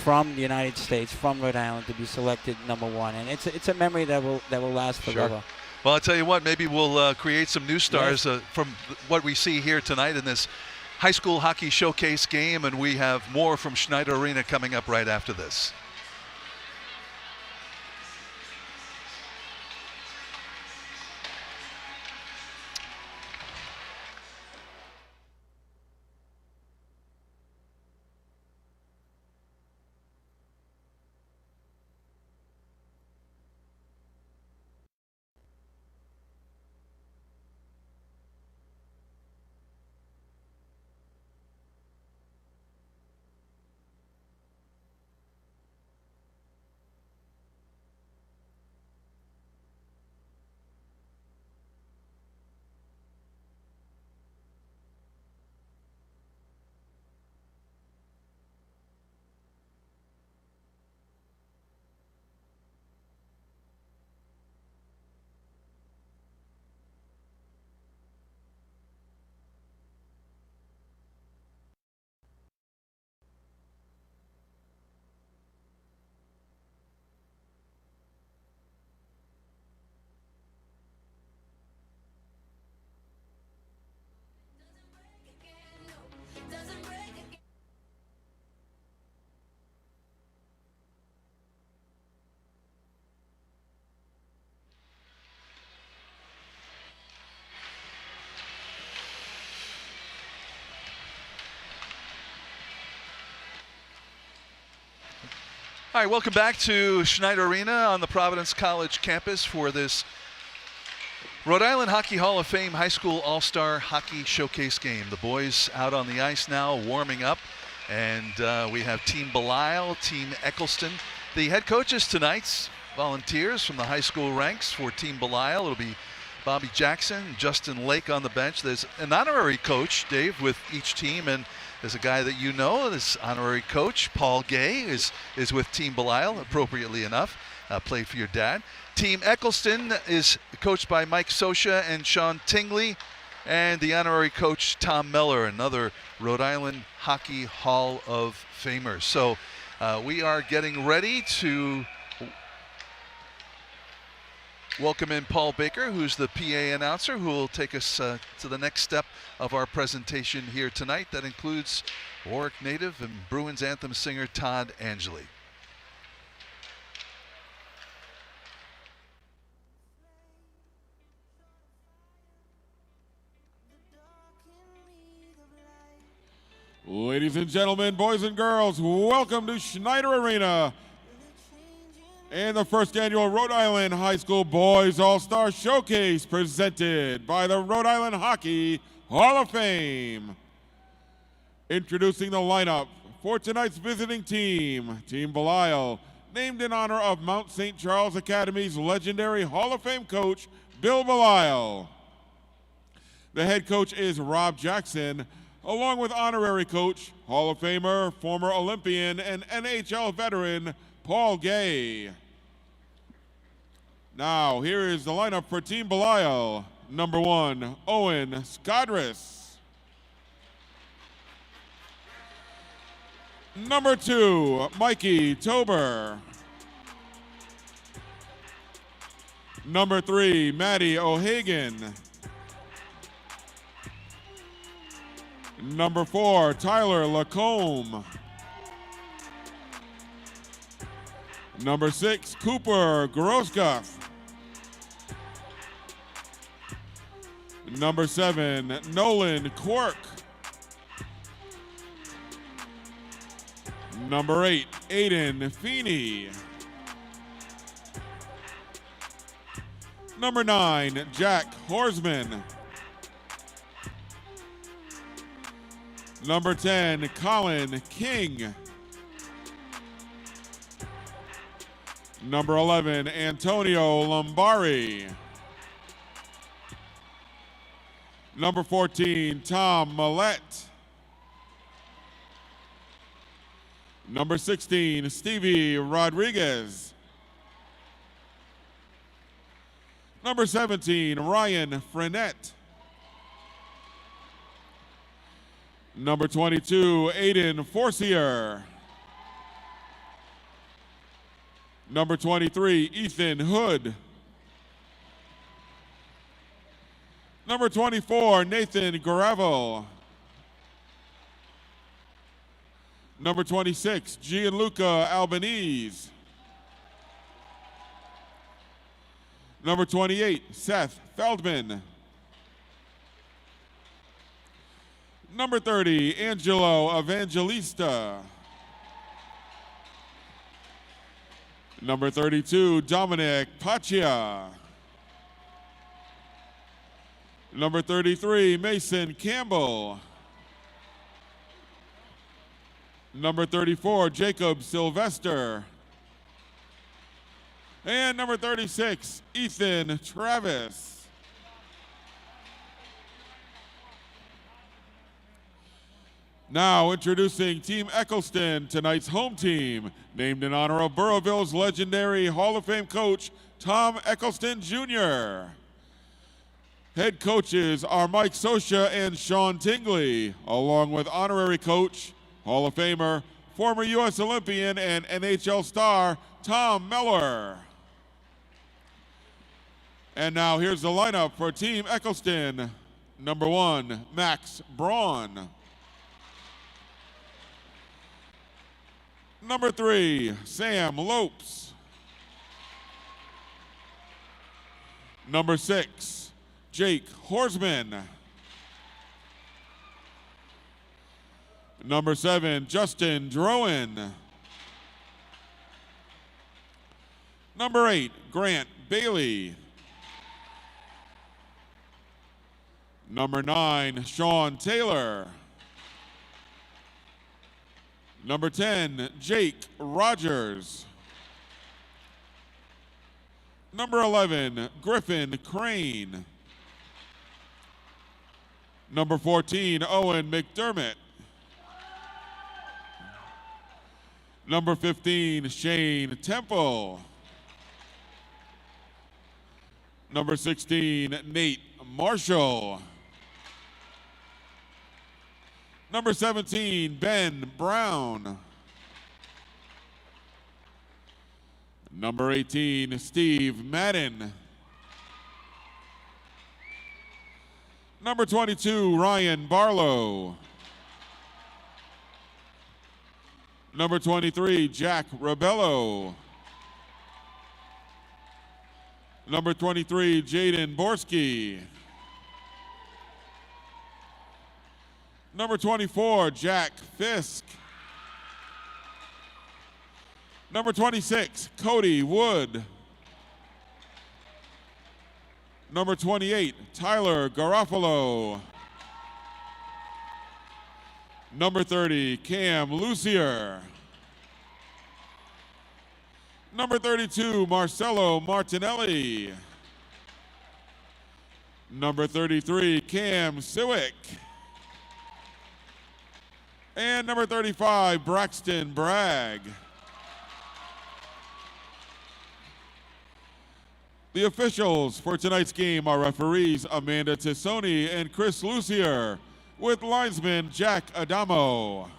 from the United States, from Rhode Island, to be selected #1, and it's a memory that will last forever. Sure. Well, I'll tell you what, maybe we'll create some new stars from what we see here tonight in this high school hockey showcase game, and we have more from Schneider Arena coming up right after this. All right, welcome back to Schneider Arena on the Providence College campus for this Rhode Island Hockey Hall of Fame High School All-Star Hockey Showcase game. The boys out on the ice now warming up, and we have Team Belisle, Team Eccleston. The head coaches tonight's volunteers from the high school ranks for Team Belisle. It'll be Bobby Jackson, Justin Lake on the bench. There's an honorary coach, Dave, with each team, and there's a guy that you know, this honorary coach, Paul Gay, is with Team Belisle, appropriately enough, played for your dad. Team Eccleston is coached by Mike Sosha and Sean Tingley, and the honorary coach, Tom Miller, another Rhode Island Hockey Hall of Famers. So we are getting ready to welcome in Paul Baker, who's the PA announcer, who will take us to the next step of our presentation here tonight. That includes Warwick native and Bruins anthem singer Todd Angeli. Ladies and gentlemen, boys and girls, welcome to Schneider Arena and the first annual Rhode Island High School Boys All-Star Showcase, presented by the Rhode Island Hockey Hall of Fame. Introducing the lineup for tonight's visiting team, Team Belisle, named in honor of Mount St. Charles Academy's legendary Hall of Fame coach, Bill Belisle. The head coach is Rob Jackson, along with honorary coach, Hall of Famer, former Olympian, and NHL veteran, Paul Gay. Now, here is the lineup for Team Belisle. Number 1, Owen Skadris. Number 2, Mikey Tober. Number 3, Maddie O'Hagan. Number 4, Tyler Lacombe. Number 6, Cooper Grosguff. Number 7, Nolan Quirk. Number 8, Aiden Feeney. Number 9, Jack Horsman. Number 10, Colin King. Number 11, Antonio Lombari. Number 14, Tom Millette. Number 16, Stevie Rodriguez. Number 17, Ryan Frenette. Number 22, Aiden Forcier. Number 23, Ethan Hood. Number 24, Nathan Gravel. Number 26, Gianluca Albanese. Number 28, Seth Feldman. Number 30, Angelo Evangelista. Number 32, Dominic Paccia. Number 33, Mason Campbell. Number 34, Jacob Sylvester. And number 36, Ethan Travis. Now introducing Team Eccleston, tonight's home team, named in honor of Burrowville's legendary Hall of Fame coach, Tom Eccleston Jr. Head coaches are Mike Sosha and Sean Tingley, along with honorary coach, Hall of Famer, former U.S. Olympian and NHL star, Tom Miller. And now here's the lineup for Team Eccleston. Number 1, Max Braun. Number 3, Sam Lopes. Number 6, Jake Horsman. Number 7, Justin Drowan. Number 8, Grant Bailey. Number 9, Sean Taylor. Number 10, Jake Rogers. Number 11, Griffin Crane. Number 14, Owen McDermott. Number 15, Shane Temple. Number 16, Nate Marshall. Number 17, Ben Brown. Number 18, Steve Madden. Number 22, Ryan Barlow. Number 23, Jack Rebello. Number 23, Jaden Borski. Number 24, Jack Fisk. Number 26, Cody Wood. Number 28, Tyler Garofalo. Number 30, Cam Lucier. Number 32, Marcelo Martinelli. Number 33, Cam Siwick. And number 35, Braxton Bragg. The officials for tonight's game are referees Amanda Tissoni and Chris Lucier, with linesman Jack Adamo.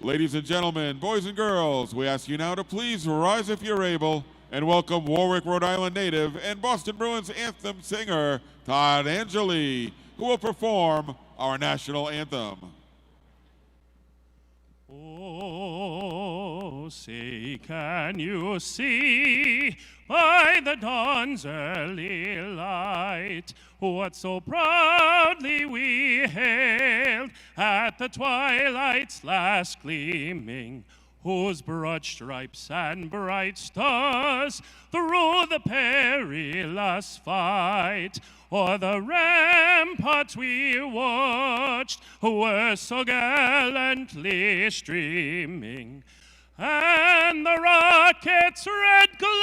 Ladies and gentlemen, boys and girls, we ask you now to please rise if you're able and welcome Warwick, Rhode Island native and Boston Bruins anthem singer Todd Angeli, who will perform our national anthem. Oh, say, can you see by the dawn's early light what so proudly we hailed at the twilight's last gleaming, whose broad stripes and bright stars through the perilous fight o'er the ramparts we watched were so gallantly streaming, and the rocket's red glare,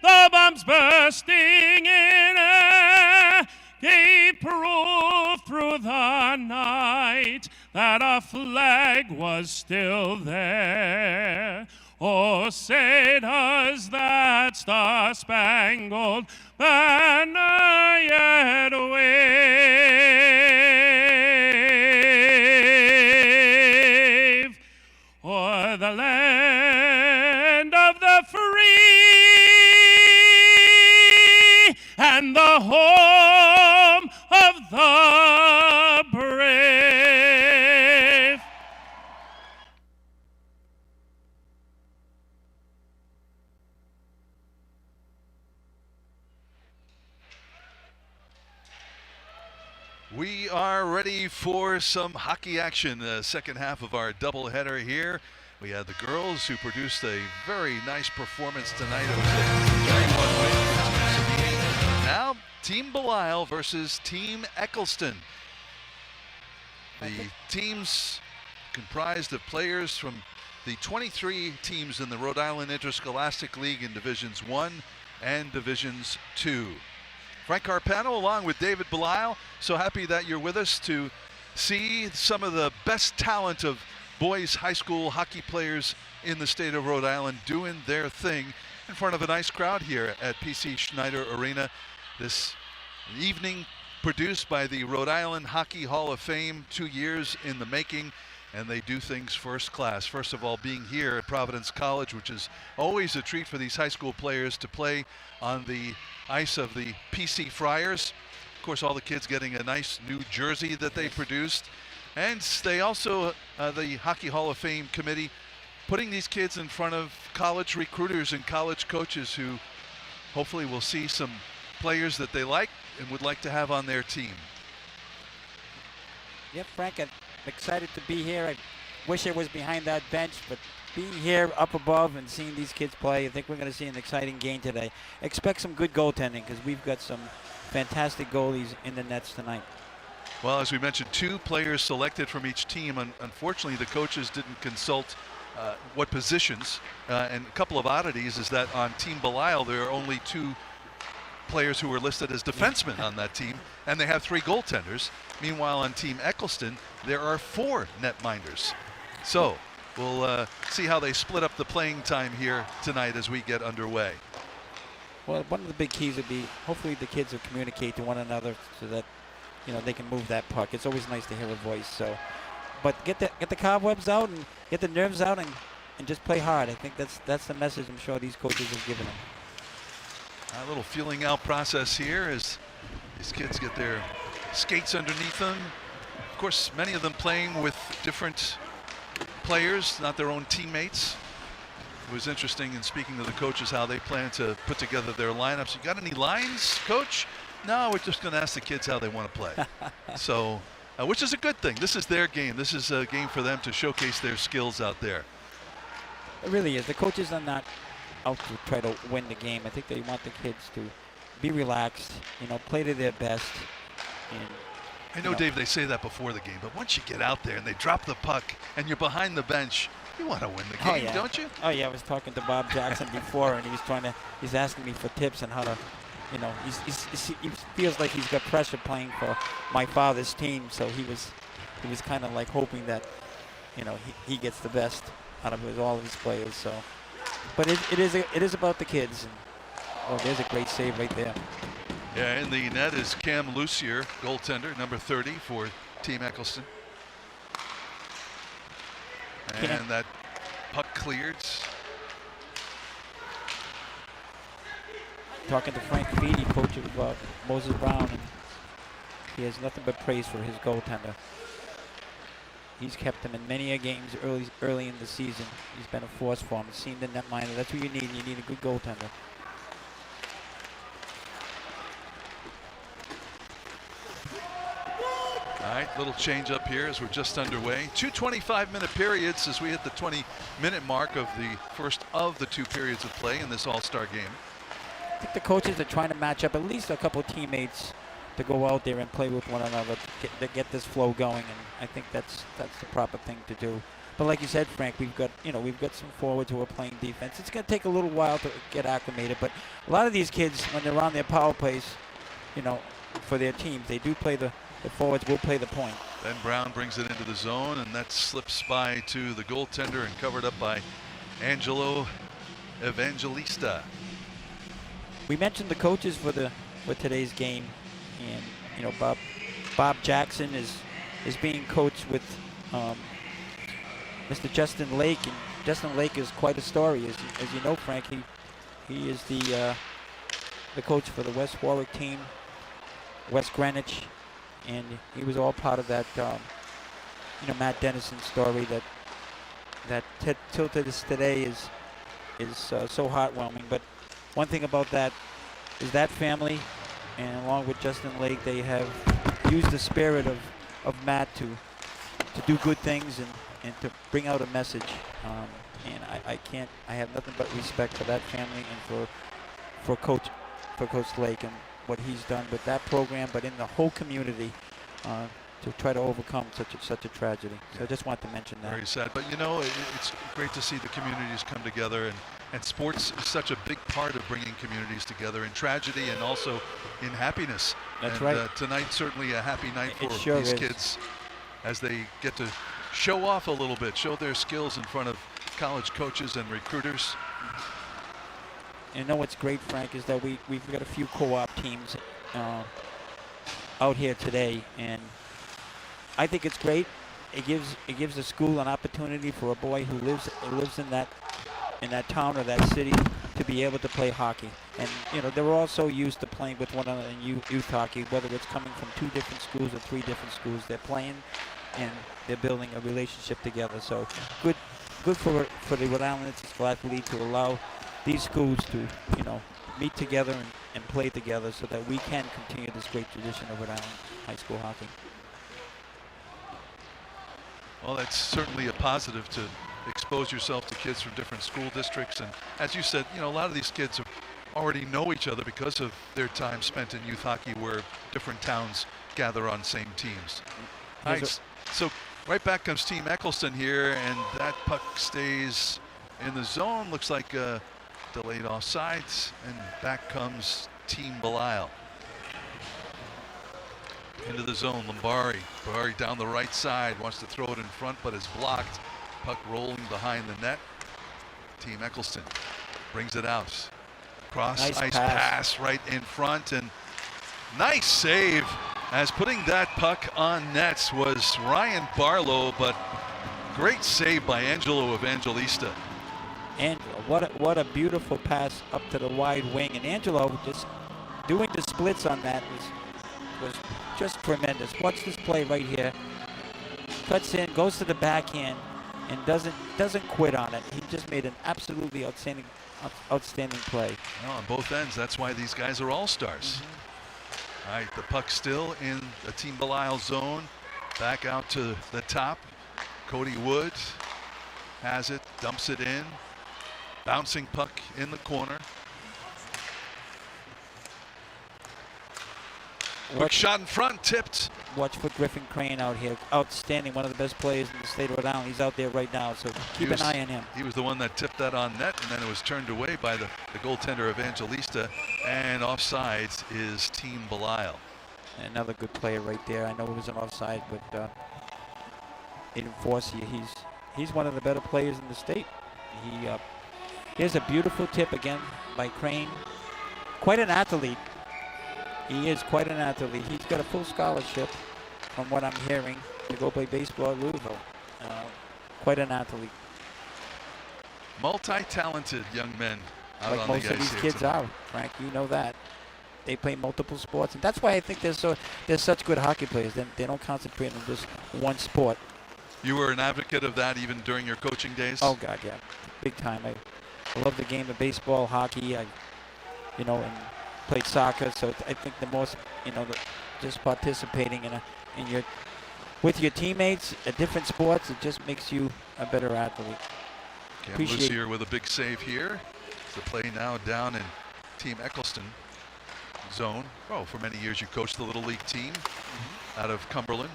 the bombs bursting in air, gave proof through the night that our flag was still there. Oh, say does that star-spangled banner yet wave o'er the land of the free and the home of the brave. We are ready for some hockey action. The second half of our doubleheader here. We had the girls who produced a very nice performance tonight. It was a 3-1 win for Team Sabine. Now, Team Belisle versus Team Eccleston. The teams comprised of players from the 23 teams in the Rhode Island Interscholastic League in Divisions 1 and Divisions 2. Frank Carpano along with David Belisle. So happy that you're with us to see some of the best talent of boys high school hockey players in the state of Rhode Island doing their thing in front of a nice crowd here at PC Schneider Arena. This evening produced by the Rhode Island Hockey Hall of Fame, 2 years in the making, and they do things first class. First of all, being here at Providence College, which is always a treat for these high school players to play on the ice of the PC Friars. Of course, all the kids getting a nice new jersey that they produced. And they also, the Hockey Hall of Fame committee, putting these kids in front of college recruiters and college coaches who hopefully will see some players that they like and would like to have on their team. Yep, Frank, I'm excited to be here. wish I was behind that bench, but being here up above and seeing these kids play, I think we're going to see an exciting game today. Expect some good goaltending because we've got some fantastic goalies in the nets tonight. Well, as we mentioned, 2 players selected from each team. Unfortunately, the coaches didn't consult what positions. And a couple of oddities is that on Team Belial, there are only 2 players who are listed as defensemen on that team, and they have 3 goaltenders. Meanwhile, on Team Eccleston, there are 4 netminders. So we'll see how they split up the playing time here tonight as we get underway. Well, one of the big keys would be hopefully the kids will communicate to one another so that they can move that puck. It's always nice to hear a voice. So, but get the cobwebs out and get the nerves out and just play hard. I think that's the message I'm sure these coaches have given them. A little feeling out process here as these kids get their skates underneath them. Of course, many of them playing with different players, not their own teammates. It was interesting in speaking to the coaches how they plan to put together their lineups. You got any lines, coach? No, we're just going to ask the kids how they want to play. So, which is a good thing. This is their game. This is a game for them to showcase their skills out there. It really is. The coaches are not out to try to win the game. I think they want the kids to be relaxed, play to their best. And, I know, Dave, they say that before the game, but once you get out there and they drop the puck and you're behind the bench, you want to win the game, don't you? Oh, yeah. I was talking to Bob Jackson before, and he's asking me for tips on how to, he feels like he's got pressure playing for my father's team, so he was kind of like hoping that, he gets the best out of all of his players. So, but it is about the kids. And, there's a great save right there. Yeah, in the net is Cam Lucier, goaltender, number 30 for Team Eccleston. And that puck cleared. Talking to Frank Feedy, coach of Moses Brown, and he has nothing but praise for his goaltender. He's kept him in many games early in the season. He's been a force for him. He's seen the netminder. That's what you need. You need a good goaltender. All right, little change up here as we're just underway. 2 25-minute periods as we hit the 20-minute mark of the first of the 2 periods of play in this all-star game. I think the coaches are trying to match up at least a couple of teammates to go out there and play with one another to get this flow going, and I think that's the proper thing to do. But like you said, Frank, we've got some forwards who are playing defense. It's going to take a little while to get acclimated, but a lot of these kids, when they're on their power plays, for their teams, they do play the forwards will play the point. Ben Brown brings it into the zone, and that slips by to the goaltender and covered up by Angelo Evangelista. We mentioned the coaches for today's game, and Bob Jackson is being coached with Mr. Justin Lake, and Justin Lake is quite a story, as you know, Frank. He is the coach for the West Warwick team, West Greenwich, and he was all part of that Matt Dennison story that till to this today is so heartwarming. But one thing about that is that family, and along with Justin Lake, they have used the spirit of Matt to do good things and to bring out a message. And I have nothing but respect for that family and for Coach Lake and what he's done with that program, but in the whole community to try to overcome such a tragedy. So I just want to mention that. Very sad, but it's great to see the communities come together, and sports is such a big part of bringing communities together in tragedy and also in happiness. That's right. right. Tonight certainly a happy night for sure these is. kids as they get to show off a little bit, show their skills in front of college coaches and recruiters. And what's great, Frank, is that we've got a few co-op teams out here today, and I think it's great. It gives the school an opportunity for a boy who lives in that town or that city to be able to play hockey. And they're all so used to playing with one another in youth hockey, whether it's coming from 2 different schools or 3 different schools. They're playing and they're building a relationship together. So good for the Rhode Island Scholastic League to allow these schools to meet together and play together so that we can continue this great tradition of Rhode Island high school hockey. Well, that's certainly a positive to expose yourself to kids from different school districts. And as you said, a lot of these kids already know each other because of their time spent in youth hockey, where different towns gather on same teams. All right, so right back comes Team Eccleston here, and that puck stays in the zone. Looks like delayed offsides, and back comes Team Belisle. Into the zone, Lombardi down the right side, wants to throw it in front, but is blocked. Puck rolling behind the net. Team Eccleston brings it out. Cross ice pass right in front, and nice save, as putting that puck on nets was Ryan Barlow, but great save by Angelo Evangelista. And what a beautiful pass up to the wide wing, and Angelo just doing the splits on that was just tremendous. Watch this play right here. Cuts in, goes to the backhand, and doesn't quit on it. He just made an absolutely outstanding play. Well, on both ends, that's why these guys are all-stars. All right, the puck still in the Team Belisle zone. Back out to the top. Cody Wood has it, dumps it in. Bouncing puck in the corner. Quick shot in front, tipped. Watch for Griffin Crane out here. Outstanding, one of the best players in the state of Rhode Island. He's out there right now, so keep an eye on him. He was the one that tipped that on net, and then it was turned away by the goaltender Evangelista, and offsides is Team Belisle. Another good player right there. I know it was an offside, but he didn't force you. He's one of the better players in the state. Here's a beautiful tip again by Crane. Quite an athlete. He is quite an athlete. He's got a full scholarship, from what I'm hearing, to go play baseball at Louisville. Quite an athlete. Multi-talented young men out like on most the of ice these here kids tonight. are, Frank. You know that. They play multiple sports, and that's why I think they're such good hockey players. They don't concentrate on just one sport. You were an advocate of that even during your coaching days? Oh God, yeah, big time. I love the game of baseball, hockey. And played soccer, so I think the most, just participating with your teammates at different sports, it just makes you a better athlete. Cam Lucier with a big save here. The play now down in Team Eccleston zone. Oh, for many years you coached the Little League team out of Cumberland.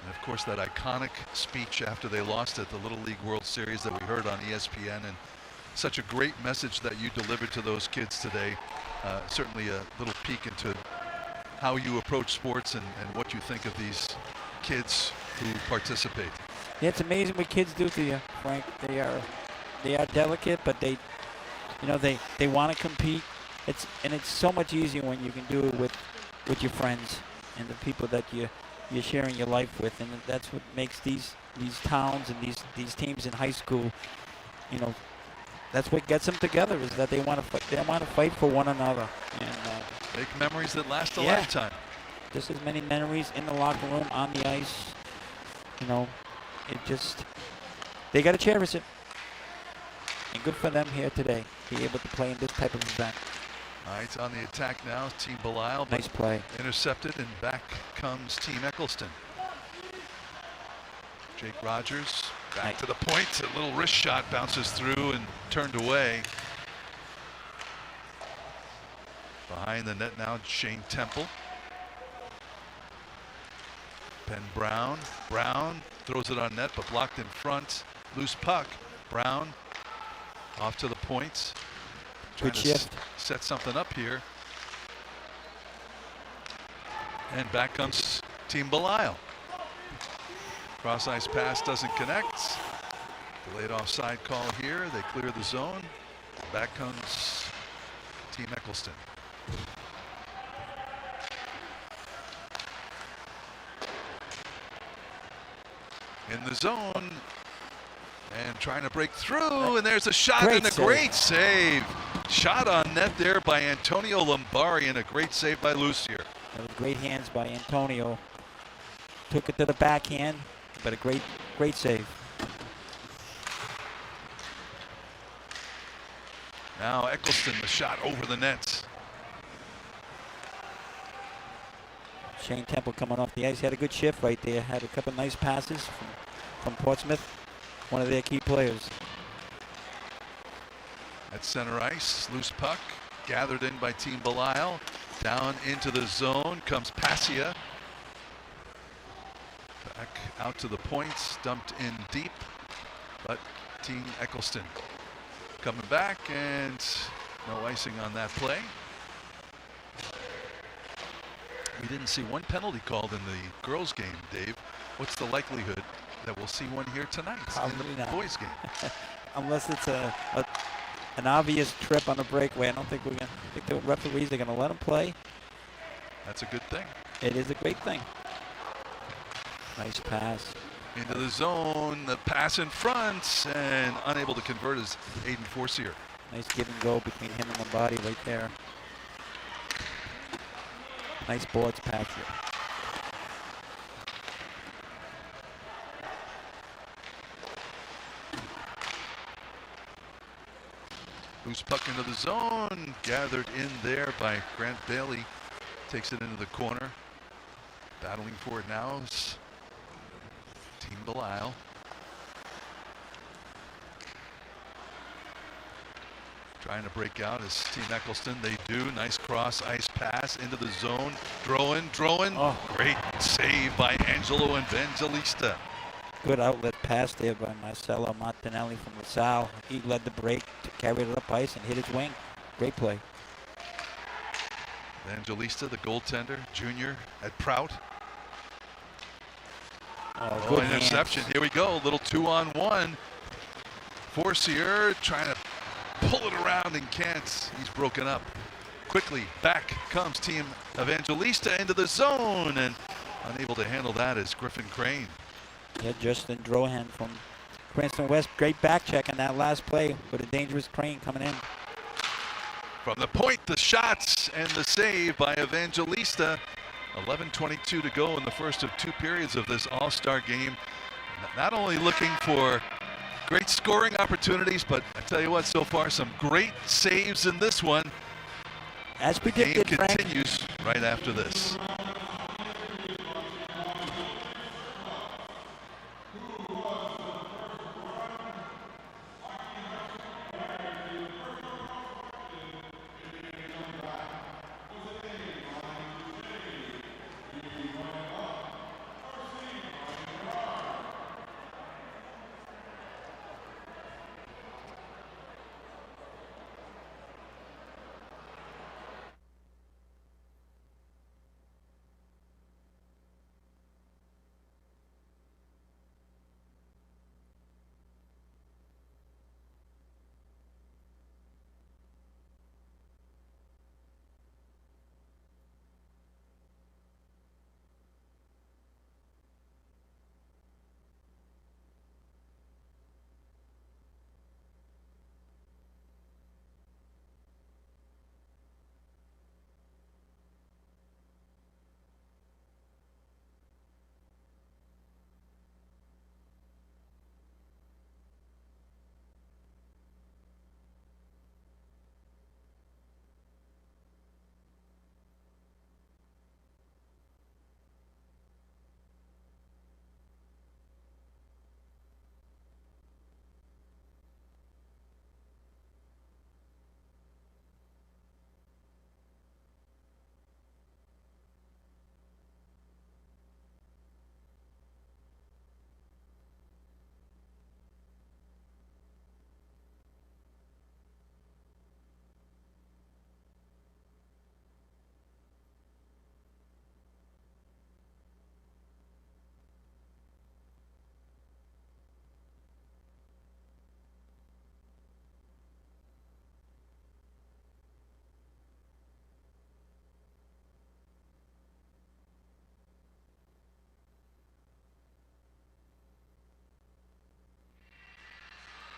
And of course that iconic speech after they lost at the Little League World Series that we heard on ESPN, and such a great message that you delivered to those kids today. Certainly a little peek into how you approach sports and what you think of these kids who participate. Yeah, it's amazing what kids do to you, Frank. They are delicate, but they want to compete. It's so much easier when you can do it with your friends and the people that you're sharing your life with, and that's what makes these towns and these teams in high school, that's what gets them together, is that they want to fight for one another and make memories that last a lifetime. Just as many memories in the locker room, on the ice. They got to cherish it. And good for them here today, be able to play in this type of event. All right, on the attack now, Team Belisle. Nice play. Intercepted, and back comes Team Eccleston. Jake Rogers back to the point. A little wrist shot bounces through and turned away. Behind the net now, Shane Temple. Ben Brown. Brown throws it on net, but blocked in front. Loose puck. Brown off to the point. Trying to set something up here. And back comes Team Belisle. Cross ice pass doesn't connect. Delayed offside call here. They clear the zone. Back comes Team Eccleston. In the zone and trying to break through, and there's a shot and a great save. Shot on net there by Antonio Lombardi, and a great save by Lucier. That was great hands by Antonio. Took it to the backhand, but a great save. Now Eccleston, the shot over the net. Shane Temple coming off the ice. Had a good shift right there. Had a couple nice passes from Portsmouth, one of their key players. At center ice, loose puck, gathered in by Team Belial. Down into the zone comes Passia. Back out to the points, dumped in deep, but Team Eccleston coming back, and no icing on that play. We didn't see one penalty called in the girls' game, Dave. What's the likelihood that we'll see one here tonight in the boys' game? Unless it's an obvious trip on a breakaway. I don't think we're gonna. I think the referees are gonna let them play. That's a good thing. It is a great thing. Nice pass. Into the zone, the pass in front, and unable to convert is Aiden Forcier. Nice give and go between him and the body right there. Nice boards pass here. Loose puck into the zone, gathered in there by Grant Bailey. Takes it into the corner. Battling for it now is Team Belial. Trying to break out is Team Eccleston. They do. Nice cross ice pass into the zone. Droin. Oh. Great save by Angelo Evangelista. Good outlet pass there by Marcelo Martinelli from LaSalle. He led the break, carried it up ice, and hit his wing. Great play. Evangelista, the goaltender, junior at Prout. Good interception. hands. Here we go. A little 2-on-1. Forcier trying to pull it around and can't. He's broken up. Quickly back comes Team Evangelista into the zone, and unable to handle that is Griffin Crane. Yeah, Justin Drohan from Cranston West. Great back check on that last play with a dangerous Crane coming in. From the point, the shots and the save by Evangelista. 11:22 to go in the first of two periods of this all-star game. Not only looking for great scoring opportunities, but I tell you what, so far some great saves in this one. As predicted, game continues right after this.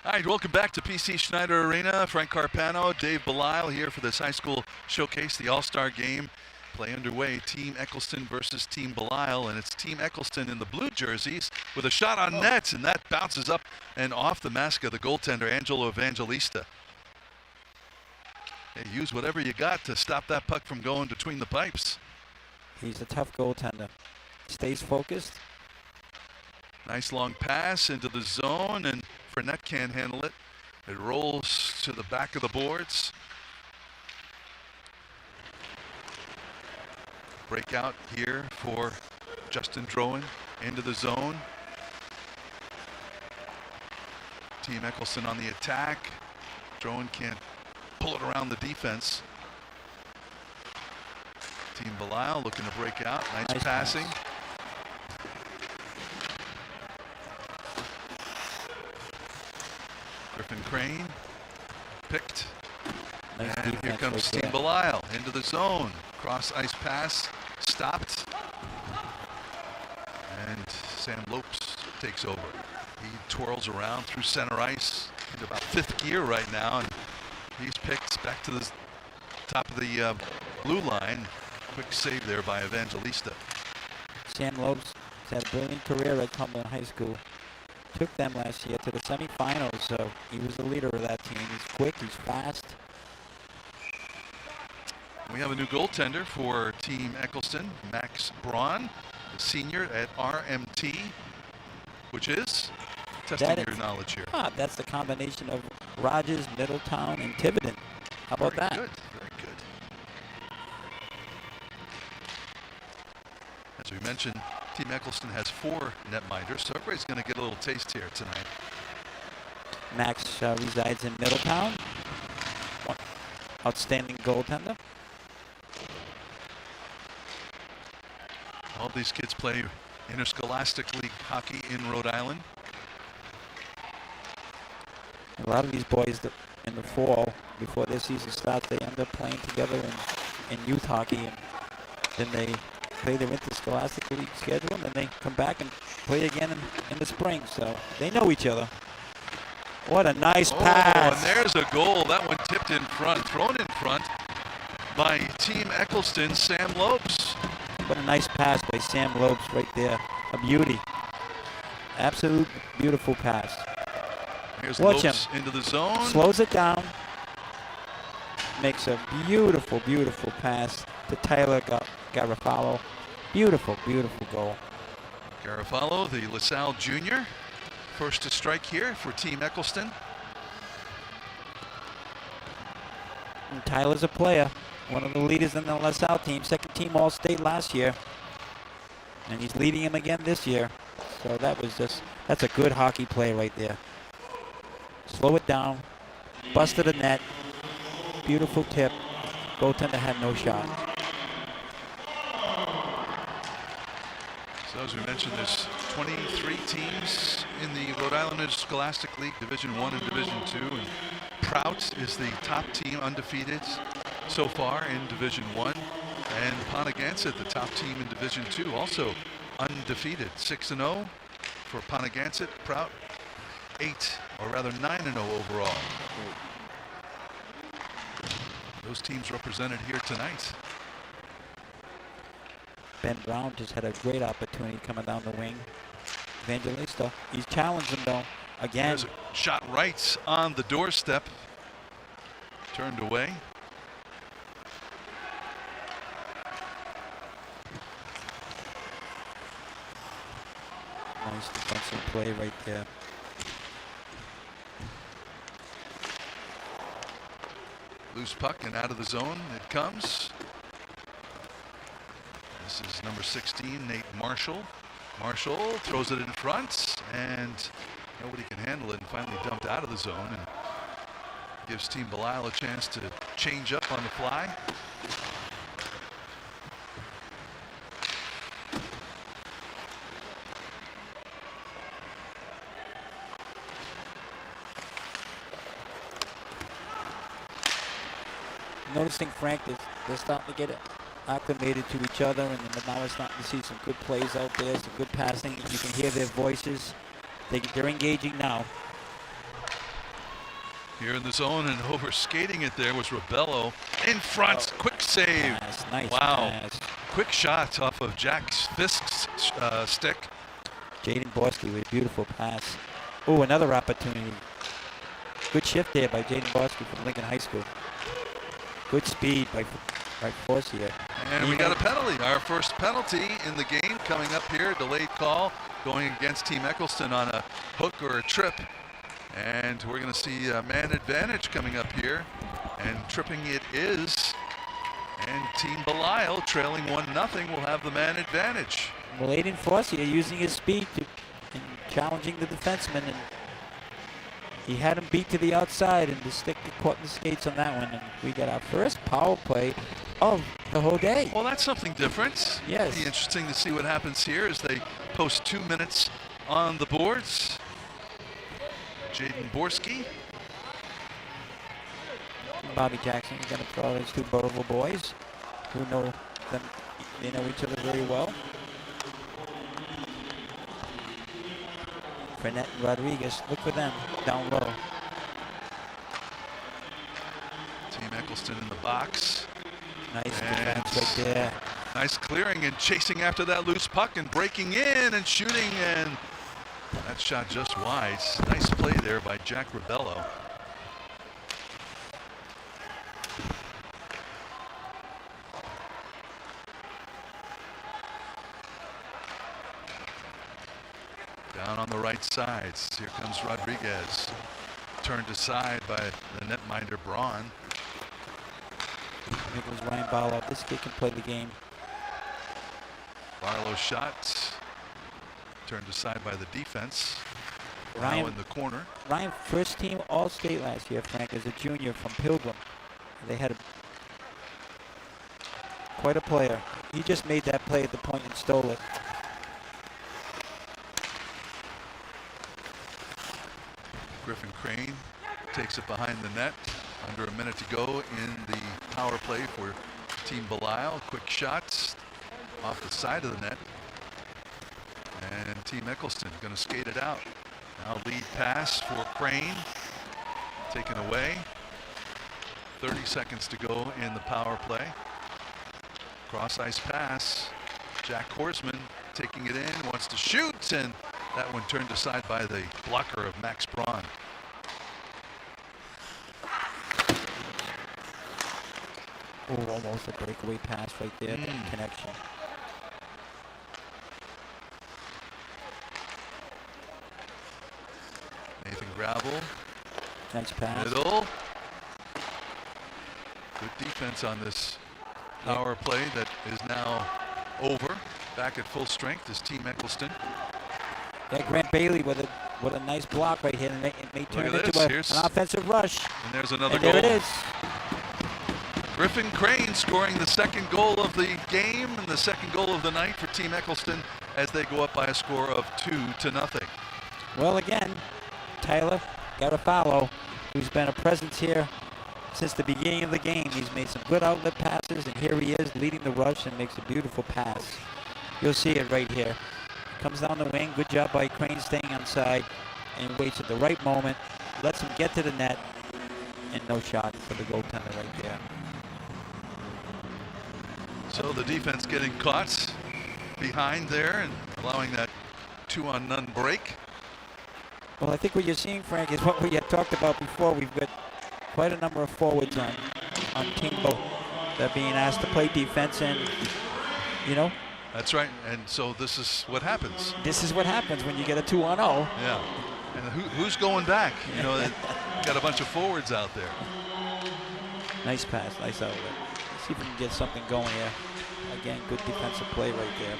All right, welcome back to PC Schneider Arena. Frank Carpano, Dave Belial here for this high school showcase, the All-Star game. Play underway, Team Eccleston versus Team Belial, and it's Team Eccleston in the blue jerseys with a shot on net, and that bounces up and off the mask of the goaltender, Angelo Evangelista. Hey, use whatever you got to stop that puck from going between the pipes. He's a tough goaltender. Stays focused. Nice long pass into the zone, and Fournette can't handle it. It rolls to the back of the boards. Breakout here for Justin Drowan into the zone. Team Eccleston on the attack. Drowan can't pull it around the defense. Team Belisle looking to break out. Nice passing. Pass. Griffin Crane picked. Nice and here comes right Team there. Belisle into the zone. Cross ice pass stopped. And Sam Lopes takes over. He twirls around through center ice into about 5th gear right now, and he's picked back to the top of the blue line. Quick save there by Evangelista. Sam Lopes has had a brilliant career at Cumberland High School. Took them last year to the semifinals, so he was the leader of that team. He's quick, he's fast. We have a new goaltender for Team Eccleston, Max Braun, the senior at RMT, which is testing your knowledge here. That's the combination of Rogers, Middletown, and Tiverton. How about that? Good, very good. As we mentioned, Team Eccleston has 4 netminders, so everybody's going to get a little taste here tonight. Max resides in Middletown. Outstanding goaltender. All these kids play interscholastic league hockey in Rhode Island. A lot of these boys in the fall, before their season starts, they end up playing together in youth hockey, and then they play their interscholastic league schedule, and then they come back and play again in the spring. So they know each other. What a nice pass. And there's a goal. That one tipped in front, thrown in front by Team Eccleston, Sam Lopes. What a nice pass by Sam Lopes right there. A beauty. Absolute beautiful pass. Here's Watch Lopes him. into the zone. Slows it down. Makes a beautiful, beautiful pass to Tyler Garofalo. Beautiful, beautiful goal. Garofalo, the LaSalle junior, first to strike here for Team Eccleston. And Tyler's a player. One of the leaders in the LaSalle team. Second team All-State last year. And he's leading him again this year. So that's a good hockey play right there. Slow it down. Busted a net. Beautiful tip. Goaltender had no shot. So as we mentioned, there's 23 teams in the Rhode Island Interscholastic League, Division 1 and Division 2. And Prout is the top team, undefeated so far in Division 1. And Ponagansett, the top team in Division 2, also undefeated. 6-0 for Ponagansett. Prout 9-0 overall. Those teams represented here tonight. Ben Brown just had a great opportunity coming down the wing. Evangelista, he's challenged him though. Again. There's a shot right on the doorstep. Turned away. Nice defensive play right there. Loose puck and out of the zone it comes. This is number 16, Nate Marshall. Marshall throws it in front, and nobody can handle it, and finally dumped out of the zone, and gives Team Belisle a chance to change up on the fly. Noticing Frank, they're starting to get acclimated to each other, and now we're starting to see some good plays out there, some good passing. You can hear their voices. They're engaging now. Here in the zone, and over skating it there was Rebello in front. Quick save. Nice wow. pass. Quick shot off of Jack Fisk's stick. Jaden Borski with a beautiful pass. Oh, another opportunity. Good shift there by Jaden Borski from Lincoln High School. Good speed by right force here. And we got a penalty, our first penalty in the game coming up here. Delayed call going against Team Eccleston on a hook or a trip. And we're going to see a man advantage coming up here. And tripping it is. And Team Belial, trailing 1-0, will have the man advantage. Well, Aiden Foss here using his speed and challenging the defenseman. And he had him beat to the outside, and the stick caught in the skates on that one. And we got our first power play of the whole day. Well, that's something different. Yes. It'll be interesting to see what happens here as they post 2 minutes on the boards. Jaden Borski. Bobby Jackson is going to throw his two Burrowville boys who know them. They know each other very well. Burnett and Rodriguez, look for them down low. Team Eccleston in the box. Nice defense right there. Nice clearing and chasing after that loose puck and breaking in and shooting, and that shot just wide. Nice play there by Jack Rebello. Down on the right side, here comes Rodriguez. Turned aside by the netminder Braun. It was Ryan Barlow. This kid can play the game. Barlow's shot turned aside by the defense. Ryan now in the corner. Ryan, first team All-State last year, Frank, as a junior from Pilgrim. They had quite a player. He just made that play at the point and stole it. Griffin Crane takes it behind the net. Under a minute to go in the power play for Team Belial. Quick shots off the side of the net. And Team Eccleston going to skate it out. Now lead pass for Crane. Taken away. 30 seconds to go in the power play. Cross ice pass. Jack Horsman taking it in, wants to shoot, and that one turned aside by the blocker of Max Braun. Oh, almost a breakaway pass right there. Connection. Nathan Gravel. Nice pass. Middle. Good defense on this power play that is now over. Back at full strength is Team Eccleston. Yeah, Grant Bailey with a nice block right here. And it may turn into an offensive rush. And there's another and goal. There it is. Griffin Crane scoring the second goal of the game and the second goal of the night for Team Eccleston as they go up by a score of 2-0. Well, again, Tyler Garofalo, who's been a presence here since the beginning of the game. He's made some good outlet passes, and here he is leading the rush and makes a beautiful pass. You'll see it right here. Comes down the wing. Good job by Crane staying on side and waits at the right moment. Lets him get to the net, and no shot for the goaltender right there. So the defense getting caught behind there and allowing that 2-on-none break. Well, I think what you're seeing, Frank, is what we had talked about before. We've got quite a number of forwards on Team Boat that are being asked to play defense, and, you know. That's right, and so this is what happens. This is what happens when you get a 2-on-0. Yeah, and who's going back? You know, got a bunch of forwards out there. Nice pass, nice outlet. Let's see if we can get something going here. Again, good defensive play right there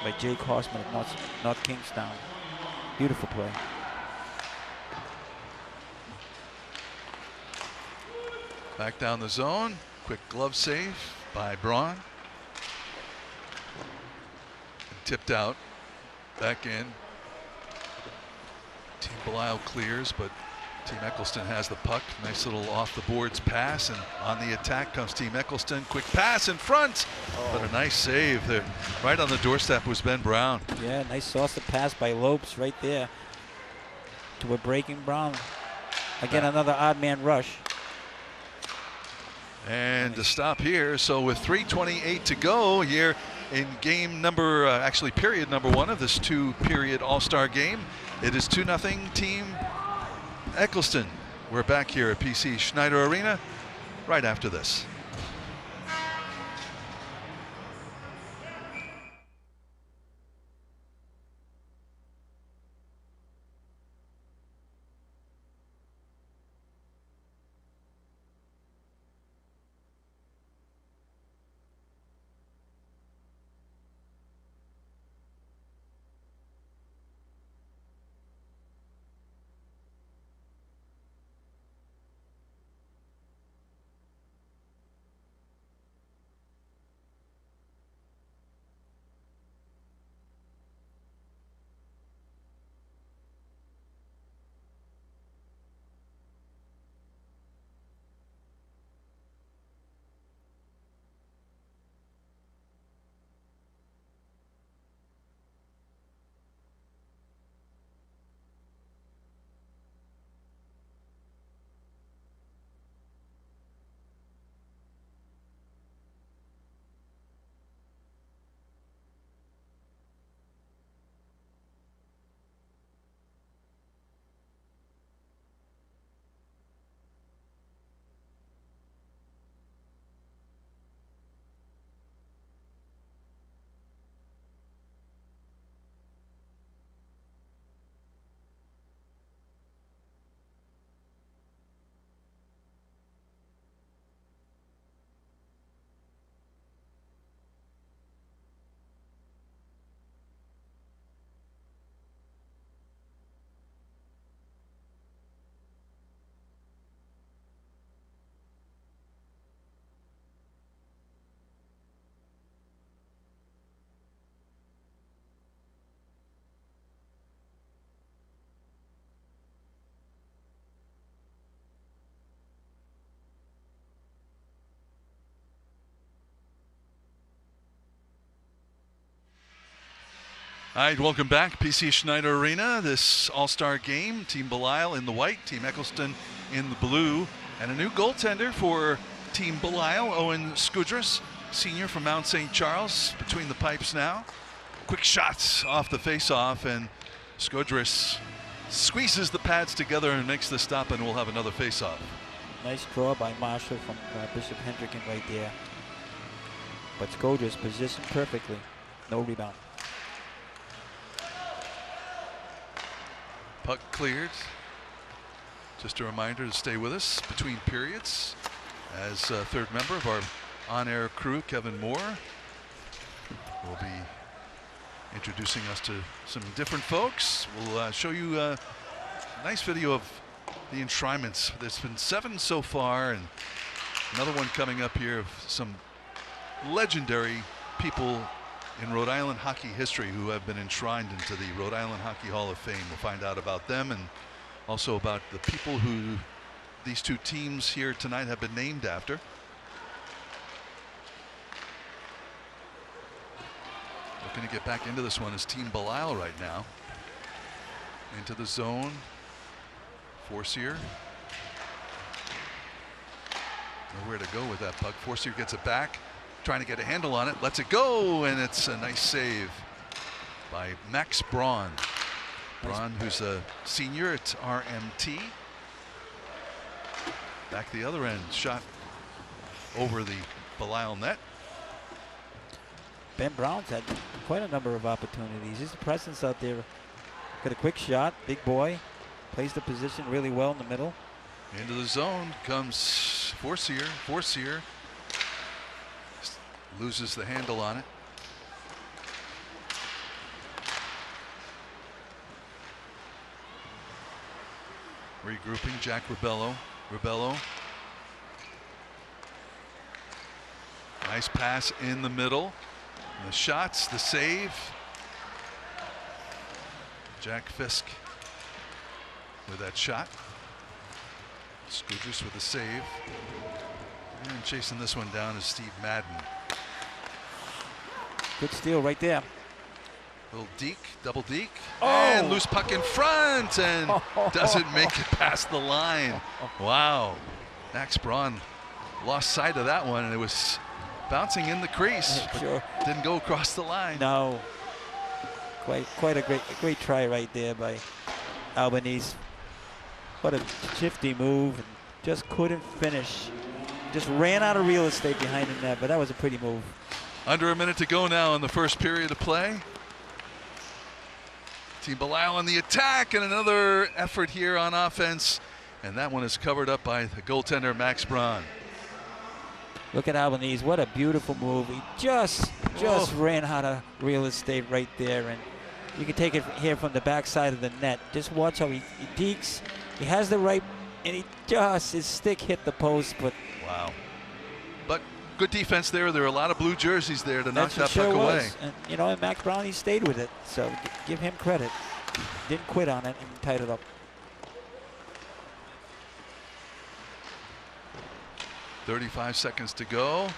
by Jake Horsman of North Kingstown. Beautiful play. Back down the zone. Quick glove save by Braun. Tipped out. Back in. Team Belial clears, but Team Eccleston has the puck. Nice little off the boards pass, and on the attack comes Team Eccleston. Quick pass in front, but a nice save there. Right on the doorstep was Ben Brown. Yeah, nice saucer pass by Lopes right there to a breaking Brown. Again, another odd man rush. And to stop here, so with 3:28 to go here in game number, actually period number 1 of this 2-period All-Star game, it is 2-0 Team Eccleston. We're back here at PC Schneider Arena right after this. All right, welcome back. PC Schneider Arena. This all-star game. Team Belisle in the white, Team Eccleston in the blue. And a new goaltender for Team Belisle, Owen Skudras, senior from Mount St. Charles, between the pipes now. Quick shots off the face-off, and Skudras squeezes the pads together and makes the stop, and we'll have another face-off. Nice draw by Marshall from Bishop Hendricken right there. But Skudras positioned perfectly. No rebound. Puck cleared. Just a reminder to stay with us between periods as a third member of our on-air crew, Kevin Moore, will be introducing us to some different folks. We'll show you a nice video of the enshrinements. There's been 7 so far, and another one coming up here of some legendary people in Rhode Island hockey history who have been enshrined into the Rhode Island Hockey Hall of Fame. We'll find out about them and also about the people who these two teams here tonight have been named after. Looking to get back into this one is Team Belisle right now. Into the zone. Forcier. Nowhere to go with that puck. Forcier gets it back. Trying to get a handle on it, lets it go, and it's a nice save by Max Braun. Braun, who's a senior at RMT. Back the other end, shot over the Belisle net. Ben Brown's had quite a number of opportunities. His presence out there. Got a quick shot, big boy. Plays the position really well in the middle. Into the zone comes Forcier. Forcier loses the handle on it. Regrouping, Jack Ribello. Ribello. Nice pass in the middle. And the shots, the save. Jack Fisk with that shot. Skudras with the save. And chasing this one down is Steve Madden. Good steal right there. Little deke, double deke, oh. And loose puck in front, and doesn't make it past the line. Wow, Max Braun lost sight of that one, and it was bouncing in the crease, sure. But didn't go across the line. No, quite a great try right there by Albanese. What a shifty move, and just couldn't finish just ran out of real estate behind the net, but that was a pretty move. Under a minute to go now in the first period of play. Team Belisle on the attack, and another effort here on offense, and that one is covered up by the goaltender Max Braun. Look at Albanese, what a beautiful move. He just ran out of real estate right there, and you can take it here from the backside of the net. Just watch how he peeks. He has the right, and his stick hit the post, but wow. But good defense there. There are a lot of blue jerseys there to knock that puck away. And, you know, and Max Braun, he stayed with it, so give him credit. Didn't quit on it and tied it up. 35 seconds to go.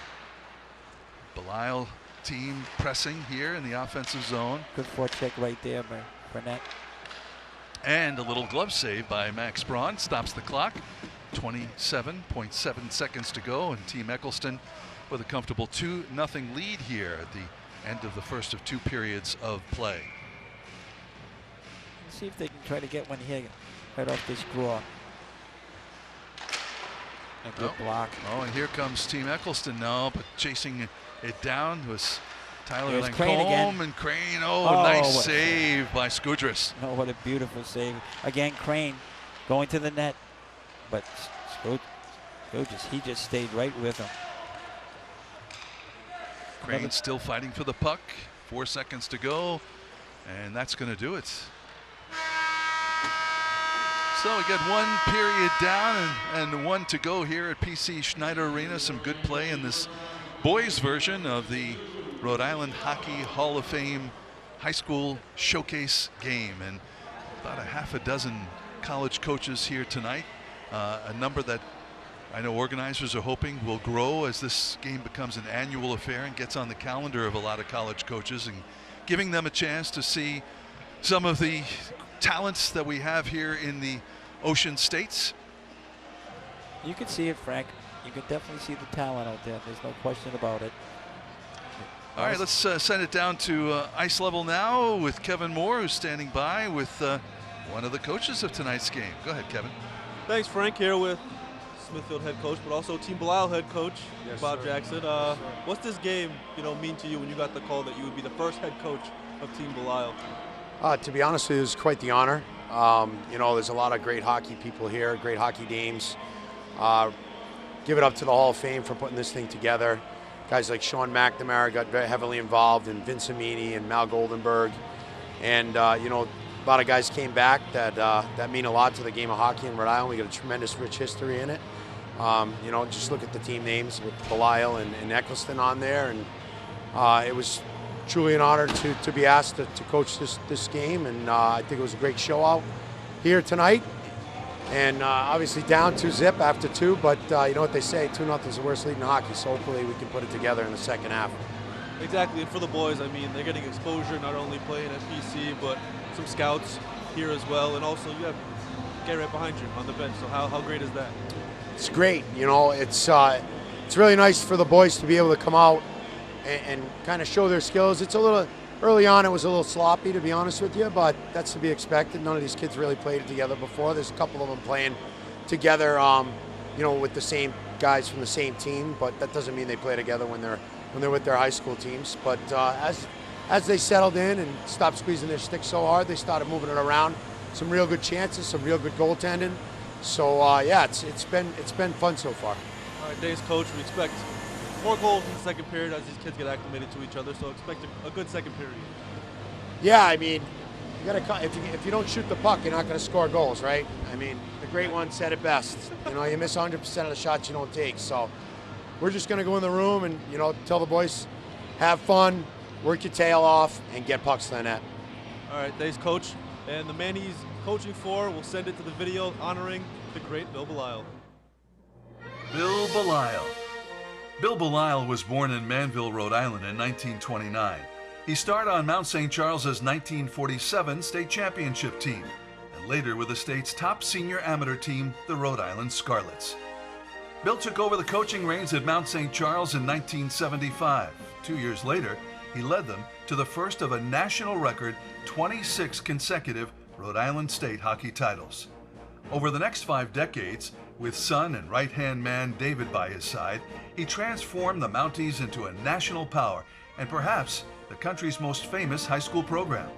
Belisle team pressing here in the offensive zone. Good forecheck right there by Burnett. And a little glove save by Max Braun stops the clock. 27.7 seconds to go, and Team Eccleston with a comfortable 2-0 lead here at the end of the first of 2 periods of play. Let's see if they can try to get one here right off this draw. A good block. Oh, and here comes Team Eccleston now, but chasing it down was Tyler There's Crane again. and Crane. Oh, nice save by Skudras. Oh, what a beautiful save. Again, Crane going to the net, but Skudras, he just stayed right with him. Crane still fighting for the puck. 4 seconds to go, and that's going to do it. So we got 1 period down and 1 to go here at PC Schneider Arena. Some good play in this boys version of the Rhode Island Hockey Hall of Fame high school showcase game, and about a half a dozen college coaches here tonight. A number that I know organizers are hoping will grow as this game becomes an annual affair and gets on the calendar of a lot of college coaches, and giving them a chance to see some of the talents that we have here in the Ocean States. You can see it, Frank. You can definitely see the talent out there. There's no question about it. All right, let's send it down to ice level now with Kevin Moore, who's standing by with one of the coaches of tonight's game. Go ahead, Kevin. Thanks, Frank, here with Smithfield head coach, but also Team Belisle head coach, Bob Jackson. What's this game, mean to you when you got the call that you would be the first head coach of Team Belisle? To be honest, it was quite the honor. There's a lot of great hockey people here, great hockey dames. Give it up to the Hall of Fame for putting this thing together. Guys like Sean McNamara got very heavily involved, and Vince Amini and Mal Goldenberg. And, a lot of guys came back that mean a lot to the game of hockey in Rhode Island. We got a tremendous, rich history in it. Just look at the team names with Belisle and Eccleston on there. And it was truly an honor to be asked to coach this game, and I think it was a great show out here tonight. And obviously down 2-0 after 2, but you know what they say, 2-0 is the worst lead in hockey, so hopefully we can put it together in the second half. Exactly, and for the boys, they're getting exposure, not only playing at PC, but some scouts here as well, and also you have Gary right behind you on the bench, so how great is that? It's great, it's really nice for the boys to be able to come out and kind of show their skills. It's a little, early on it was a little sloppy, to be honest with you, but that's to be expected. None of these kids really played it together before. There's a couple of them playing together, with the same guys from the same team, but that doesn't mean they play together when they're with their high school teams. But as they settled in and stopped squeezing their sticks so hard, they started moving it around. Some real good chances, some real good goaltending. So it's been fun so far. All right, Dave's coach, we expect more goals in the second period as these kids get acclimated to each other, so expect a good second period. Yeah, you gotta, if you don't shoot the puck, you're not gonna score goals, right? The great one said it best. You miss 100% of the shots you don't take. So we're just gonna go in the room and tell the boys, have fun, work your tail off, and get pucks to the net. All right, Dave's coach, and the man he's coaching for, we'll send it to the video honoring the great Bill Belisle. Bill Belisle. Bill Belisle was born in Manville, Rhode Island in 1929. He starred on Mount St. Charles's 1947 state championship team, and later with the state's top senior amateur team, the Rhode Island Scarlets. Bill took over the coaching reins at Mount St. Charles in 1975. 2 years later, he led them to the first of a national record 26 consecutive Rhode Island state hockey titles. Over the next 5 decades, with son and right-hand man David by his side, he transformed the Mounties into a national power and perhaps the country's most famous high school program.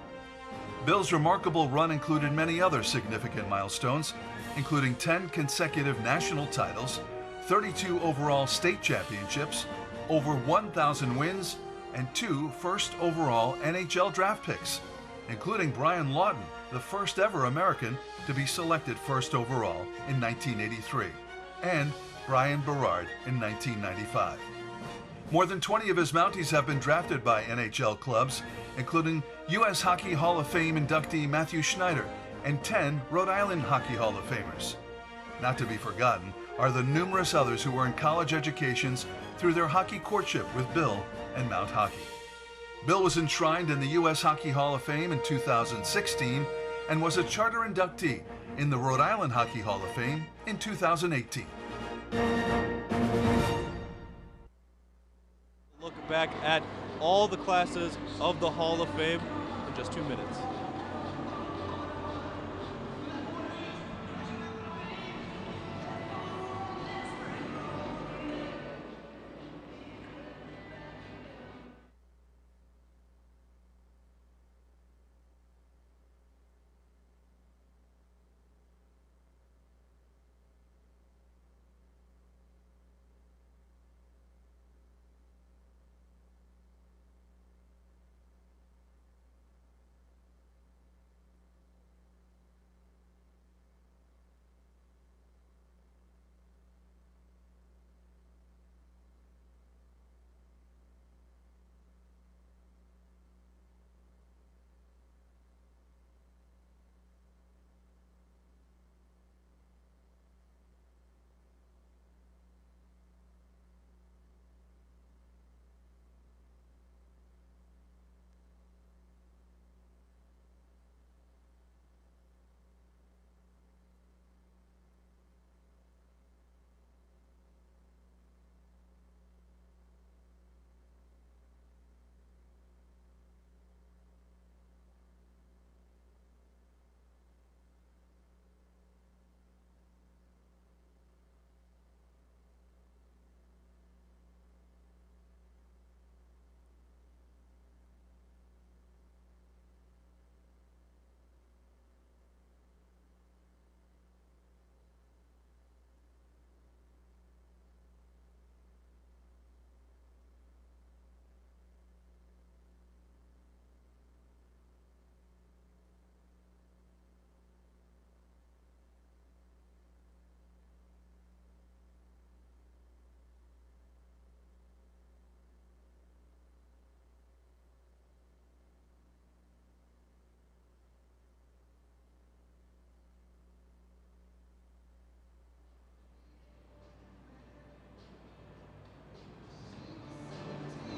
Bill's remarkable run included many other significant milestones, including 10 consecutive national titles, 32 overall state championships, over 1,000 wins, and 2 first overall NHL draft picks, including Brian Lawton, the first ever American to be selected first overall in 1983, and Brian Berard in 1995. More than 20 of his Mounties have been drafted by NHL clubs, including U.S. Hockey Hall of Fame inductee Matthew Schneider and 10 Rhode Island Hockey Hall of Famers. Not to be forgotten are the numerous others who earned college educations through their hockey courtship with Bill and Mount Hockey. Bill was enshrined in the U.S. Hockey Hall of Fame in 2016 and was a charter inductee in the Rhode Island Hockey Hall of Fame in 2018. Look back at all the classes of the Hall of Fame in just 2 minutes.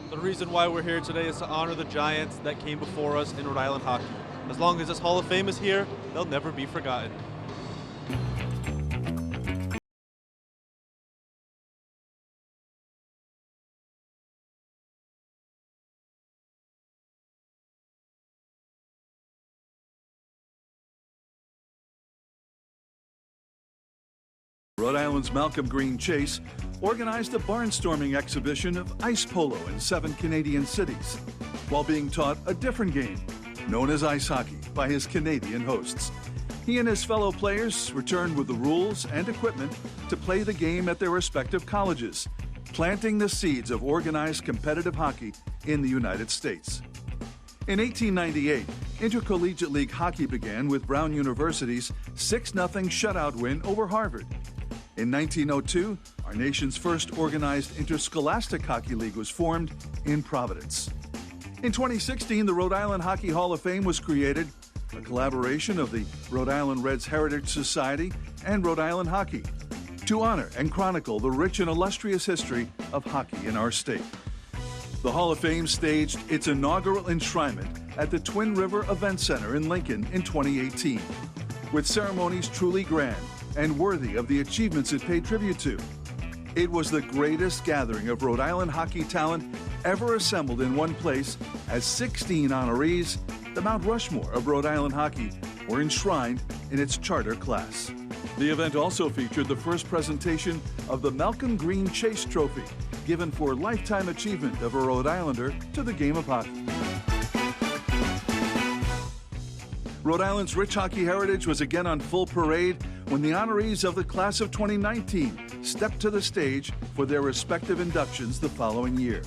The reason why we're here today is to honor the giants that came before us in Rhode Island hockey. As long as this Hall of Fame is here, they'll never be forgotten. Rhode Island's Malcolm Green Chase organized a barnstorming exhibition of ice polo in 7 Canadian cities, while being taught a different game, known as ice hockey, by his Canadian hosts. He and his fellow players returned with the rules and equipment to play the game at their respective colleges, planting the seeds of organized competitive hockey in the United States. In 1898, Intercollegiate League hockey began with Brown University's 6-0 shutout win over Harvard. In 1902, our nation's first organized interscholastic hockey league was formed in Providence. In 2016, the Rhode Island Hockey Hall of Fame was created, a collaboration of the Rhode Island Reds Heritage Society and Rhode Island Hockey, to honor and chronicle the rich and illustrious history of hockey in our state. The Hall of Fame staged its inaugural enshrinement at the Twin River Event Center in Lincoln in 2018, with ceremonies truly grand and worthy of the achievements it paid tribute to. It was the greatest gathering of Rhode Island hockey talent ever assembled in one place, as 16 honorees, the Mount Rushmore of Rhode Island hockey, were enshrined in its charter class. The event also featured the first presentation of the Malcolm Green Chase Trophy, given for lifetime achievement of a Rhode Islander to the game of hockey. Rhode Island's rich hockey heritage was again on full parade when the honorees of the class of 2019 stepped to the stage for their respective inductions the following year.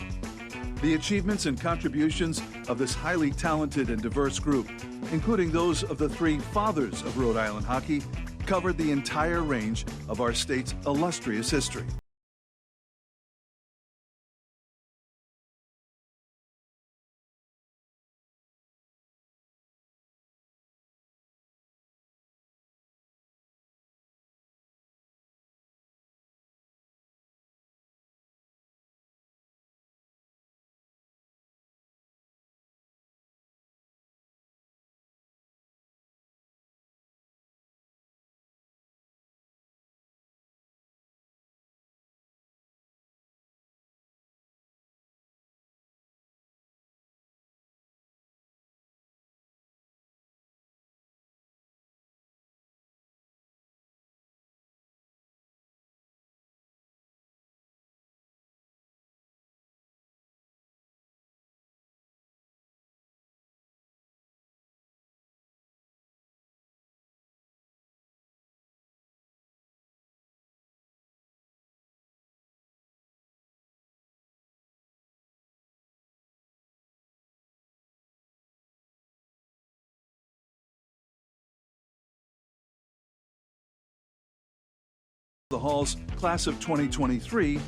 The achievements and contributions of this highly talented and diverse group, including those of the three fathers of Rhode Island hockey, covered the entire range of our state's illustrious history. The Hall's class of 2023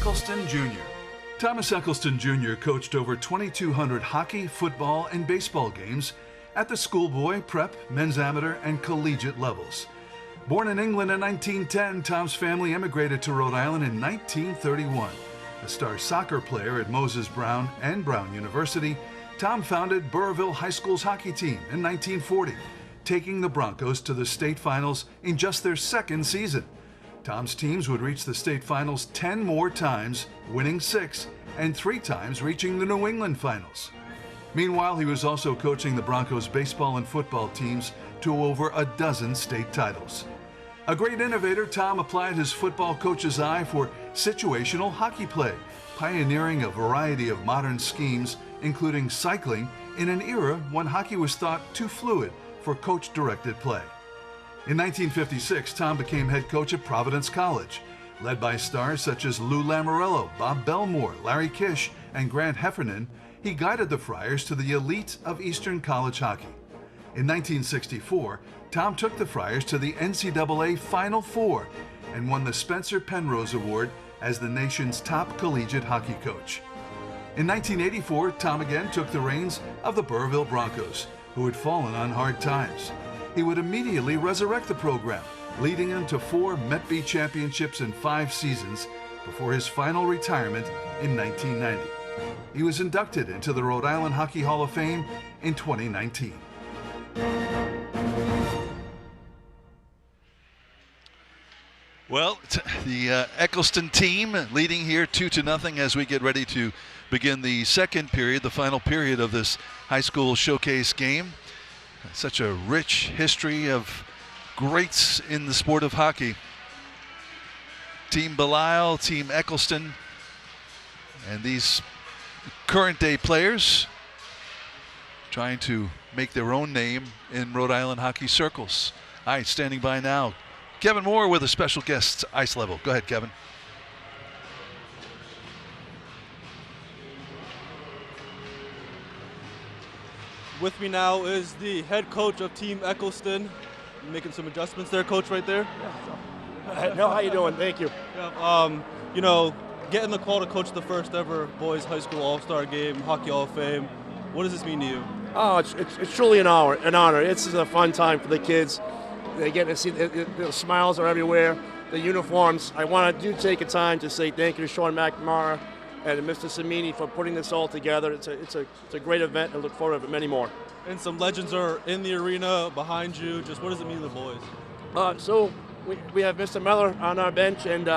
Eccleston Jr. Thomas Eccleston Jr. coached over 2,200 hockey, football, and baseball games at the schoolboy, prep, men's amateur, and collegiate levels. Born in England in 1910, Tom's family immigrated to Rhode Island in 1931. A star soccer player at Moses Brown and Brown University, Tom founded Burrville High School's hockey team in 1940, taking the Broncos to the state finals in just their second season. Tom's teams would reach the state finals 10 more times, winning 6, and 3 times reaching the New England finals. Meanwhile, he was also coaching the Broncos baseball and football teams to over a dozen state titles. A great innovator, Tom applied his football coach's eye for situational hockey play, pioneering a variety of modern schemes, including cycling, in an era when hockey was thought too fluid for coach-directed play. In 1956, Tom became head coach at Providence College. Led by stars such as Lou Lamoriello, Bob Belmore, Larry Kish, and Grant Heffernan, he guided the Friars to the elite of Eastern college hockey. In 1964, Tom took the Friars to the NCAA Final Four and won the Spencer Penrose Award as the nation's top collegiate hockey coach. In 1984, Tom again took the reins of the Burrville Broncos, who had fallen on hard times. He would immediately resurrect the program, leading him to 4 Met B championships in 5 seasons before his final retirement in 1990. He was inducted into the Rhode Island Hockey Hall of Fame in 2019. Well, the Eccleston team leading here 2-0 as we get ready to begin the second period, the final period of this high school showcase game. Such a rich history of greats in the sport of hockey. Team Belisle, Team Eccleston, and these current day players trying to make their own name in Rhode Island hockey circles. All right, standing by now, Kevin Moore with a special guest ice level. Go ahead, Kevin. With me now is the head coach of Team Eccleston. Making some adjustments there, coach, right there. No, how you doing? Thank you. Yeah, you know, getting the call to coach the first ever boys high school all-star game, Hockey Hall of Fame. What does this mean to you? Oh, it's truly an honor. It's a fun time for the kids. They get to see the smiles are everywhere. The uniforms. I want to take a time to say thank you to Sean McNamara and Mr. Samini for putting this all together. It's a great event and look forward to many more. And some legends are in the arena behind you. Just what does it mean to the boys? So we have Mr. Meller on our bench, and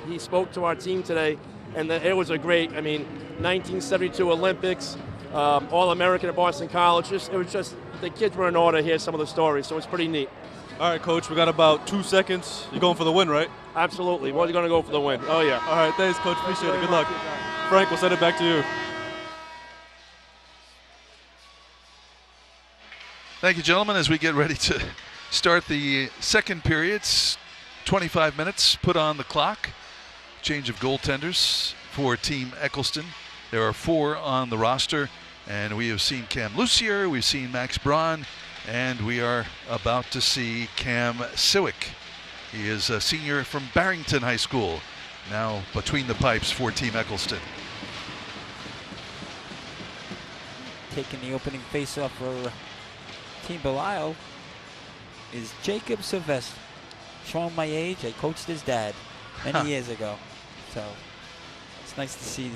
he spoke to our team today, and it was a great. 1972 Olympics, All-American at Boston College. It was just the kids were in order to hear some of the stories, so it's pretty neat. All right, Coach, we got about 2 seconds. You're going for the win, right? Absolutely. We're going to go for the win. Oh, yeah. All right, thanks, Coach. Appreciate it. Good luck. Frank, we'll send it back to you. Thank you, gentlemen, as we get ready to start the second periods. 25 minutes put on the clock. Change of goaltenders for Team Eccleston. There are 4 on the roster, and we have seen Cam Lucier, we've seen Max Braun, and we are about to see Cam Siwick. He is a senior from Barrington High School, now between the pipes for Team Eccleston. Taking the opening faceoff for Team Belisle is Jacob Sylvester. Showing my age, I coached his dad many years ago. So it's nice to see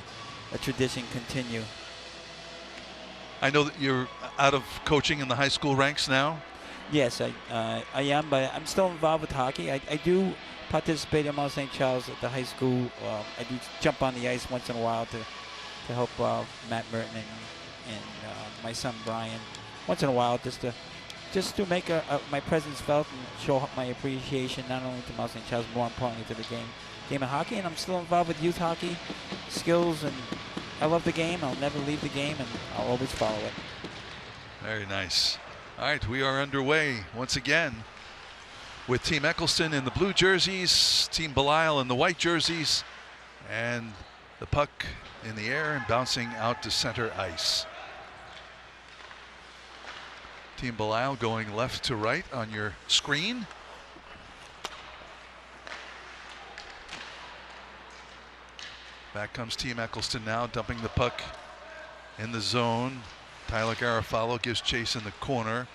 a tradition continue. I know that you're out of coaching in the high school ranks now. Yes, I am, but I'm still involved with hockey. I do participate in Mount St. Charles at the high school. I do jump on the ice once in a while to help Matt Merton and my son Brian once in a while, just to make my presence felt and show my appreciation not only to Mount St. Charles, but more importantly to the game of hockey. And I'm still involved with youth hockey skills, and I love the game. I'll never leave the game, and I'll always follow it. Very nice. All right, we are underway once again with Team Eccleston in the blue jerseys, Team Belisle in the white jerseys, and the puck in the air and bouncing out to center ice. Team Belisle going left to right on your screen. Back comes Team Eccleston now, dumping the puck in the zone. Tyler Garofalo gives chase in the corner.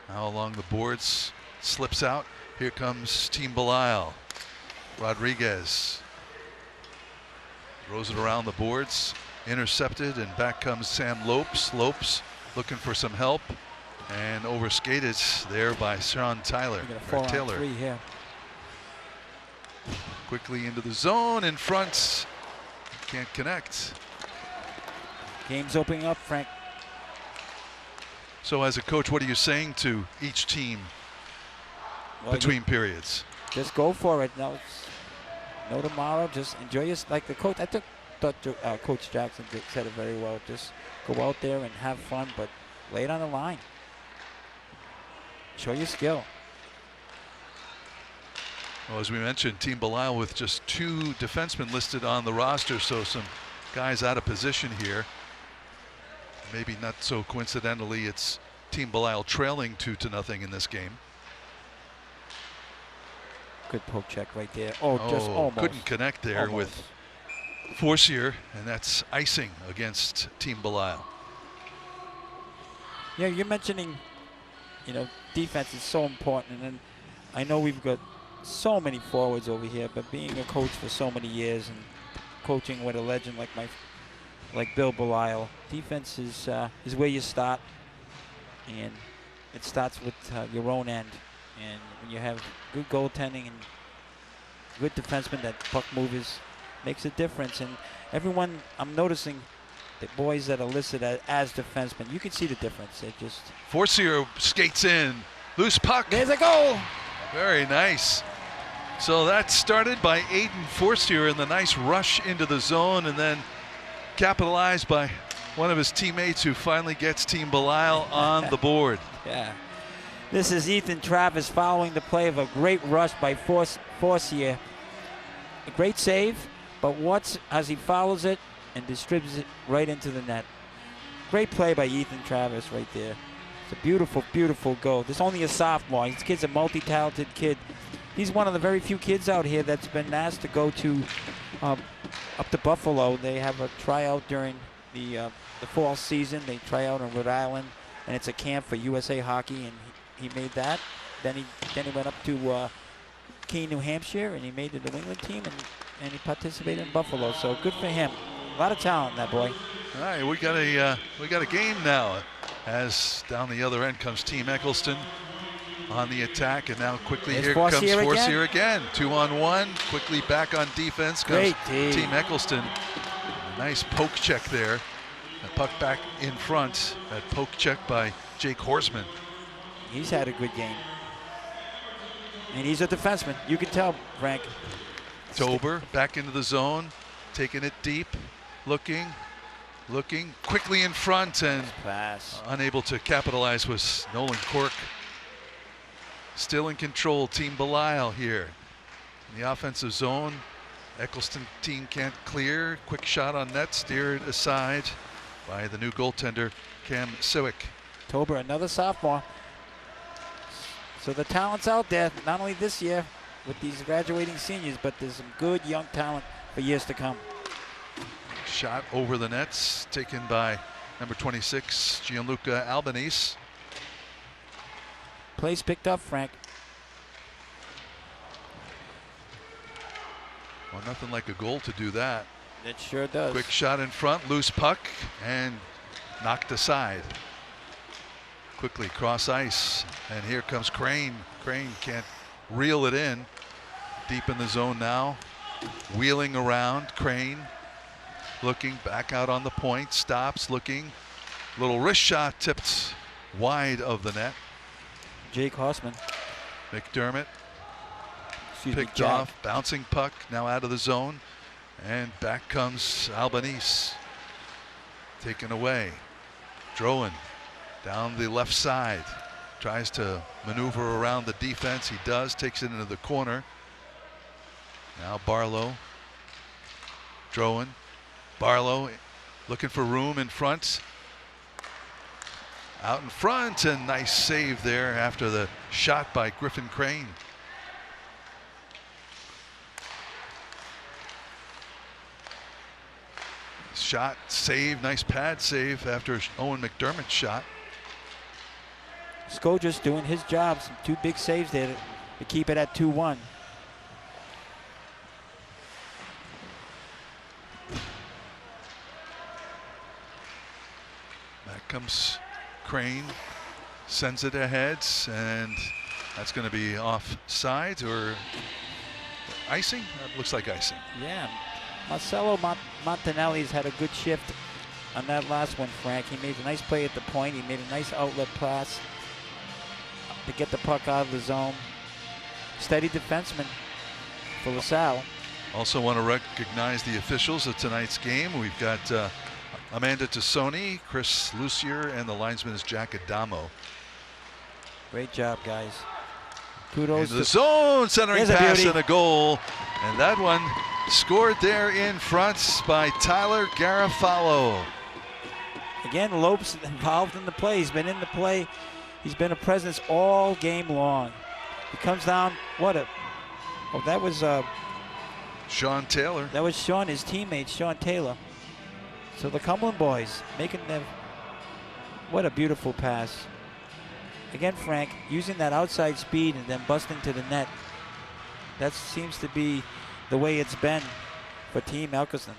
Now along the boards, slips out. Here comes Team Belisle. Rodriguez throws it around the boards, intercepted, and back comes Sam Lopes. Lopes looking for some help and overskated there by Sean Taylor. Here. Quickly into the zone in front. Can't connect. Game's opening up, Frank. So as a coach, what are you saying to each team between periods? Just go for it. No tomorrow. Just enjoy your, like the coach. I thought Coach Jackson said it very well. Just go out there and have fun, but lay it on the line. show your skill. Well, as we mentioned, Team Belial with just 2 defensemen listed on the roster, so some guys out of position here. Maybe not so coincidentally, it's Team Belial trailing 2-0 in this game. Good poke check right there. Oh, just almost. Couldn't connect there with Forcier, and that's icing against Team Belial. Yeah, you're mentioning, defense is so important, and I know we've got so many forwards over here, but being a coach for so many years and coaching with a legend like Bill Belial, defense is where you start, and it starts with your own end. And when you have good goaltending and good defensemen, that puck movers, makes a difference. And everyone, I'm noticing the boys that are listed as defensemen, you can see the difference. They just... Forcier skates in, loose puck. There's a goal. Very nice. So that started by Aiden Forcier in the nice rush into the zone, and then capitalized by one of his teammates who finally gets Team Belial on the board. Yeah. This is Ethan Travis following the play of a great rush by Forcier. A great save, but watch as he follows it and distributes it right into the net. Great play by Ethan Travis right there. It's a beautiful, beautiful goal. This is only a sophomore. This kid's a multi-talented kid. He's one of the very few kids out here that's been asked to go to up to Buffalo. They have a tryout during the fall season. They try out in Rhode Island, and it's a camp for USA Hockey, and he made that. Then he went up to Keene, New Hampshire, and he made the New England team, and he participated in Buffalo. So good for him. A lot of talent in that boy. All right, we got a game now. As down the other end comes Team Eccleston on the attack, and now quickly There's here comes Forcier again. 2-on-1, quickly back on defense comes Team Eccleston. A nice poke check there. The puck back in front. That poke check by Jake Horseman. He's had a good game. And he's a defenseman. You can tell, Frank. Tober back into the zone, taking it deep, looking quickly in front, and pass. Unable to capitalize was Nolan Cork. Still in control, Team Belial here. In the offensive zone, Eccleston team can't clear. Quick shot on net, steered aside by the new goaltender, Cam Siwick. Tober, another sophomore. So the talent's out there, not only this year with these graduating seniors, but there's some good young talent for years to come. Shot over the nets, taken by number 26, Gianluca Albanese. Plays picked up, Frank. Well, nothing like a goal to do that. It sure does. Quick shot in front, loose puck, and knocked aside. Quickly cross ice, and here comes Crane. Crane can't reel it in. Deep in the zone now. Wheeling around, Crane. Looking back out on the point, stops, looking. Little wrist shot tipped wide of the net. Jake Hossman. McDermott picked Jack. off, bouncing puck, now out of the zone. And back comes Albanese. Taken away. Drowan down the left side. Tries to maneuver around the defense. He does, takes it into the corner. Now Barlow. Drowan. Barlow looking for room in front. Out in front, and nice save there after the shot by Griffin Crane. Shot, save, nice pad save after Owen McDermott's shot. Skoja's doing his job. Some 2 big saves there to keep it at 2-1. Back comes Crane, sends it ahead, and that's going to be offside or icing. That looks like icing. Yeah, Marcelo Montanelli's had a good shift on that last one, Frank. He made a nice play at the point. He made a nice outlet pass to get the puck out of the zone. Steady defenseman for LaSalle. Also want to recognize the officials of tonight's game. We've got Amanda Tassoni, Chris Lucier, and the linesman is Jack Adamo. Great job, guys. Kudos. Into the zone, centering There's a pass beauty. and a goal. And that one scored there in front by Tyler Garofalo. Again, Lopes involved in the play. He's been in the play. He's been a presence all game long. He comes down. Oh, that was Sean Taylor. That was Sean, his teammate, Sean Taylor. So the Cumberland boys making them. What a beautiful pass. Again, Frank, using that outside speed and then busting to the net. That seems to be the way it's been for Team Eccleston.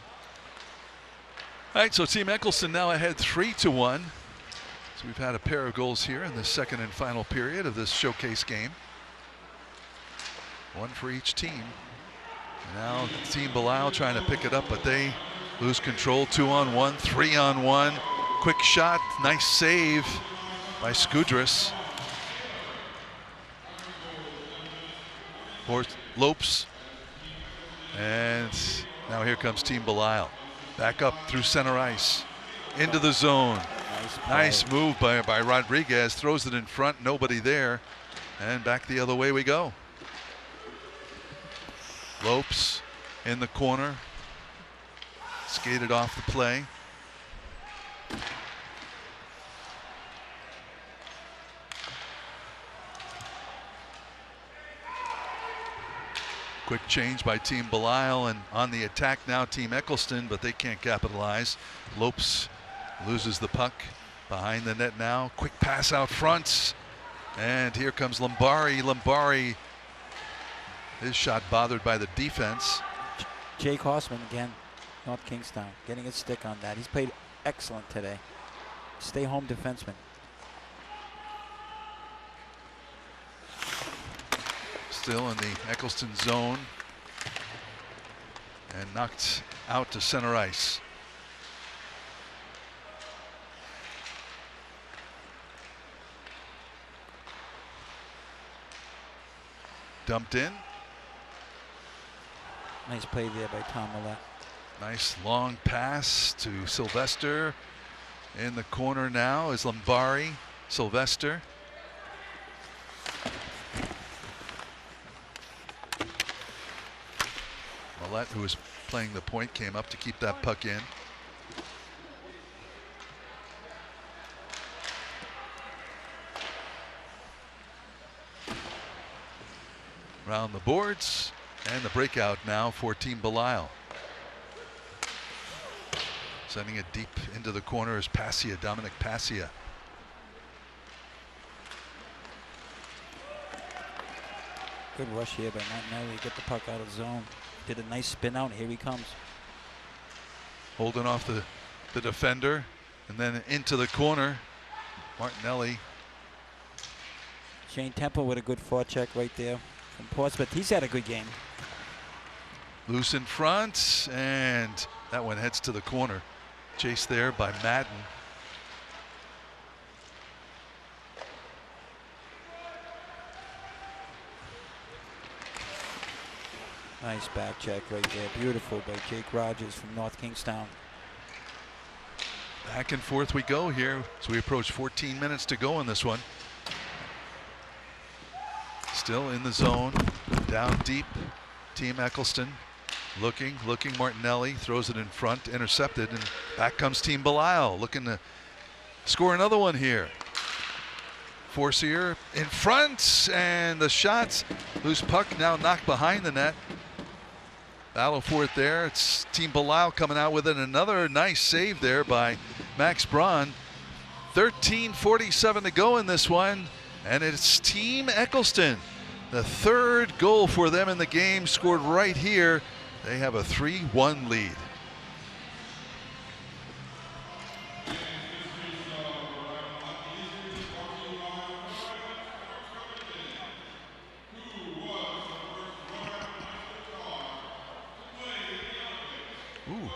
All right, so Team Eccleston now ahead 3-1. So we've had a pair of goals here in the second and final period of this showcase game. One for each team. Now Team Belial trying to pick it up, but they lose control. 2-on-1, 3-on-1. Quick shot, nice save by Skudras. Lopes. And now here comes Team Belial. Back up through center ice. Into the zone. Nice move by Rodriguez. Throws it in front. Nobody there. And back the other way we go. Lopes in the corner. Skated off the play. Quick change by Team Belial, and on the attack now Team Eccleston, but they can't capitalize. Lopes loses the puck behind the net now. Quick pass out front, and here comes Lombari. Lombari, his shot bothered by the defense. Jake Hossman again, North Kingstown, getting a stick on that. He's played excellent today. Stay home defenseman. Still in the Eccleston zone and knocked out to center ice. Dumped in. Nice play there by Tom Millette. Nice long pass to Sylvester. In the corner now is Lombari. Sylvester. Millette, who was playing the point, came up to keep that puck in. Around the boards, and the breakout now for Team Belial. Sending it deep into the corner is Passia, Dominic Passia. Good rush here by Martinelli. Get the puck out of the zone. Did a nice spin out. Here he comes. Holding off the defender, and then into the corner. Martinelli. Shane Temple with a good forecheck right there from Portsmouth. He's had a good game. Loose in front, and that one heads to the corner. Chased there by Madden. Nice back check right there. Beautiful by Jake Rogers from North Kingstown. Back and forth we go here as we approach 14 minutes to go in this one. Still in the zone, down deep. Team Eccleston looking. Martinelli throws it in front, intercepted, and back comes Team Belial looking to score another one here. Forcier in front, and the shots. Loose puck now knocked behind the net. Battle for it there. It's Team Belial coming out with it. Another nice save there by Max Braun. 13:47 to go in this one, and it's Team Eccleston. The third goal for them in the game scored right here. They have a 3-1 lead. Ooh.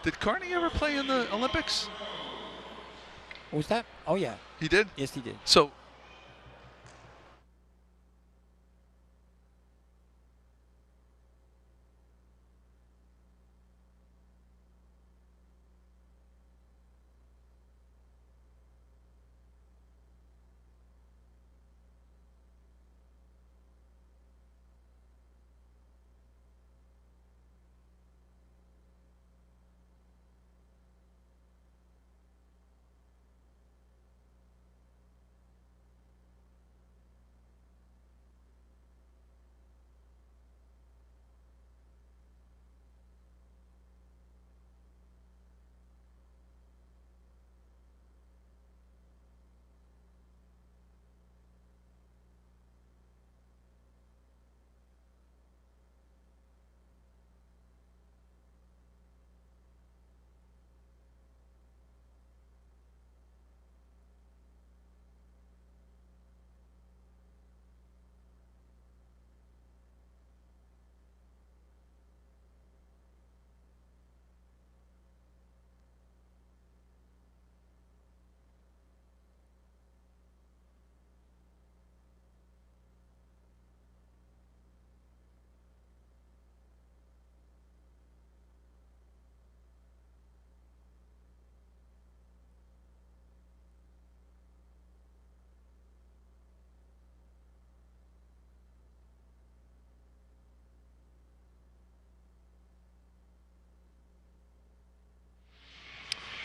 Did Carney ever play in the Olympics? What was that? Oh, yeah. He did? Yes, he did. So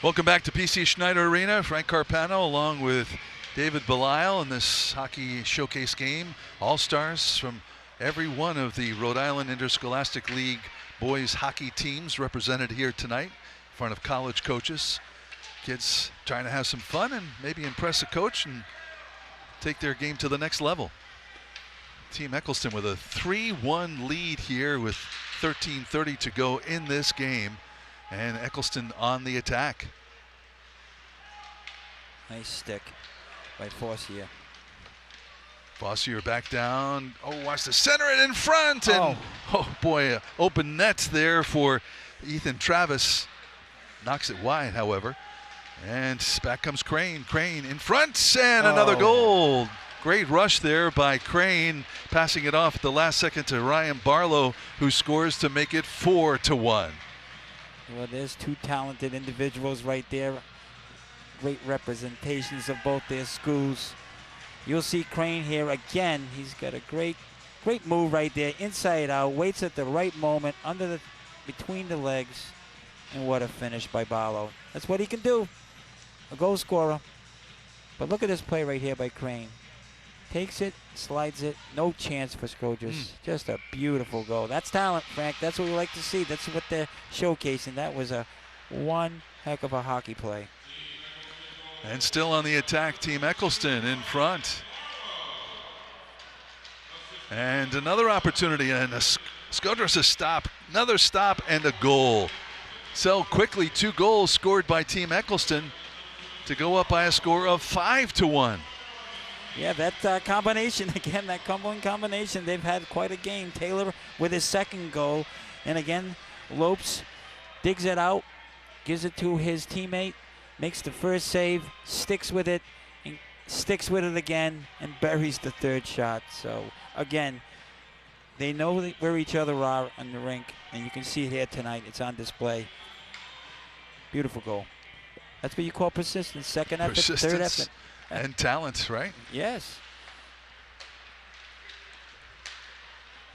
Welcome back to PC Schneider Arena. Frank Carpano along with David Belisle in this hockey showcase game. All-stars from every one of the Rhode Island Interscholastic League boys hockey teams represented here tonight in front of college coaches. Kids trying to have some fun and maybe impress a coach and take their game to the next level. Team Eccleston with a 3-1 lead here with 13:30 to go in this game. And Eccleston on the attack. Nice stick by Forcier. Forcier back down. Oh, wants to center it in front. And oh boy, open net there for Ethan Travis. Knocks it wide, however. And back comes Crane. Crane in front and another goal. Great rush there by Crane, passing it off at the last second to Ryan Barlow, who scores to make it 4-1. Well, there's two talented individuals right there. Great representations of both their schools. You'll see Crane here again. He's got a great move right there, inside out, waits at the right moment, between the legs, and what a finish by Barlow. That's what he can do, a goal scorer. But look at this play right here by Crane. Takes it, slides it, no chance for Scrodgers. Just a beautiful goal. That's talent, Frank. That's what we like to see. That's what they're showcasing. That was one heck of a hockey play. And still on the attack, Team Eccleston in front. And another opportunity, and Scrodgers a stop. Another stop and a goal. So quickly, 2 goals scored by Team Eccleston to go up by a score of 5-1. Yeah, that combination, again, that Cumberland combination, they've had quite a game. Taylor with his second goal. And again, Lopes digs it out, gives it to his teammate, makes the first save, sticks with it, and sticks with it again, and buries the third shot. So, again, they know where each other are on the rink, and you can see it here tonight. It's on display. Beautiful goal. That's what you call persistence. Second effort, third effort. And talent, right? Yes.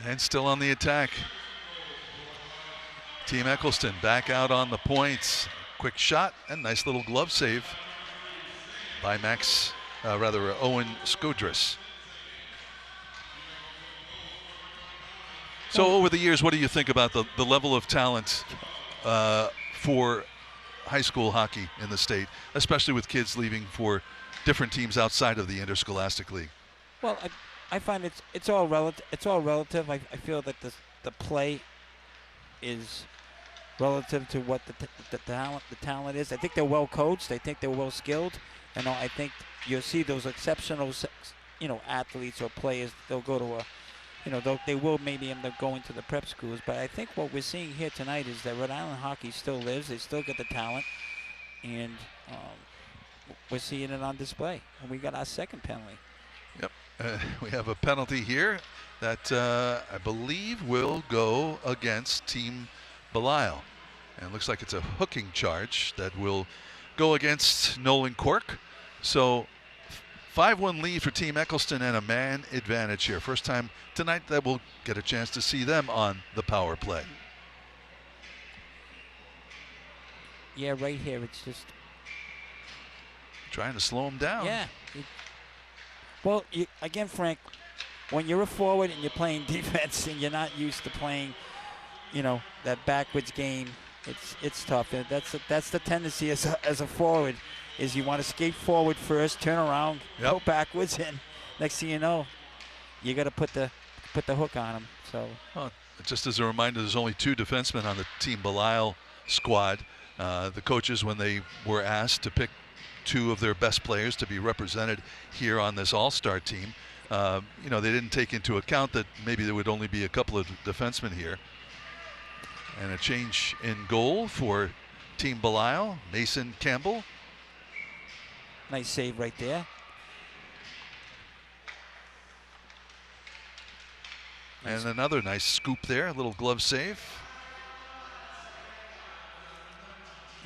And still on the attack. Team Eccleston back out on the points. Quick shot and nice little glove save by Owen Scrodgers. So over the years, what do you think about the level of talent for high school hockey in the state, especially with kids leaving for different teams outside of the Interscholastic League? Well, I find it's all relative. It's all relative. I feel that the play is relative to what the talent is. I think they're well coached. I think they're well skilled. And I think you'll see those exceptional, athletes or players. They'll go to they will maybe end up going to the prep schools. But I think what we're seeing here tonight is that Rhode Island hockey still lives. They still get the talent, and we're seeing it on display. And we got our second penalty. Yep, we have a penalty here that I believe will go against Team Belisle. And it looks like it's a hooking charge that will go against Nolan Cork. So 5-1 lead for Team Eccleston and a man advantage here. First time tonight that we'll get a chance to see them on the power play. Yeah, right here. It's just trying to slow him down. Yeah. Well, again, Frank, when you're a forward and you're playing defense and you're not used to playing, that backwards game, it's tough. And that's the tendency as a forward, is you want to skate forward first, turn around, go backwards, and next thing you know, you got to put the hook on him. So, just as a reminder, there's only 2 defensemen on the Team Belisle squad. The coaches, when they were asked to pick 2 of their best players to be represented here on this all-star team, they didn't take into account that maybe there would only be a couple of defensemen here. And a change in goal for Team Belisle, Mason Campbell. Nice save right there. And another nice scoop there, a little glove save.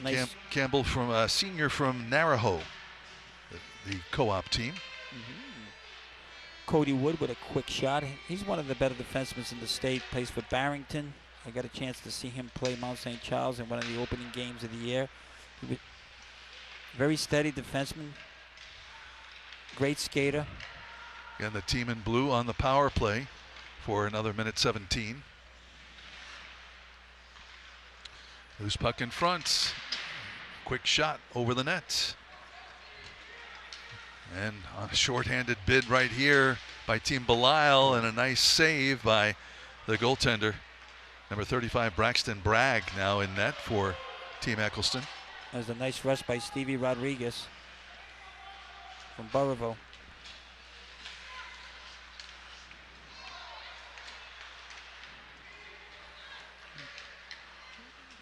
Nice. Campbell, from a senior from Naraho, the co-op team. Cody Wood with a quick shot. He's one of the better defensemen in the state. Plays for Barrington. I got a chance to see him play Mount St. Charles in one of the opening games of the year. Very steady defenseman. Great skater. Again, the team in blue on the power play for another minute 17. Loose puck in front. Quick shot over the net. And a shorthanded bid right here by Team Belisle, and a nice save by the goaltender. Number 35, Braxton Bragg, now in net for Team Eccleston. There's a nice rush by Stevie Rodriguez from Burrillville.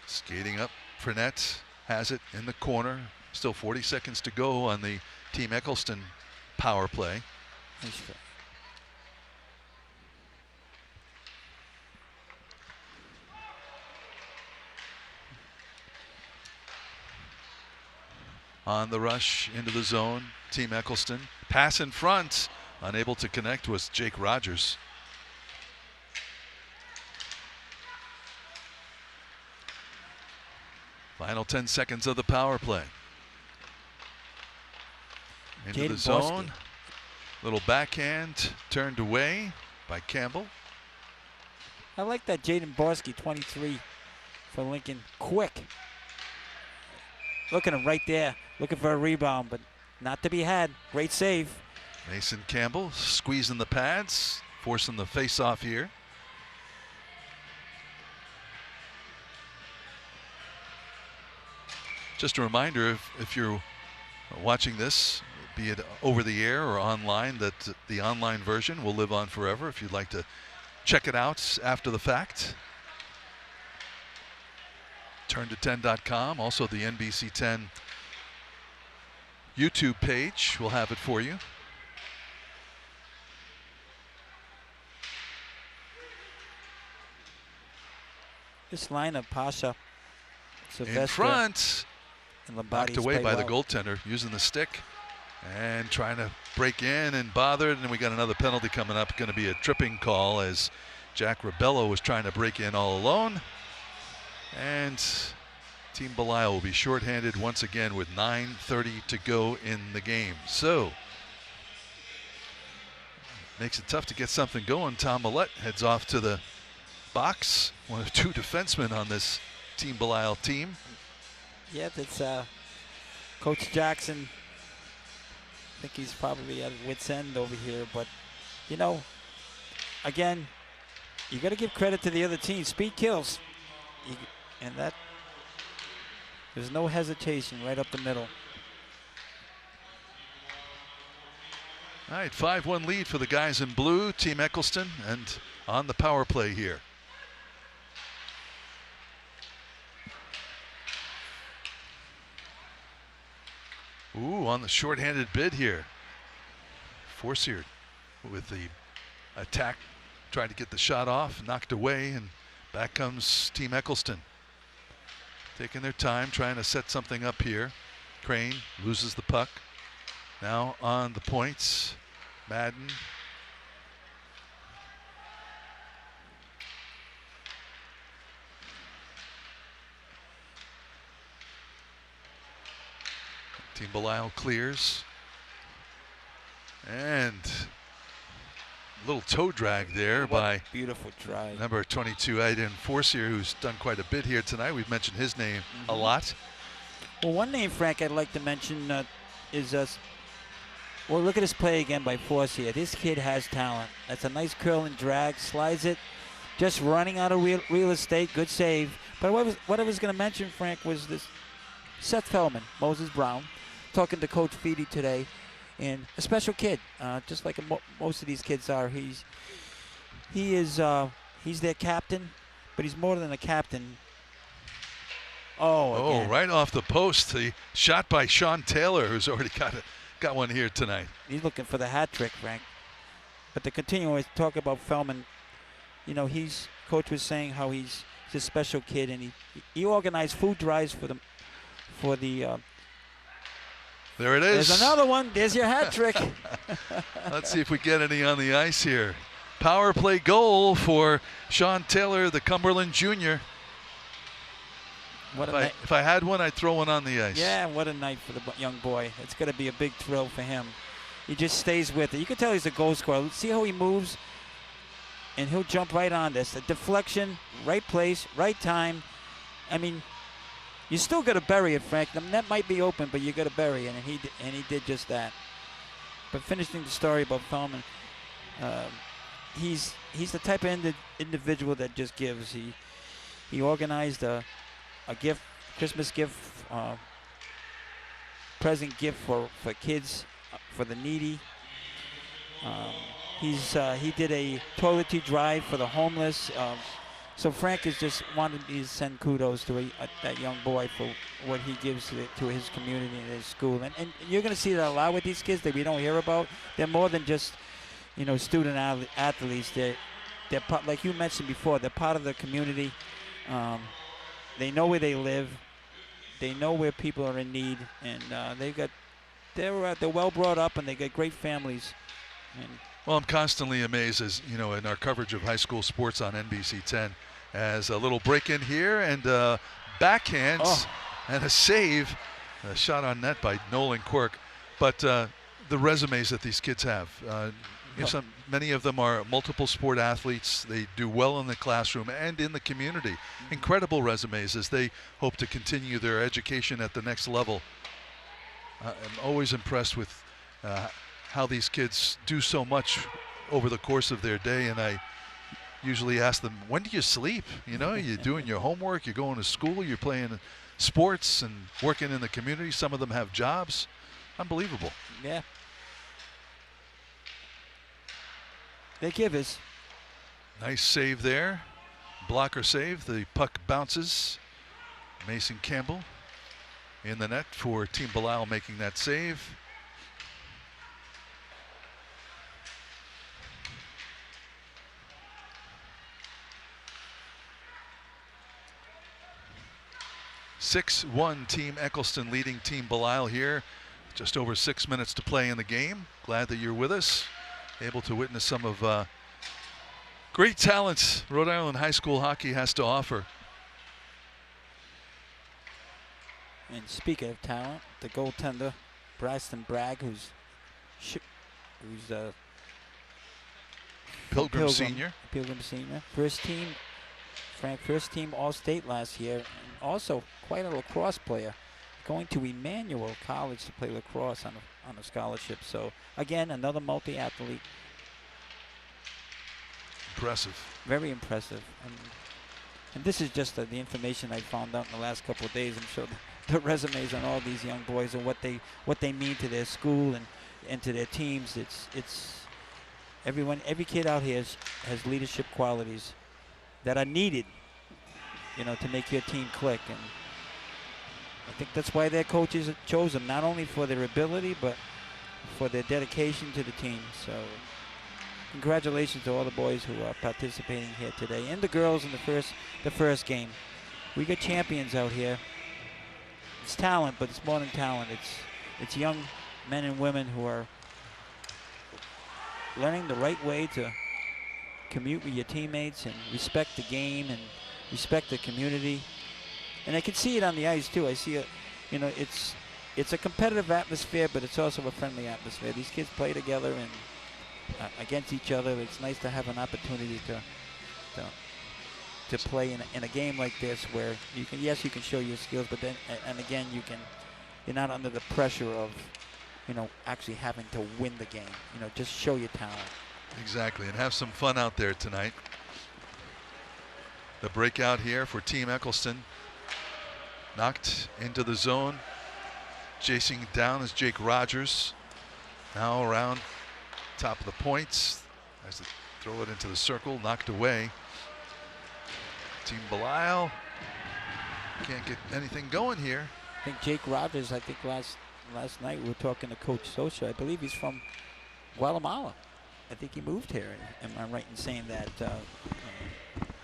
Skating up for net, has it in the corner. Still 40 seconds to go on the Team Eccleston power play. Nice try. On the rush into the zone, Team Eccleston. Pass in front, unable to connect was Jake Rogers. Final 10 seconds of the power play. Into Jaden the zone. Borski. Little backhand turned away by Campbell. I like that Jaden Borski, 23 for Lincoln. Quick. Look at him right there. Looking for a rebound, but not to be had. Great save. Mason Campbell squeezing the pads, forcing the face-off here. Just a reminder, if you're watching this, be it over the air or online, that the online version will live on forever if you'd like to check it out after the fact. Turn to10.com, also the NBC 10 YouTube page will have it for you. This lineup, Pasha, Sylvester, in front, and Lombardi knocked away by the well. goaltender using the stick and trying to break in and bothered, and we got another penalty coming up. Going to be a tripping call as Jack Rebello was trying to break in all alone, and Team Belisle will be shorthanded once again with 9:30 to go in the game. So makes it tough to get something going. Tom Millette heads off to the box, one of two defensemen on this Team Belisle team. Yeah, that's Coach Jackson. I think he's probably at wit's end over here, but you know, again, you got to give credit to the other team. Speed kills, and that there's no hesitation right up the middle. All right, 5-1 lead for the guys in blue, Team Eccleston, and on the power play here. Ooh, on the shorthanded bid here. Forcier with the attack, tried to get the shot off, knocked away, and back comes Team Eccleston. Taking their time, trying to set something up here. Crane loses the puck. Now on the points, Madden. Team Belisle clears. And a little toe drag there What by beautiful drive. number 22, Aiden Forcier, who's done quite a bit here tonight. We've mentioned his name a lot. Well, one name, Frank, I'd like to mention is well, look at this play again by Forcier. This kid has talent. That's a nice curl and drag, slides it, just running out of real estate. Good save. But what I was going to mention, Frank, was this Seth Feldman, Moses Brown, talking to Coach Feedy today, and a special kid, just like most of these kids are. He's their captain, but he's more than a captain. Oh, again. right off the post. The shot by Sean Taylor, who's already got one here tonight. He's looking for the hat trick, Frank. But to continue to talk about Feldman, you know, Coach was saying how he's a special kid, and he organized food drives for the there it is. There's another one. There's your hat trick. Let's see if we get any on the ice here. Power play goal for Sean Taylor, the Cumberland junior. If I had one, I'd throw one on the ice. Yeah, what a night for the young boy. It's going to be a big thrill for him. He just stays with it. You can tell he's a goal scorer. See how he moves? And he'll jump right on this. A deflection, right place, right time. I mean, you still got to bury it, Frank. The net might be open, but you got to bury it, and he did just that. But finishing the story about Feldman, he's the type of individual that just gives. He organized a gift, Christmas gift, present gift for kids, for the needy. He did a toiletry drive for the homeless. So Frank is just wanted me to send kudos to that young boy for what he gives to his community and his school. And you're going to see that a lot with these kids that we don't hear about. They're more than just, student athletes. They're part, like you mentioned before, they're part of the community. They know where they live. They know where people are in need, and they're well brought up, and they get great families. Well, I'm constantly amazed, as in our coverage of high school sports on NBC 10, as a little break in here and backhands and a save, a shot on net by Nolan Quirk. But the resumes that these kids have. Many of them are multiple sport athletes. They do well in the classroom and in the community. Incredible resumes as they hope to continue their education at the next level. I'm always impressed with how these kids do so much over the course of their day, and I usually ask them, when do you sleep? You're doing your homework, you're going to school, you're playing sports and working in the community. Some of them have jobs. Unbelievable. Yeah. They give us. Nice save there. Blocker save. The puck bounces. Mason Campbell in the net for Team Belisle making that save. (6-1) Team Eccleston leading Team Belisle here. Just over 6 minutes to play in the game. Glad that you're with us. Able to witness some of great talents Rhode Island high school hockey has to offer. And speaking of talent, the goaltender, Braxton Bragg, who's Pilgrim Senior. Pilgrim Senior. First team All-State last year. And also quite a lacrosse player. Going to Emmanuel College to play lacrosse on a scholarship. So, again, another multi-athlete. Impressive. Very impressive. And this is just the information I found out in the last couple of days. I'm sure the resumes on all these young boys and what they mean to their school and to their teams. It's every kid out here has leadership qualities that are needed, to make your team click. And I think that's why their coaches chose them, not only for their ability, but for their dedication to the team. So congratulations to all the boys who are participating here today, and the girls in the first game. We got champions out here. It's talent, but it's more than talent. It's young men and women who are learning the right way to commute with your teammates and respect the game and respect the community. And I can see it on the ice too. I see it's a competitive atmosphere, but it's also a friendly atmosphere. These kids play together and against each other. It's nice to have an opportunity to play in a game like this, where you can show your skills, but then again you're not under the pressure of actually having to win the game. Just show your talent. Exactly, and have some fun out there tonight. The breakout here for Team Eccleston. Knocked into the zone. Chasing down is Jake Rogers. Now around top of the points. Has to throw it into the circle. Knocked away. Team Belisle can't get anything going here. I think Jake Rogers, last night we were talking to Coach Socha. I believe he's from Guatemala. I think he moved here. Am I right in saying that?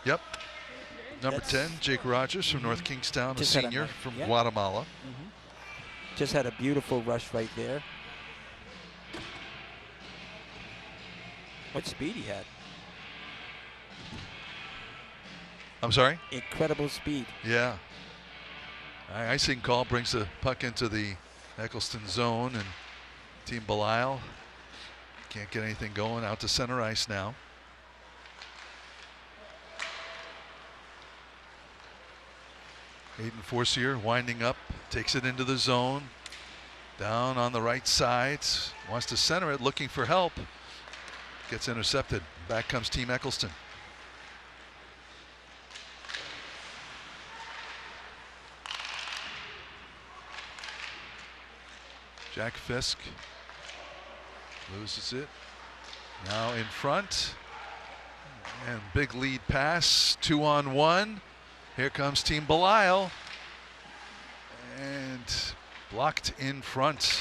Yep. Number 10, Jake Rogers from North Kingstown, a senior from Guatemala. Mm-hmm. Just had a beautiful rush right there. What speed he had. I'm sorry? Incredible speed. Yeah. Icing call brings the puck into the Eccleston zone, and Team Belial can't get anything going. Out to center ice now. Aiden Forcier winding up, takes it into the zone. Down on the right side, wants to center it, looking for help. Gets intercepted. Back comes Team Eccleston. Jack Fisk loses it. Now in front. And big lead pass, 2-on-1. Here comes Team Belial. And blocked in front.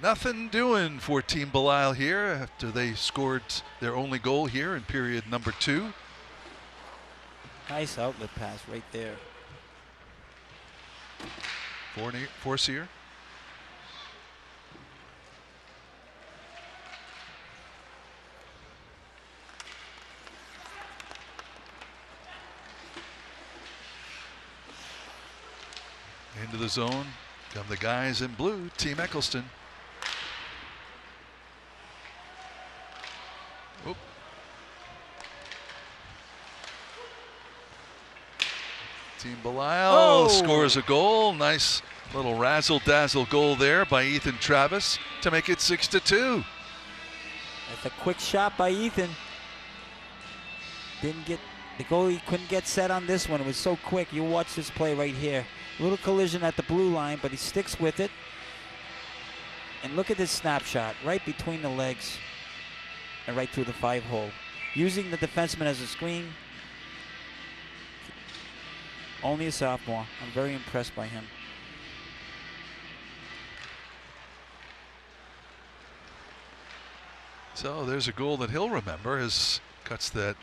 Nothing doing for Team Belial here after they scored their only goal here in period number 2. Nice outlet pass right there. Forcier. Into the zone come the guys in blue, Team Eccleston. Oop. Team Belial scores a goal. Nice little razzle-dazzle goal there by Ethan Travis to make it 6-2. That's a quick shot by Ethan. Didn't get the goalie, couldn't get set on this one. It was so quick. You watch this play right here. Little collision at the blue line, but he sticks with it. And look at this snapshot, right between the legs and right through the 5-hole. Using the defenseman as a screen. Only a sophomore. I'm very impressed by him. So there's a goal that he'll remember as cuts that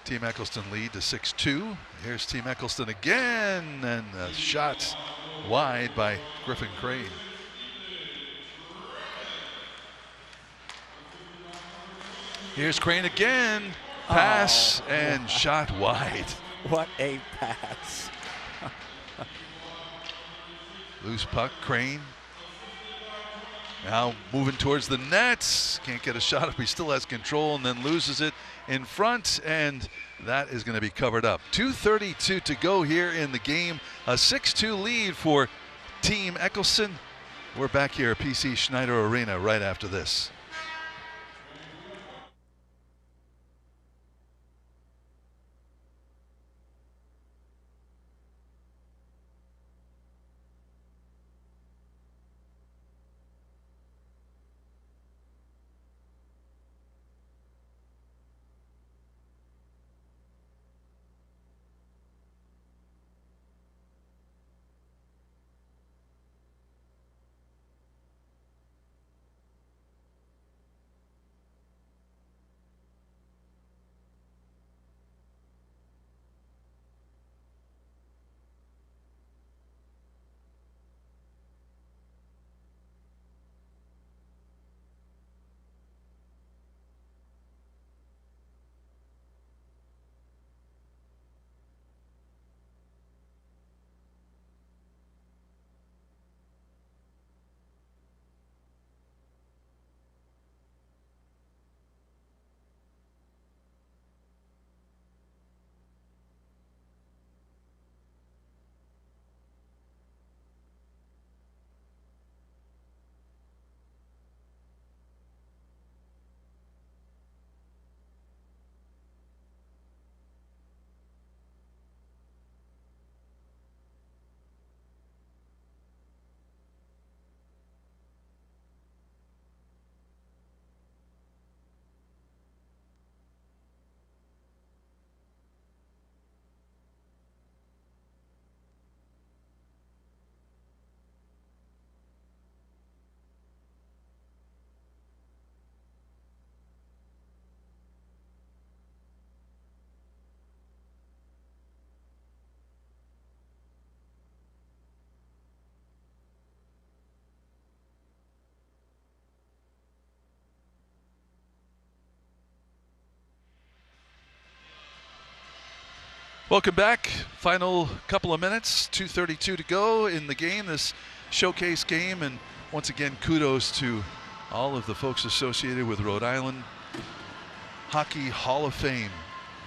Team Eccleston lead to 6-2. Here's Team Eccleston again, and a shot wide by Griffin Crane. Here's Crane again. Pass and shot wide. What a pass. Loose puck, Crane. Now moving towards the net. Can't get a shot if he still has control, and then loses it in front, and that is going to be covered up. 2:32 to go here in the game. A 6-2 lead for Team Eccleston. We're back here at PC Schneider Arena right after this. Welcome back. Final couple of minutes, 2:32 to go in the game, this showcase game. And once again, kudos to all of the folks associated with Rhode Island Hockey Hall of Fame.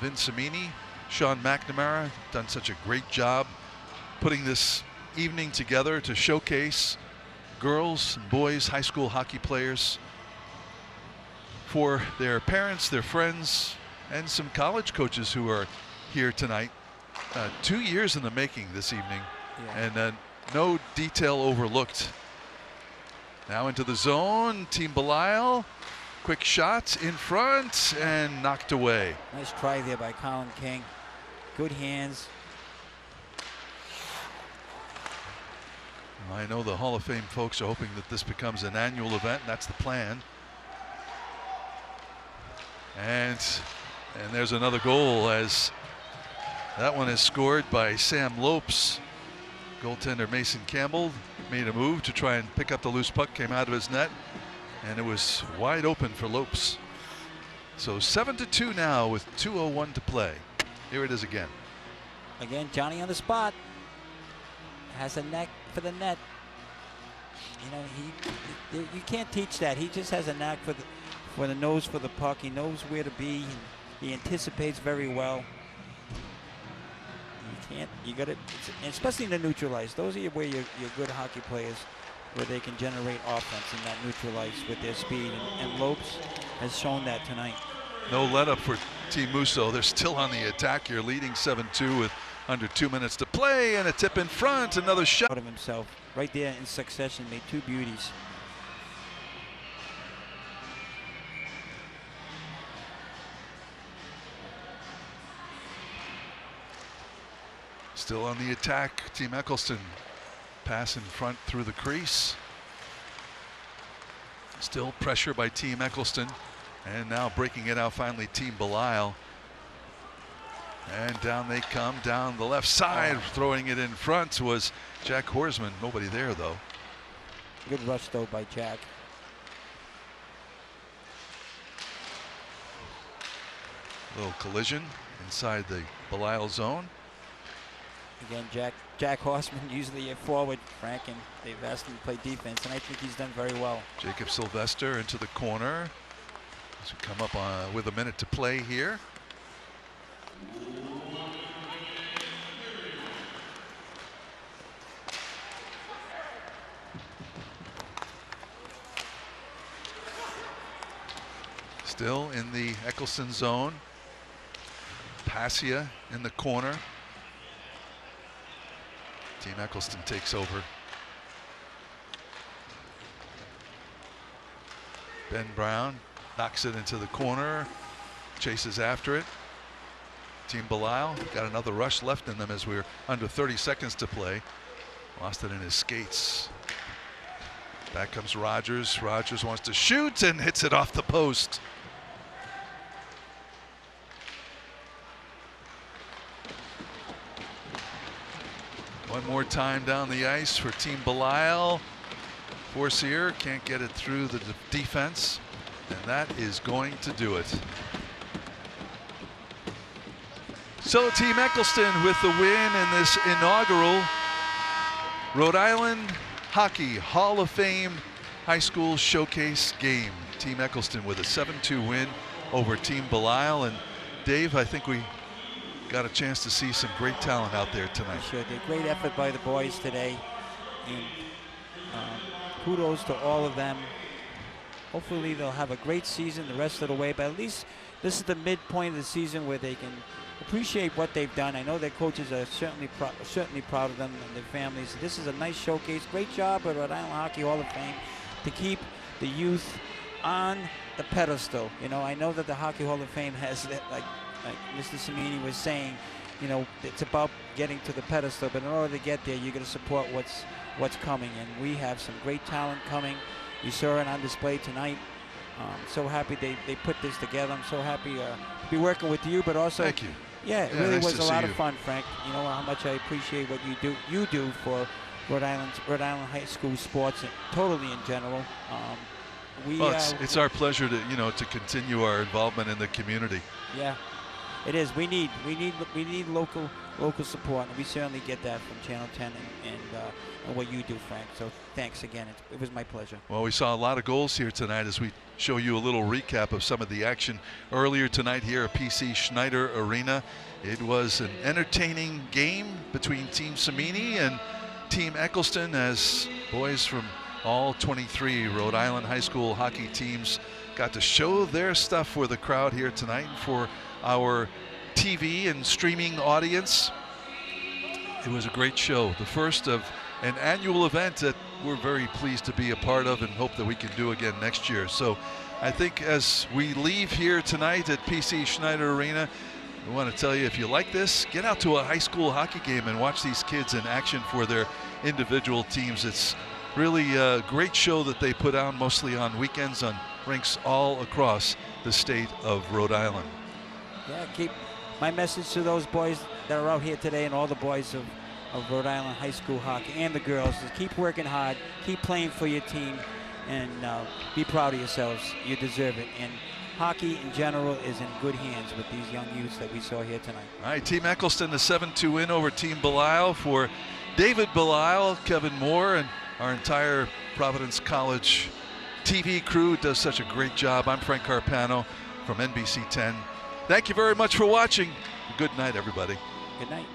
Vince Amini, Sean McNamara, done such a great job putting this evening together to showcase girls and boys high school hockey players for their parents, their friends, and some college coaches who are here tonight. 2 years in the making this evening, and no detail overlooked. Now into the zone, Team Belial, quick shot in front and knocked away. Nice try there by Colin King. Good hands. I know the Hall of Fame folks are hoping that this becomes an annual event. That's the plan. And there's another goal, as that one is scored by Sam Lopes. Goaltender Mason Campbell made a move to try and pick up the loose puck, came out of his net, and it was wide open for Lopes. So 7-2 now with 2:01 to play. Here it is again. Again, Johnny on the spot. Has a knack for the net. You know, you can't teach that. He just has a knack for the nose for the puck. He knows where to be. He anticipates very well. You got it, especially in the neutral ice. Those are where your good hockey players, where they can generate offense in that neutral ice with their speed. And Lopes has shown that tonight. No let up for Team Musso. They're still on the attack here, leading 7-2 with under 2 minutes to play, and a tip in front. Another shot of himself right there in succession, made two beauties. Still on the attack, Team Eccleston. Pass in front through the crease. Still pressure by Team Eccleston. And now breaking it out finally, Team Belial. And down they come, down the left side. Throwing it in front was Jack Horsman. Nobody there, though. Good rush, though, by Jack. Little collision inside the Belial zone. Again, Jack Horsman, usually a forward, Frank, and they've asked him to play defense, and I think he's done very well. Jacob Sylvester into the corner. As we come up with a minute to play here. Still in the Eccleston zone. Passia in the corner. Team Eccleston takes over. Ben Brown knocks it into the corner, chases after it. Team Belial got another rush left in them as we're under 30 seconds to play. Lost it in his skates. Back comes Rogers. Rogers wants to shoot and hits it off the post. One more time down the ice for Team Belial. Forcier can't get it through the defense, and that is going to do it. So Team Eccleston with the win in this inaugural Rhode Island Hockey Hall of Fame High School Showcase game. Team Eccleston with a 7-2 win over Team Belial. And Dave, I think we got a chance to see some great talent out there tonight. Sure did. Great effort by the boys today, and kudos to all of them. Hopefully they'll have a great season the rest of the way, but at least this is the midpoint of the season where they can appreciate what they've done. I know their coaches are certainly proud of them and their families. This is a nice showcase. Great job at Rhode Island Hockey Hall of Fame to keep the youth on the pedestal. You know, I know that the Hockey Hall of Fame has that, like Mr. Cimini was saying, you know, it's about getting to the pedestal, but in order to get there, you're going to support what's coming, and we have some great talent coming. You saw it on display tonight. So happy they put this together. I'm so happy to be working with you, but also, thank you. Yeah, it really was a lot of fun, Frank. You know how much I appreciate what you do for Rhode Island high school sports, and totally in general. Well, it's our pleasure to continue our involvement in the community. Yeah. it is. We need local support, and we certainly get that from Channel 10 and what you do, Frank. So thanks again. It was my pleasure. Well, we saw a lot of goals here tonight as we show you a little recap of some of the action earlier tonight here at PC Schneider Arena. It was an entertaining game between Team Samini and Team Eccleston, as boys from all 23 Rhode Island high school hockey teams got to show their stuff for the crowd here tonight and for our TV and streaming audience. It was a great show, the first of an annual event that we're very pleased to be a part of and hope that we can do again next year. So I think as we leave here tonight at PC Schneider Arena, we want to tell you, if you like this, get out to a high school hockey game and watch these kids in action for their individual teams. It's really a great show that they put on mostly on weekends on rinks all across the state of Rhode Island. Yeah, keep my message to those boys that are out here today and all the boys of Rhode Island high school hockey and the girls is keep working hard, keep playing for your team, and be proud of yourselves. You deserve it. And hockey in general is in good hands with these young youths that we saw here tonight. All right, Team Eccleston, the 7-2 win over Team Belisle. For David Belisle, Kevin Moore, and our entire Providence College TV crew does such a great job. I'm Frank Carpano from NBC 10. Thank you very much for watching. Good night, everybody. Good night.